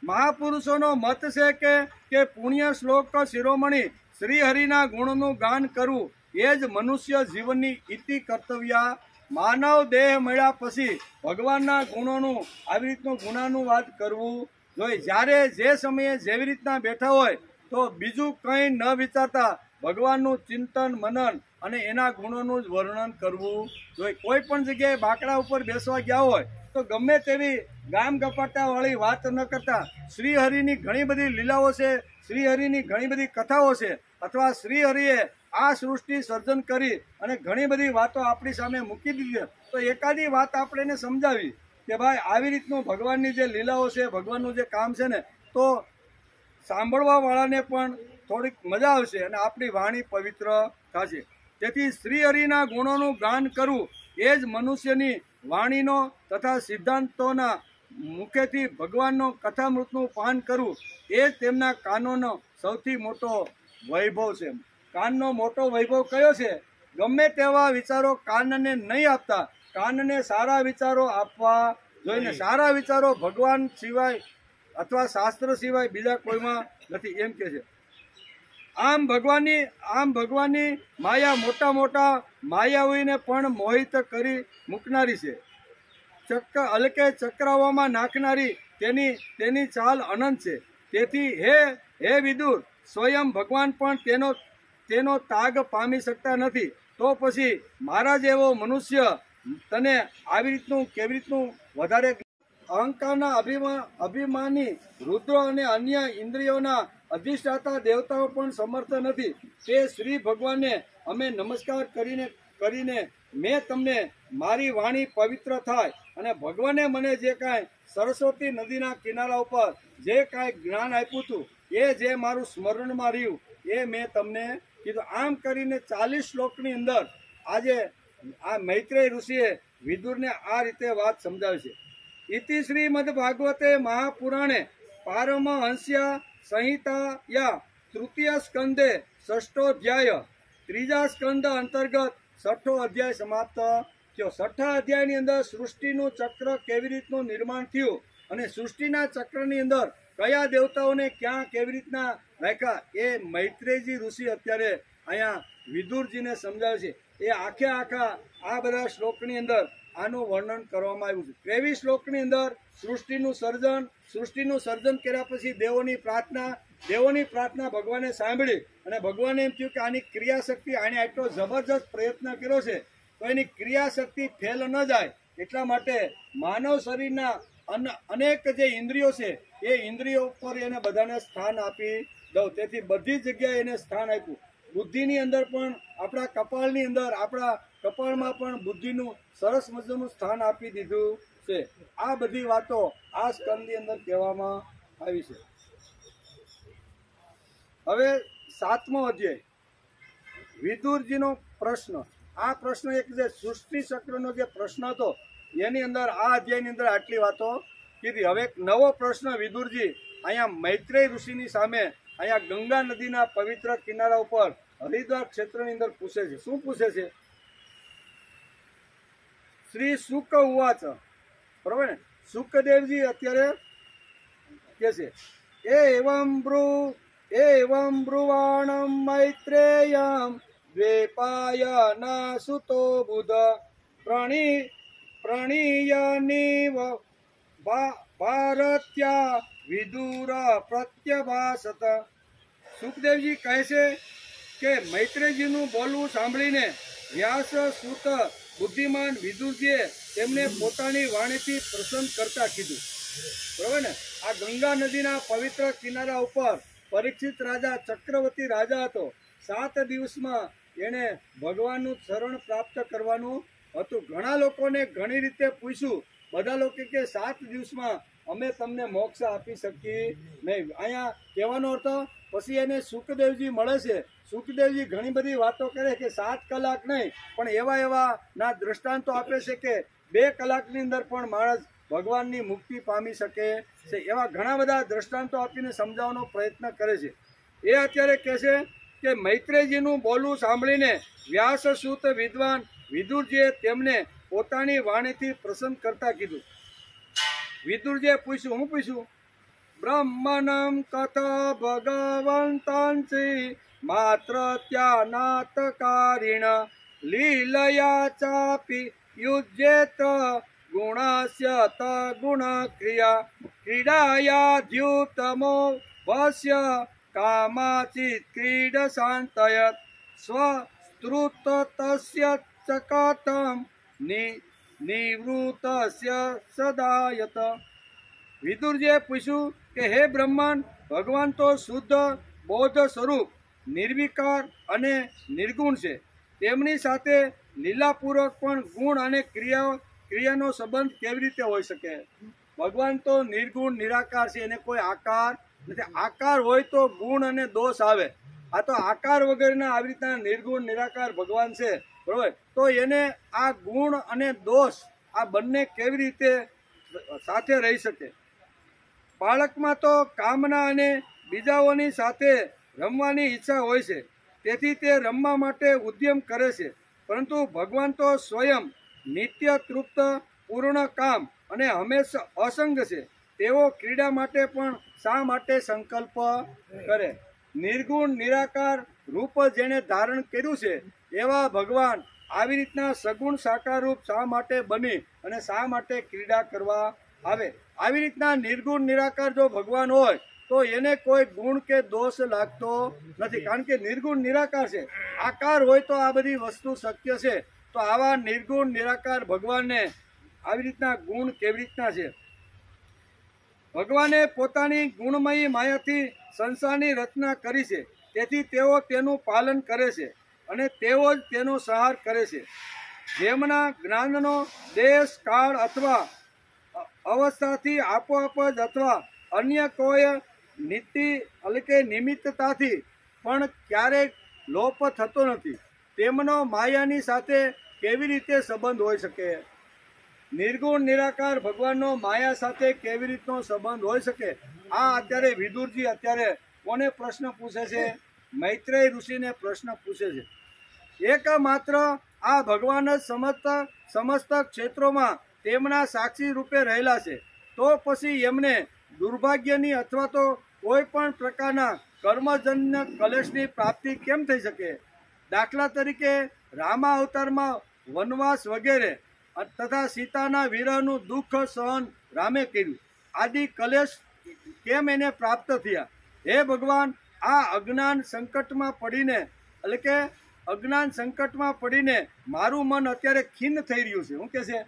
[SPEAKER 1] મહાપુરુષોનો મત છે કે પુણ્ય શ્લોક શિરોમણી શ્રી હરિના ગુણનું ગાન કરવું એ જ મનુષ્ય જીવનની ઇતિ કર્તવ્ય. માનવ દેહ મળ્યા પછી ભગવાનના ગુણોનું આવી રીતનું ગુણાનું વાત કરવું જોઈએ. જ્યારે જે સમયે જેવી રીતના બેઠા હોય તો બીજું કંઈ ન વિચારતા ભગવાનનું ચિંતન મનન અને એના ગુણોનું જ વર્ણન કરવું જોઈએ. કોઈ પણ જગ્યાએ બાકડા ઉપર બેસવા ગયા હોય તો ગમે તેવી ગામ ગપાટાવાળી વાત ન કરતા શ્રીહરિની ઘણી બધી લીલાઓ છે, શ્રીહરિની ઘણી બધી કથાઓ છે, અથવા શ્રીહરિએ આ સૃષ્ટિ સર્જન કરી અને ઘણી બધી વાતો આપણી સામે મૂકી દીધી તો એકાદી વાત આપણે એને સમજાવી કે ભાઈ આવી રીતનું ભગવાનની જે લીલાઓ છે, ભગવાનનું જે કામ છે ને, તો સાંભળવા વાળાને પણ થોડીક મજા આવશે અને આપણી વાણી પવિત્ર થશે. તેથી શ્રી હરિના ગુણોનું ગાન કરવું એ જ મનુષ્યની વાણીનો તથા સિદ્ધાંતોના મુખેથી ભગવાનનો કથામૃતનું પાન કરવું એ જ તેમના કાનોનો સૌથી મોટો વૈભવ છે. કાનનો મોટો વૈભવ કયો છે? ગમે તેવા વિચારો કાનને નહીં આપતા, કાનને સારા વિચારો આપવા જોઈએ. સારા વિચારો ભગવાન સિવાય અથવા શાસ્ત્ર સિવાય બીજા કોઈમાં નથી, એમ કે છે. આમ ભગવાનની માયા મોટા મોટા માયાવીને પણ મોહિત કરી મૂકનારી છે. હલકે ચક્રાઓમાં નાખનારી તેની ચાલ અનંત છે. તેથી હે વિદુર, સ્વયં ભગવાન પણ તેનો તાગ પામી શકતા નથી. તો પછી મારા જેવો મનુષ્ય તને આવી રીતનું કેવી રીતનું વધારે અહંકારના અભિમાની રુદ્ર અને અન્ય ઇન્દ્રિયોના અધિષ્ઠાતા દેવતાઓ પણ સમર્થ નથી. તે શ્રી ભગવાનને અમે નમસ્કાર કરીને મેં તમને મારી વાણી પવિત્ર થાય અને ભગવાને મને જે કાંઈ સરસ્વતી નદીના કિનારા ઉપર જે કાંઈ જ્ઞાન આપ્યું હતું એ જે મારું સ્મરણમાં રહ્યું એ મેં તમને કીધું. આમ કરીને 40 શ્લોકની અંદર આજે આ મૈત્રેય ઋષિએ વિદુરને આ રીતે વાત સમજાવી છે. ઇતિ શ્રીમદ ભાગવતે મહાપુરાણે પારમહંસ્યા સંહિતાયા તૃતીય સ્કંદે 6ઠો અધ્યાય, ત્રીજા સ્કંદ અંતર્ગત 6ઠો અધ્યાય સમાપ્ત થયો. 6ઠા અધ્યાયની અંદર સૃષ્ટિનું ચક્ર કેવી રીતનું નિર્માણ થયું અને સૃષ્ટિના ચક્રની અંદર કયા દેવતાઓને ક્યાં કેવી રીતના રાખ્યા એ મૈત્રેયજી ઋષિ અત્યારે અહીંયા વિદુરજીને સમજાવે છે. એ આખા આ બધા શ્લોકની અંદર આનું વર્ણન કરવામાં આવ્યું છે. 23 શ્લોકની અંદર સૃષ્ટિનું સર્જન કર્યા પછી દેવોની પ્રાર્થના ભગવાને સાંભળી અને ભગવાને એમ થયું કે આની ક્રિયાશક્તિ, આને આટલો જબરજસ્ત પ્રયત્ન કર્યો છે તો એની ક્રિયાશક્તિ ફેલ ન જાય એટલા માટે માનવ શરીરના અનેક જે ઇન્દ્રિયો છે એ ઇન્દ્રિયો પર એને બધાને સ્થાન આપી દઉં. તેથી બધી જગ્યાએ એને સ્થાન આપ્યું. બુદ્ધિની અંદર પણ આપણા કપાળમાં પણ બુદ્ધિનું સરસ મજાનું સ્થાન આપી દીધું છે. આ બધી વાતો આ સ્કંદની અંદર કહેવામાં આવી છે. હવે 7મો અધ્યાય વિદુરજીનો પ્રશ્ન. આ પ્રશ્ન એક જે સૃષ્ટિ ચક્રનો જે પ્રશ્ન હતો એની અંદર આ અધ્યાયની અંદર આટલી વાતો કીધી. હવે એક નવો પ્રશ્ન વિદુરજી અહીંયા મૈત્રેય ઋષિની સામે અહીંયા ગંગા નદીના પવિત્ર કિનારા ઉપર હરિદ્વાર ક્ષેત્રની અંદર પૂછે છે. શું પૂછે છે? શ્રી શુક ઉવાચ, બરોબર ને? શુકદેવજી અત્યારે કે છે એવં બ્રુવાણમ મૈત્રેયમ દ્વેપાયના સુતો બુધ પ્રણીયનિવ ભારત્યા વિદુર પ્રત્યભાસત. સુખદેવજી કહે છે કે મૈત્રેયજીનું બોલવું સાંભળીને વ્યાસ સૂત બુદ્ધિમાન વિદુરજીએ તેમને પોતાની વાણીથી પ્રસન્ન કરતા કીધું. બરોબર ને? આ ગંગા નદીના પવિત્ર કિનારા ઉપર પરીક્ષિત રાજા ચક્રવર્તી રાજા હતો. 7 દિવસમાં એણે ભગવાનનું શરણ પ્રાપ્ત કરવાનું હતું. ઘણા લોકોને ઘણી રીતે પૂછ્યું. બધા લોકો કે 7 દિવસમાં અમે તમને મોક્ષ આપી શકીએ નહીં. અહીંયા કહેવાનો અર્થ પછી એને સુખદેવજી મળે છે. સુખદેવજી ઘણી બધી વાતો કરે કે 7 કલાક નહીં, પણ એવા ના દ્રષ્ટાંતો આપે છે કે 2 કલાકની અંદર પણ માણસ ભગવાનની મુક્તિ પામી શકે છે. એવા ઘણા બધા દ્રષ્ટાંતો આપીને સમજાવવાનો પ્રયત્ન કરે છે. એ અત્યારે કહે છે કે મૈત્રેયજીનું બોલવું સાંભળીને વ્યાસસૂત વિદ્વાન વિદુરજીએ તેમને પોતાની વાણીથી પ્રસન્ન કરતા કીધું. વિદુરજીએ પૂછ્યું. હું પૂછ્યું? બ્રહ્મણમ કથા ભગવંતાંસી માત્ર ત્યાનાતકારિણ લીલયા ચાપી યુજ્યેત ગુણસ્ય તગુણ ક્રિયા ક્રીડાયાધ્યુતમો વસ્ય કામાચિત ક્રીડ શાંતયત સ્વસ્તૃતસ્ય ચકાતમ નિવૃતસ્ય સદાયત. વિદુરજીએ પૂછ્યું કે હે બ્રહ્માંડ, ભગવાન તો શુદ્ધ બોધ સ્વરૂપ, નિર્વિકાર અને નિર્ગુણ છે. તેમની સાથે લીલાપૂર્વક પણ ગુણ અને ક્રિયાનો સંબંધ કેવી રીતે હોઈ શકે? ભગવાન તો નિર્ગુણ નિરાકાર છે, એને કોઈ આકાર નથી. આકાર હોય તો ગુણ અને દોષ આવે. આ તો આકાર વગરના આવી રીતના નિર્ગુણ નિરાકાર ભગવાન છે, બરોબર? તો એને આ ગુણ અને દોષ આ બંને કેવી રીતે સાથે રહી શકે? બાળકમાં તો કામના અને બીજાઓની સાથે રમવાની ઈચ્છા હોય છે, તેથી તે રમવા માટે ઉદ્યમ કરે છે. પરંતુ ભગવાન તો સ્વયં નિત્ય તૃપ્ત, પૂર્ણ કામ અને હંમેશા અસંગ છે. તેઓ ક્રીડા માટે પણ શા માટે સંકલ્પ કરે? નિર્ગુણ નિરાકાર રૂપ જેણે ધારણ કર્યું છે એવા ભગવાન આવી રીતના સગુણ સાકાર રૂપ શા માટે બની અને શા માટે ક્રીડા કરવા આવે? આવી રીતના નિર્ગુણ નિરાકાર જો ભગવાન હોય તો એને કોઈ ગુણ કે દોષ લાગતો નથી, કારણ કે નિર્ગુણ નિરાકાર છે. આકાર હોય તો આ બધી વસ્તુ શક્ય છે. તો આવા નિર્ગુણ નિરાકાર ભગવાનને આવી રીતના ગુણ કેવી રીતના છે? ભગવાને પોતાની ગુણમયી માયાથી સંસારની રચના કરી છે, તેથી તેઓ તેનું પાલન કરે છે અને તેઓ જ તેનો સંહાર કરે છે. જેમના જ્ઞાનનો દેશ, કાળ અથવા અવસ્થાથી આપોઆપ જ અથવા અન્ય કોઈ નીતિ એટલે કે નિમિત્તતાથી પણ ક્યારેક લોપ થતો નથી, તેમનો માયાની સાથે કેવી રીતે સંબંધ હોઈ શકે? નિર્ગુણ નિરાકાર ભગવાનનો માયા સાથે કેવી રીતનો સંબંધ હોઈ શકે? આ અત્યારે વિદુરજી અત્યારે કોને પ્રશ્ન પૂછે છે? મૈત્રેય ઋષિને પ્રશ્ન પૂછે છે. એકમાત્ર આ ભગવાન જ સમસ્ત ક્ષેત્રોમાં તેમના સાક્ષી રૂપે રહેલા છે. તો પછી એમને દુર્ભાગ્યની અથવા તો કોઈ પણ પ્રકારના કર્મજન્ય કલેશની પ્રાપ્તિ કેમ થઈ શકે? દાખલા તરીકે રામા અવતારમાં વનવાસ વગેરે તથા સીતાના વિરહનું દુઃખ સહન રામે કર્યું. આદિ કલેશ કેમ એને પ્રાપ્ત થયા? હે ભગવાન, આ અજ્ઞાન સંકટમાં પડીને એટલે કે અજ્ઞાન સંકટમાં પડીને મારું મન અત્યારે ખિન્ન થઈ રહ્યું છે. શું કે છે?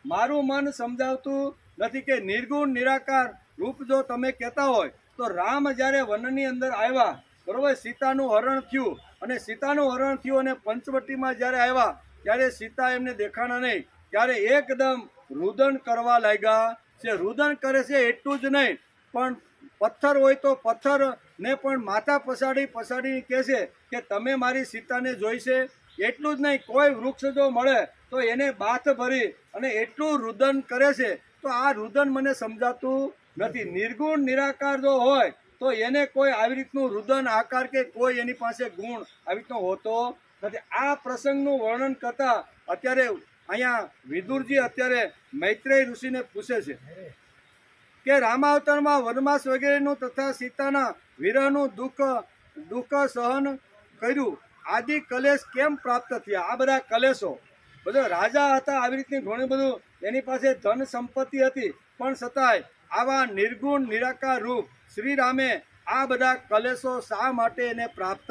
[SPEAKER 1] મારું મન સમજાવતું નથી કે નિર્ગુણ નિરાકાર રૂપ જો તમે કહેતા હોય તો રામ જ્યારે વનની અંદર આવ્યા, બરોબર, સીતાનું હરણ થયું અને સીતાનું હરણ થયું અને પંચવટીમાં જ્યારે આવ્યા ત્યારે સીતા એમને દેખાણા નહીં, ત્યારે એકદમ રુદન કરવા લાગ્યા છે. રુદન કરે છે એટલું જ નહીં, પણ પથ્થર હોય તો પથ્થરને પણ માથા પછાડી કહે છે કે તમે મારી સીતાને જોઈ છે. એટલું જ નહીં, કોઈ વૃક્ષ જો મળે તો એને બાથ ભરી અને એટલું રુદન કરે છે. તો આ રુદન મને સમજાતું નથી. નિર્ગુણ નિરાકાર જો હોય તો એને કોઈ આવી રીતનું રુદન આકાર કે કોઈ એની પાસે ગુણ આવી રીતનો હોતો નથી. આ પ્રસંગનું વર્ણન કરતા અત્યારે અહીંયા વિદુરજી અત્યારે મૈત્રેય ઋષિને પૂછે છે કે રામાવતારમાં વનવાસ વગેરેનું તથા સીતાના વિરહનું દુઃખ સહન કર્યું. આદિ કલેશ કેમ પ્રાપ્ત થયા? આ બધા કલેશો, બધો રાજા હતા, આવી રીતની ઘણું બધું એની પાસે ધન સંપત્તિ હતી, પણ છતાંય આવા નિર્ગુણ નિરાકાર રૂપ શ્રી રામે આ બધા કલેશો શા માટે એને પ્રાપ્ત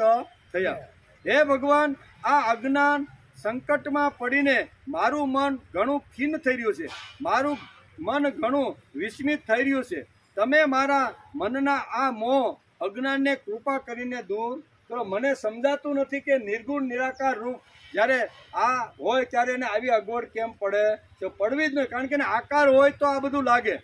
[SPEAKER 1] થયા? હે ભગવાન, આ અજ્ઞાન સંકટમાં પડીને મારું મન ઘણું ખિન્ન થઈ રહ્યું છે, મારું મન ઘણું વિસ્મિત થઈ રહ્યું છે. તમે મારા મનના આ મોહ અજ્ઞાનને કૃપા કરીને દૂર કરો. મને સમજાતું નથી કે નિર્ગુણ નિરાકાર રૂપ જ્યારે આ હોય ત્યારે એને આવી અગવડ કેમ પડે? તો પડવી જ નહીં, કારણ કે એને આકાર હોય તો આ બધું લાગે,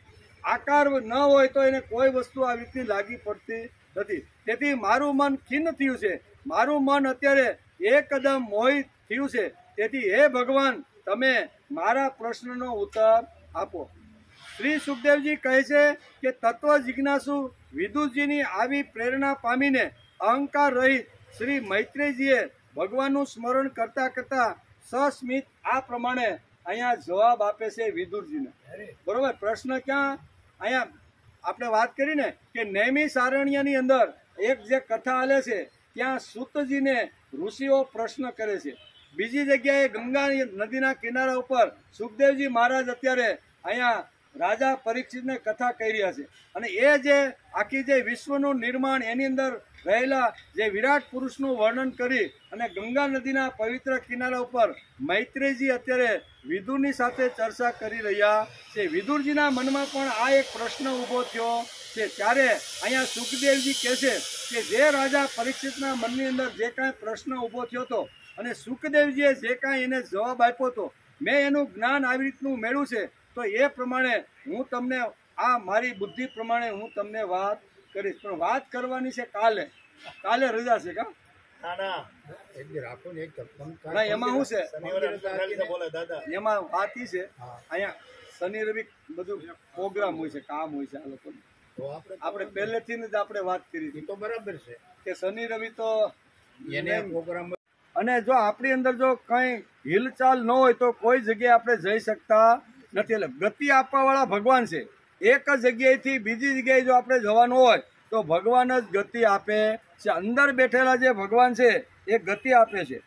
[SPEAKER 1] આકાર ન હોય તો એને કોઈ વસ્તુ આવી રીતની લાગી પડતી નથી. તેથી મારું મન ખિન્ન થયું છે, મારું મન અત્યારે એકદમ મોહિત થયું છે. તેથી હે ભગવાન, તમે મારા પ્રશ્નનો ઉત્તર આપો. શ્રી સુખદેવજી કહે છે કે તત્વ જિજ્ઞાસુ વિદુરજીની આવી પ્રેરણા પામીને અહંકાર રહિત શ્રી મૈત્રેયજીએ ભગવાનનું સ્મરણ કરતા કરતા સસ્મિત આ પ્રમાણે અહીંયા જવાબ આપે છે વિદુરજીને. બરોબર, પ્રશ્ન ક્યાં અહીંયા આપણે વાત કરીને કે નૈમિ સારણ્યની અંદર એક જે કથા હાલે છે ત્યાં સૂતજીને ઋષિઓ પ્રશ્ન કરે છે. બીજી જગ્યાએ ગંગા નદીના કિનારા ઉપર સુખદેવજી મહારાજ અત્યારે અહીંયા રાજા પરીક્ષિતને કથા કહી રહ્યા છે. અને એ જે આખી જે વિશ્વનું નિર્માણ એની અંદર રહેલા જે વિરાટ પુરુષનું વર્ણન કરી અને ગંગા નદીના પવિત્ર કિનારા ઉપર મૈત્રેયજી અત્યારે વિદુરની સાથે ચર્ચા કરી રહ્યા છે. વિદુરજીના મનમાં પણ આ એક પ્રશ્ન ઊભો થયો છે. ત્યારે અહીંયા સુખદેવજી કહે છે કે જે રાજા પરીક્ષિતના મનની અંદર જે કાંઈ પ્રશ્ન ઊભો થયો હતો અને સુખદેવજીએ જે કાંઈ એને જવાબ આપ્યો હતો મેં એનું જ્ઞાન આવી રીતનું મેળવ્યું છે, તો એ પ્રમાણે હું તમને આ મારી બુદ્ધિ પ્રમાણે હું તમને વાત કરીશ. પણ વાત કરવાની છે કાલે રજા છે કા? ના, એમાં શું છે, એમાં વાત ઈ છે, અહીંયા શનિ રવિ બધું પ્રોગ્રામ હોય છે, કામ હોય છે આ લોકોને. આપણે પહેલેથી જ આપણે વાત કરી હતી,
[SPEAKER 3] તો બરાબર છે
[SPEAKER 1] કે શનિ રવિ તો
[SPEAKER 3] એને પ્રોગ્રામ.
[SPEAKER 1] અને જો આપણી અંદર જો કઈ હિલચાલ ન હોય તો કોઈ જગ્યાએ આપણે જઈ શકતા નથી. એટલે ગતિ આપવા વાળા ભગવાન છે. એક જ જગ્યાએથી બીજી જગ્યાએ જો આપણે જવાનું હોય તો ભગવાન જ ગતિ આપે છે. અંદર બેઠેલા જે ભગવાન છે એ ગતિ આપે છે.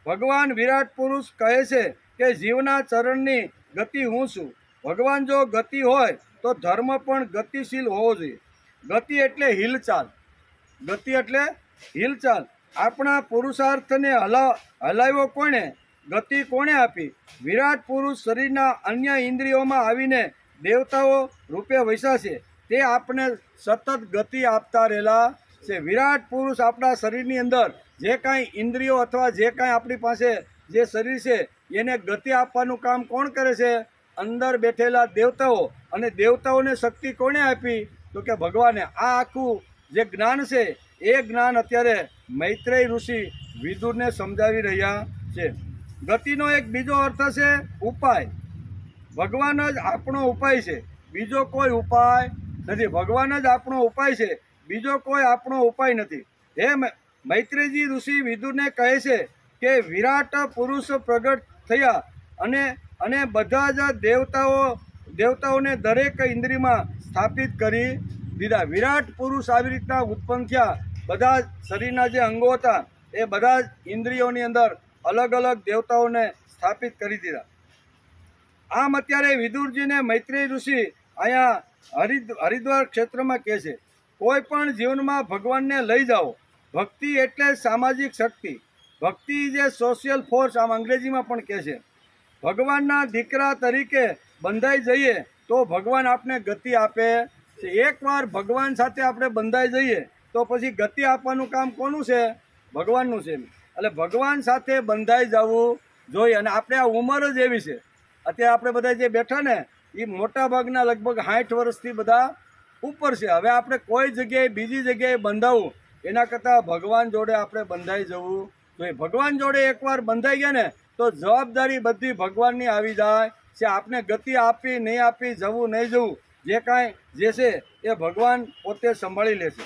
[SPEAKER 1] ભગવાન વિરાટ પુરુષ કહે છે કે જીવના ચરણની ગતિ હું છું. ભગવાન જો ગતિ હોય તો ધર્મ પણ ગતિશીલ હોવો જોઈએ. ગતિ એટલે હિલચાલ. ગતિ એટલે હિલચાલ. આપણા પુરુષાર્થને હલાવ્યો કોણે? ગતિ કોણે આપી? વિરાટ પુરુષ શરીરના અન્ય ઇન્દ્રિયોમાં આવીને દેવતાઓ રૂપે વસ્યા છે. તે આપણે સતત ગતિ આપતા રહેલા છે. વિરાટ પુરુષ આપણા શરીરની અંદર જે કાંઈ ઇન્દ્રિયો અથવા જે કાંઈ આપણી પાસે જે શરીર છે એને ગતિ આપવાનું કામ કોણ કરે છે? અંદર બેઠેલા દેવતાઓ. અને દેવતાઓને શક્તિ કોણે આપી? તો કે ભગવાને. આ આખું જે જ્ઞાન છે એ જ્ઞાન અત્યારે મૈત્રેય ઋષિ વિદુરને સમજાવી રહ્યા છે. ગતિનો એક બીજો અર્થ છે ઉપાય. ભગવાન જ આપણો ઉપાય છે, બીજો કોઈ ઉપાય નથી. ભગવાન જ આપણો ઉપાય છે, બીજો કોઈ આપણો ઉપાય નથી. હે મૈત્રેયજી ઋષિ વિદુરને કહે છે કે વિરાટ પુરુષ પ્રગટ થયા અને બધા જ દેવતાઓને દરેક ઇન્દ્રિયમાં સ્થાપિત કરી દીધા. વિરાટ પુરુષ આવી રીતના ઉત્પન્ન થયા. બધા શરીરના જે અંગો હતા એ બધા જ ઇન્દ્રિયોની અંદર અલગ અલગ દેવતાઓને સ્થાપિત કરી દીધા. આમ અત્યારે વિદુરજીને મૈત્રેય ઋષિ અહીંયા હરિદ્વાર ક્ષેત્રમાં કહે છે, કોઈ પણ જીવનમાં ભગવાનને લઈ જાઓ. ભક્તિ એટલે સામાજિક શક્તિ. ભક્તિ જે સોશિયલ ફોર્સ, આમ અંગ્રેજીમાં પણ કહે છે. ભગવાનના દીકરા તરીકે બંધાઈ જઈએ તો ભગવાન આપને ગતિ આપે છે. એકવાર ભગવાન સાથે આપણે બંધાઈ જઈએ તો પછી ગતિ આપવાનું કામ કોનું છે? ભગવાનનું છે. એટલે ભગવાન સાથે બંધાઈ જવું જોઈએ. અને આપણે આ ઉંમર જ એવી છે. અત્યારે આપણે બધા જે બેઠા ને એ મોટા ભાગના લગભગ 60 વર્ષથી બધા ઉપર છે. હવે આપણે કોઈ જગ્યાએ બીજી જગ્યાએ બંધાવું એના કરતાં ભગવાન જોડે આપણે બંધાઈ જવું જોઈએ. ભગવાન જોડે એકવાર બંધાઈ ગયા ને તો જવાબદારી બધી ભગવાનની આવી જાય છે. આપને ગતિ આપી નહીં આપી, જવું નહીં જવું, જે કાંઈ જે છે એ ભગવાન પોતે સંભાળી લે છે.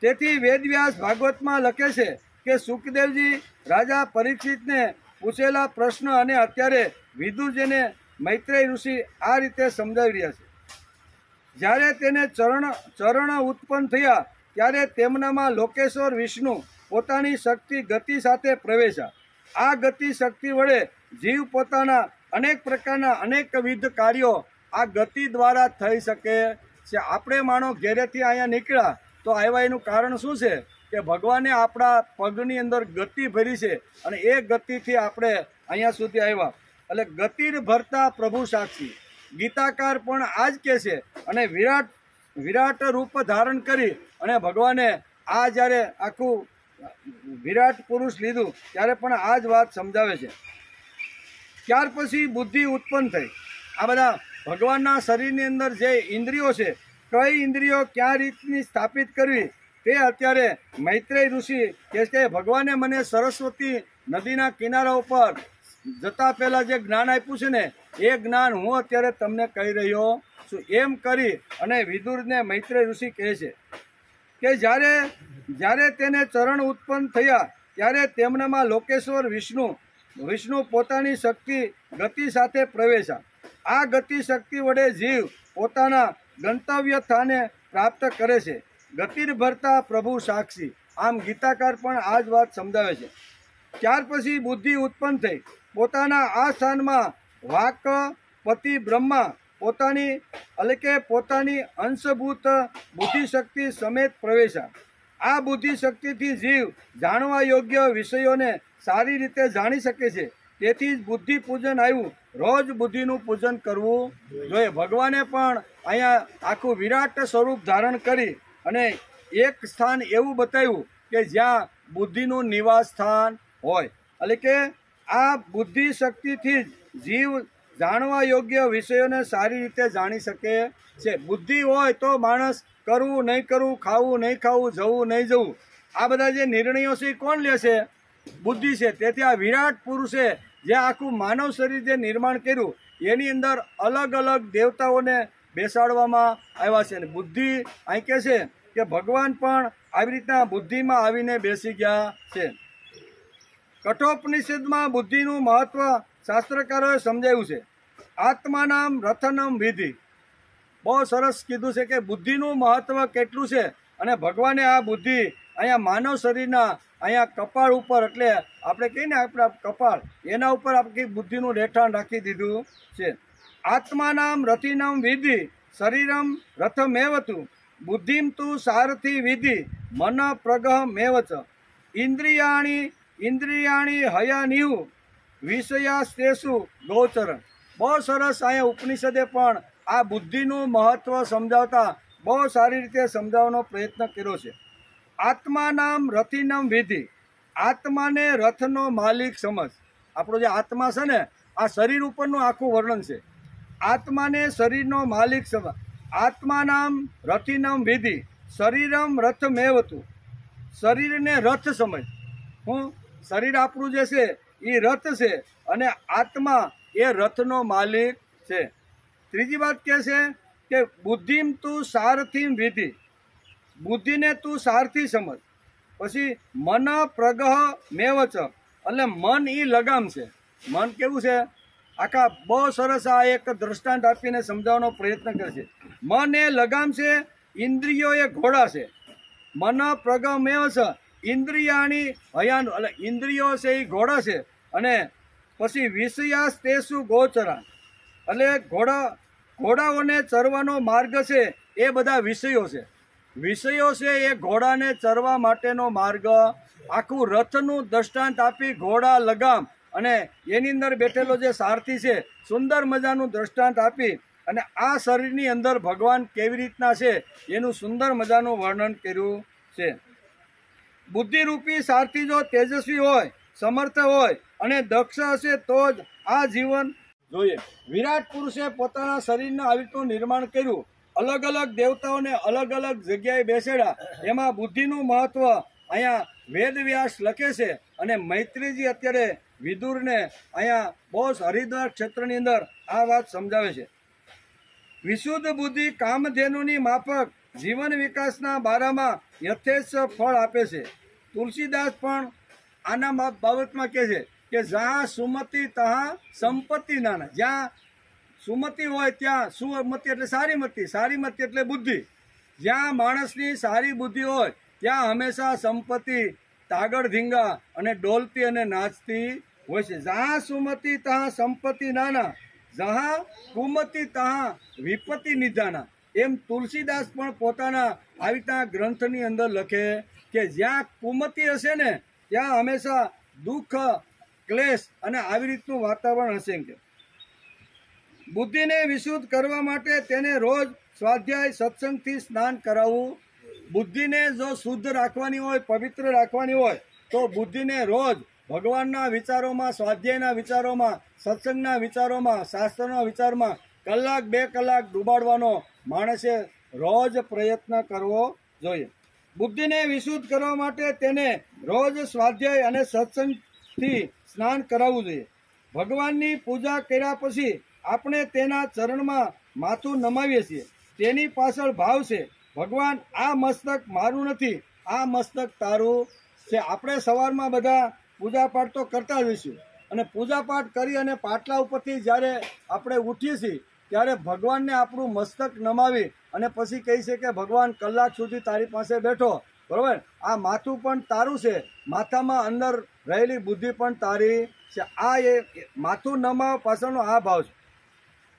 [SPEAKER 1] તેથી વેદવ્યાસ ભાગવતમાં લખે છે કે સુખદેવજી રાજા પરીક્ષિતને પૂછેલા પ્રશ્ન અને અત્યારે વિદુરજીને મૈત્રેય ઋષિ આ રીતે સમજાવી રહ્યા છે. જ્યારે તેને ચરણ ઉત્પન્ન થયા ત્યારે તેમનામાં લોકેશ્વર વિષ્ણુ પોતાની શક્તિ ગતિ સાથે પ્રવેશ્યા. આ ગતિ શક્તિ વડે જીવ પોતાના અનેક પ્રકારના અનેકવિધ કાર્યો આ ગતિ દ્વારા થઈ શકે છે. આપણે માનો ઘેરેથી અહીંયા નીકળ્યા તો આવ્યા એનું કારણ શું છે? કે ભગવાને આપણા પગની અંદર ગતિ ભરી છે અને એ ગતિથી આપણે અહીંયા સુધી આવ્યા. એટલે ગતિર ભરતા પ્રભુ સાક્ષી. ગીતાકાર પણ આ જ કહે છે. અને વિરાટ રૂપ ધારણ કરી અને ભગવાને આ જ્યારે આખું વિરાટ પુરુષ લીધું ત્યારે પણ આ જ વાત સમજાવે છે. ત્યાર પછી બુદ્ધિ ઉત્પન્ન થઈ. આ બધા ભગવાનના શરીરની અંદર જે ઇન્દ્રિયો છે, કઈ ઇન્દ્રિયો ક્યાં રીતની સ્થાપિત કરવી તે અત્યારે મૈત્રેય ઋષિ કહે છે. ભગવાને મને સરસ્વતી નદીના કિનારા ઉપર જતા પહેલાં જે જ્ઞાન આપ્યું છે ને એ જ્ઞાન હું અત્યારે તમને કહી રહ્યો છું. એમ કરી અને વિદુરને મૈત્રેય ઋષિ કહે છે કે જ્યારે તેને ચરણ ઉત્પન્ન થયા ત્યારે તેમનામાં લોકેશ્વર વિષ્ણુ પોતાની શક્તિ ગતિ સાથે પ્રવેશ્યા. આ ગતિ શક્તિ વડે જીવ પોતાના ગંતવ્ય સ્થાને પ્રાપ્ત કરે છે. ગતિર ભરતા પ્રભુ સાક્ષી. આમ ગીતાકાર પણ આ જ વાત સમજાવે છે. ત્યાર પછી બુદ્ધિ ઉત્પન્ન થઈ. પોતાના આ સ્થાનમાં વાક પતિ બ્રહ્મા પોતાની અંશભૂત બુદ્ધિશક્તિ સમેત પ્રવેશ્યા. આ બુદ્ધિશક્તિથી જીવ જાણવા યોગ્ય વિષયોને સારી રીતે જાણી શકે છે. તેથી જ બુદ્ધિ પૂજન આવ્યું. રોજ બુદ્ધિનું પૂજન કરવું જોઈએ. ભગવાને પણ અહીંયા આખું વિરાટ સ્વરૂપ ધારણ કરી અને એક સ્થાન એવું બતાવ્યું કે જ્યાં બુદ્ધિનું નિવાસ સ્થાન હોય. એટલે કે આ બુદ્ધિ શક્તિથી જ જીવ જાણવા યોગ્ય વિષયોને સારી રીતે જાણી શકે છે. બુદ્ધિ હોય તો માણસ કરવું નહીં કરવું, ખાવું નહીં ખાવું, જવું નહીં જવું, આ બધા જે નિર્ણયો છે એ કોણ લે છે? બુદ્ધિ છે. તેથી આ વિરાટ પુરુષે જે આખું માનવ શરીર જે નિર્માણ કર્યું એની અંદર અલગ અલગ દેવતાઓને બેસાડવામાં આવ્યા છે. અને બુદ્ધિ અહીં કહે છે કે ભગવાન પણ આવી રીતના બુદ્ધિમાં આવીને બેસી ગયા છે. કઠોપનિષદમાં બુદ્ધિનું મહત્વ શાસ્ત્રકારોએ સમજાવ્યું છે. આત્માનામ રથનમ વિધિ, બહુ સરસ કીધું છે કે બુદ્ધિનું મહત્વ કેટલું છે. અને ભગવાને આ બુદ્ધિ અહીંયા માનવ શરીરના અહીંયા કપાળ ઉપર, એટલે આપણે કહીએ ને આપણા કપાળ, એના ઉપર આપણી બુદ્ધિનું રહેઠાણ રાખી દીધું છે. આત્માનામ રથિનામ વિધિ શરીરમ રથમેવતું બુદ્ધિમ તું સારથી વિધિ મન પ્રગહ મેવચ ઇન્દ્રિયાણી હયાનિહુ વિષયાસ્તેષુ ગોચરણ. બહુ સરસ અહીંયા ઉપનિષદે પણ આ બુદ્ધિનું મહત્વ સમજાવતા બહુ સારી રીતે સમજાવવાનો પ્રયત્ન કર્યો છે. આત્માનામ રથિનમ વિધિ, આત્માને રથનો માલિક સમજ. આપણો જે આત્મા છે ને, આ શરીર ઉપરનું આખું વર્ણન છે. આત્માને શરીરનો માલિક સમજ. આત્માનામ રથિનમ વિધિ શરીરમ રથમેવતું, શરીરને રથ સમજ. હું શરીર આપણું જે છે એ રથ છે અને આત્મા એ રથનો માલિક છે. ત્રીજી વાત કહે છે કે બુદ્ધિમ તું સારથીમ વિધિ, બુદ્ધિને તું સારથી સમજ. પછી મન પ્રગહ મેવચ, એટલે મન એ લગામ છે. મન કેવું છે? આખા બહુ સરસ આ એક દ્રષ્ટાંત આપીને સમજાવવાનો પ્રયત્ન કરે છે. મન એ લગામ છે, ઇન્દ્રિયો એ ઘોડા છે. મન પ્રગહ મેવચ ઇન્દ્રિયાણી હયાન, એટલે ઇન્દ્રિયો છે એ ઘોડા છે. અને પછી વિષયાસ્તેષુ ગોચરા, એટલે ઘોડાઓને ચરવાનો માર્ગ છે એ બધા વિષયો છે. વિષયો છે એ ઘોડાને ચરવા માટેનો માર્ગ. આખું રથનું દ્રષ્ટાંત આપી ઘોડા લગામ અને એની અંદર બેઠેલો જે સારથી છે, સુંદર મજાનું દ્રષ્ટાંત આપી અને આ શરીરની અંદર ભગવાન કેવી રીતના છે એનું સુંદર મજાનું વર્ણન કર્યું છે. બુદ્ધિરૂપી સારથી જો તેજસ્વી હોય, સમર્થ હોય અને દક્ષ હશે તો જ આ જીવન જોઈએ. વિરાટ પુરુષે પોતાના શરીરનું આવી રીતનું નિર્માણ કર્યું, અલગ અલગ દેવતાઓને અલગ અલગ જગ્યાએ બેસાડ્યા. એમાં બુદ્ધિનું મહત્વ અહીંયા વેદવ્યાસ લખે છે અને મૈત્રીજી અત્યારે વિદુરને અહીંયા બહુ હરિદ્વાર ક્ષેત્રની અંદર આ વાત સમજાવે છે. વિશુદ્ધ બુદ્ધિ કામધેનુની માફક જીવન વિકાસના બારામાં યથેચ્છ ફળ આપે છે. તુલસીદાસ પણ આના બાબતમાં કહે છે કે જ્યાં સુમતિ તહાં સંપત્તિ નાના. જ્યાં સુમતિ હોય ત્યાં સુમતિ એટલે સારી મતિ, સારી મતિ એટલે બુદ્ધિ. જ્યાં માણસની સારી બુદ્ધિ હોય ત્યાં હંમેશા સંપત્તિ તાગડ ધીંગા અને ડોલતી અને નાચતી હોય છે. જ્યાં સુમતિ તહાં સંપત્તિ નાના, જહાં કુમતિ તહાં વિપત્તિ નિધાના. એમ તુલસીદાસ પણ પોતાના આવી રીતના ગ્રંથની અંદર લખે કે જ્યાં કુમતિ હશે ને ત્યાં હંમેશા દુઃખ, ક્લેશ અને આવી રીતનું વાતાવરણ હશે. કે બુદ્ધિને વિશુદ્ધ કરવા માટે તેને રોજ સ્વાધ્યાય સત્સંગથી સ્નાન કરાવવું. બુદ્ધિને જો શુદ્ધ રાખવાની હોય, પવિત્ર રાખવાની હોય તો બુદ્ધિને રોજ ભગવાનના વિચારોમાં, સ્વાધ્યાયના વિચારોમાં, સત્સંગના વિચારોમાં, શાસ્ત્રના વિચારમાં કલાક 2 કલાક ડૂબાડવાનો માણસે રોજ પ્રયત્ન કરવો જોઈએ. બુદ્ધિને વિશુદ્ધ કરવા માટે તેને રોજ સ્વાધ્યાય અને સત્સંગથી સ્નાન કરાવવું જોઈએ. ભગવાનની પૂજા કર્યા પછી આપણે તેના ચરણમાં માથું નમાવીએ છીએ. તેની પાછળ ભાવ છે, ભગવાન આ મસ્તક મારું નથી, આ મસ્તક તારું છે. આપણે સવારમાં બધા પૂજાપાઠ તો કરતા જ હોઈશું અને પૂજાપાઠ કરી અને પાટલા ઉપરથી જ્યારે આપણે ઉઠીએ છીએ ત્યારે ભગવાનને આપણું મસ્તક નમાવી અને પછી કહી છે કે ભગવાન કલાક સુધી તારી પાસે બેઠો, બરાબર? આ માથું પણ તારું છે, માથામાં અંદર રહેલી બુદ્ધિ પણ તારી છે. આ એ માથું નમાવવા પાછળનો આ ભાવ છે.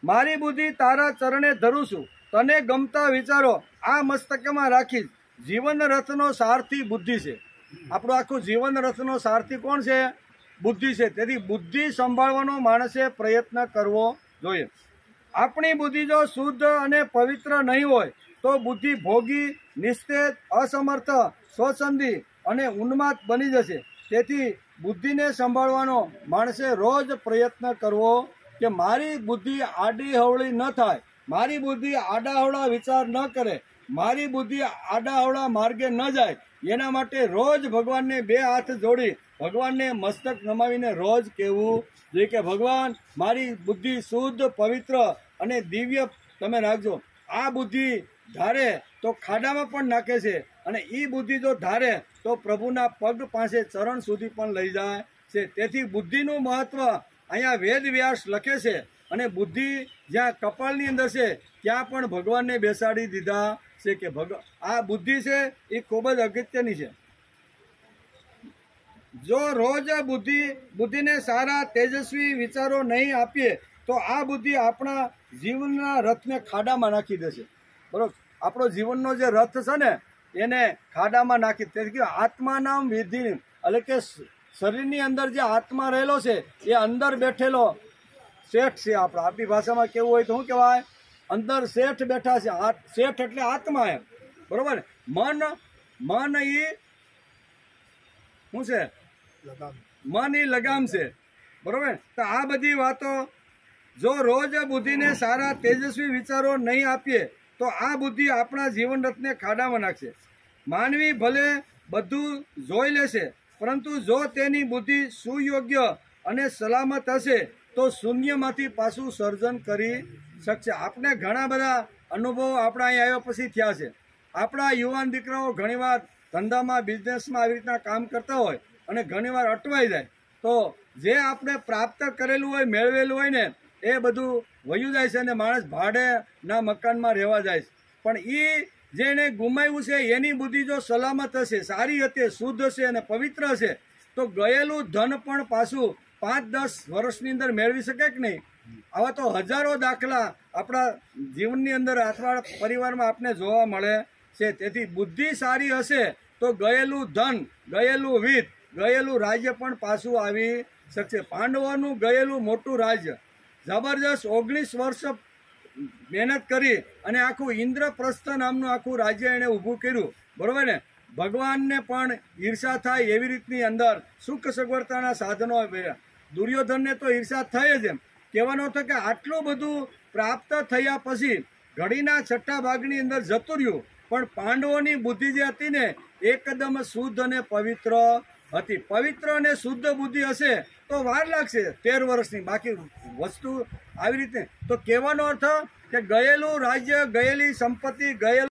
[SPEAKER 1] મારી બુદ્ધિ તારા ચરણે ધરું છું, તને ગમતા વિચારો આ મસ્તકમાં રાખી. જીવન રથનો સારથી બુદ્ધિ છે. આપણું આખું જીવન રથનો સારથી કોણ છે? બુદ્ધિ છે. તેથી બુદ્ધિ સંભાળવાનો માણસે પ્રયત્ન કરવો જોઈએ. આપણી બુદ્ધિ જો શુદ્ધ અને પવિત્ર નહીં હોય તો બુદ્ધિ ભોગી, નિસ્તેજ, અસમર્થ, સ્વસંધી અને ઉન્માદ બની જશે. તેથી બુદ્ધિને સંભાળવાનો માણસે રોજ પ્રયત્ન કરવો કે મારી બુદ્ધિ આડી હવળી ન થાય, મારી બુદ્ધિ આડાહવળા વિચાર ન કરે, મારી બુદ્ધિ આડાહવળા માર્ગે ન જાય, એના માટે રોજ ભગવાનને બે હાથ જોડી ભગવાનને મસ્તક નમાવીને રોજ કહેવું જોઈએ કે ભગવાન મારી બુદ્ધિ શુદ્ધ, પવિત્ર અને દિવ્ય તમે રાખજો. આ બુદ્ધિ ધારે તો ખાડામાં પણ નાખે છે, અને એ બુદ્ધિ જો ધારે તો પ્રભુના પગ પાસે ચરણ સુધી પણ લઈ જાય છે. તેથી બુદ્ધિનું મહત્વ અહીંયા વેદ વ્યાસ લખે છે, અને બુદ્ધિ જ્યાં કપાળની અંદર છે ત્યાં પણ ભગવાનને બેસાડી દીધા છે કે આ બુદ્ધિ છે એ ખૂબ જ અગત્યની છે. જો રોજ બુદ્ધિને સારા તેજસ્વી વિચારો નહીં આપીએ તો આ બુદ્ધિ આપણા જીવનના રથને ખાડામાં નાખી દેશે. બરોબર, આપણો જીવનનો જે રથ છે ને એને ખાડામાં નાખી. તેથી આત્માનામ વિધિ એટલે કે શરીરની અંદર જે આત્મા રહેલો છે એ અંદર બેઠેલો શેઠ છે. આપણી ભાષામાં કેવું હોય તો શું કહેવાય? અંદર શેઠ બેઠા છે. શેઠ એટલે આત્મા એમ. બરોબર, મન એ શું છે? મન એ લગામ છે. બરોબર, તો આ બધી વાતો જો રોજ બુદ્ધિને સારા તેજસ્વી વિચારો નહીં આપીએ તો આ બુદ્ધિ આપણા જીવન રથને ખાડામાં નાખશે. માનવી ભલે બધું જોઈ લેશે, પરંતુ જો તેની બુદ્ધિ સુયોગ્ય અને સલામત હશે તો શૂન્યમાંથી પાછું સર્જન કરી શકશે. આપણે ઘણા બધા અનુભવો આપણા અહીં આવ્યા પછી થયા છે. આપણા યુવાન દીકરાઓ ઘણીવાર ધંધામાં, બિઝનેસમાં આવી રીતના કામ કરતા હોય અને ઘણીવાર અટવાઈ જાય, તો જે આપણે પ્રાપ્ત કરેલું હોય, મેળવેલું હોય ને એ બધું વયું જાય છે, અને માણસ ભાડેના મકાનમાં રહેવા જાય છે. પણ એ જેને ગુમાવ્યું છે એની બુદ્ધિ જો સલામત હશે, સારી હશે, શુદ્ધ હશે અને પવિત્ર હશે તો ગયેલું ધન પણ પાછું 5-10 વર્ષની અંદર મેળવી શકે કે નહીં? આવા તો હજારો દાખલા આપણા જીવનની અંદર અથવા પરિવારમાં આપને જોવા મળે છે. તેથી બુદ્ધિ સારી હશે તો ગયેલું ધન, ગયેલું વિત્ત, ગયેલું રાજ્ય પણ પાછું આવી શકશે. પાંડવોનું ગયેલું મોટું રાજ્ય જબરજસ્ત 19 વર્ષ મહેનત કરી અને આખું ઇન્દ્રપ્રસ્થ નામનું આખું રાજ્ય એણે ઊભું કર્યું. બરોબર ને? ભગવાનને પણ ઈર્ષા થાય એવી રીતની અંદર સુખ સગવડતાના સાધનો આપ્યા. દુર્યોધનને તો ઈર્ષા થઈ જ. એમ કહેવાનો હતો કે આટલું બધું પ્રાપ્ત થયા પછી ઘડીના છઠ્ઠા ભાગની અંદર જતું રહ્યું, પણ પાંડવોની બુદ્ધિ જે હતી ને એકદમ શુદ્ધ અને પવિત્ર હતી. પવિત્ર અને શુદ્ધ બુદ્ધિ હશે તો વાર લાગશે 13 વર્ષની. બાકી વસ્તુ આવી રીતે તો કહેવાનો અર્થ કે ગયેલું રાજ્ય, ગયેલી સંપત્તિ, ગયેલું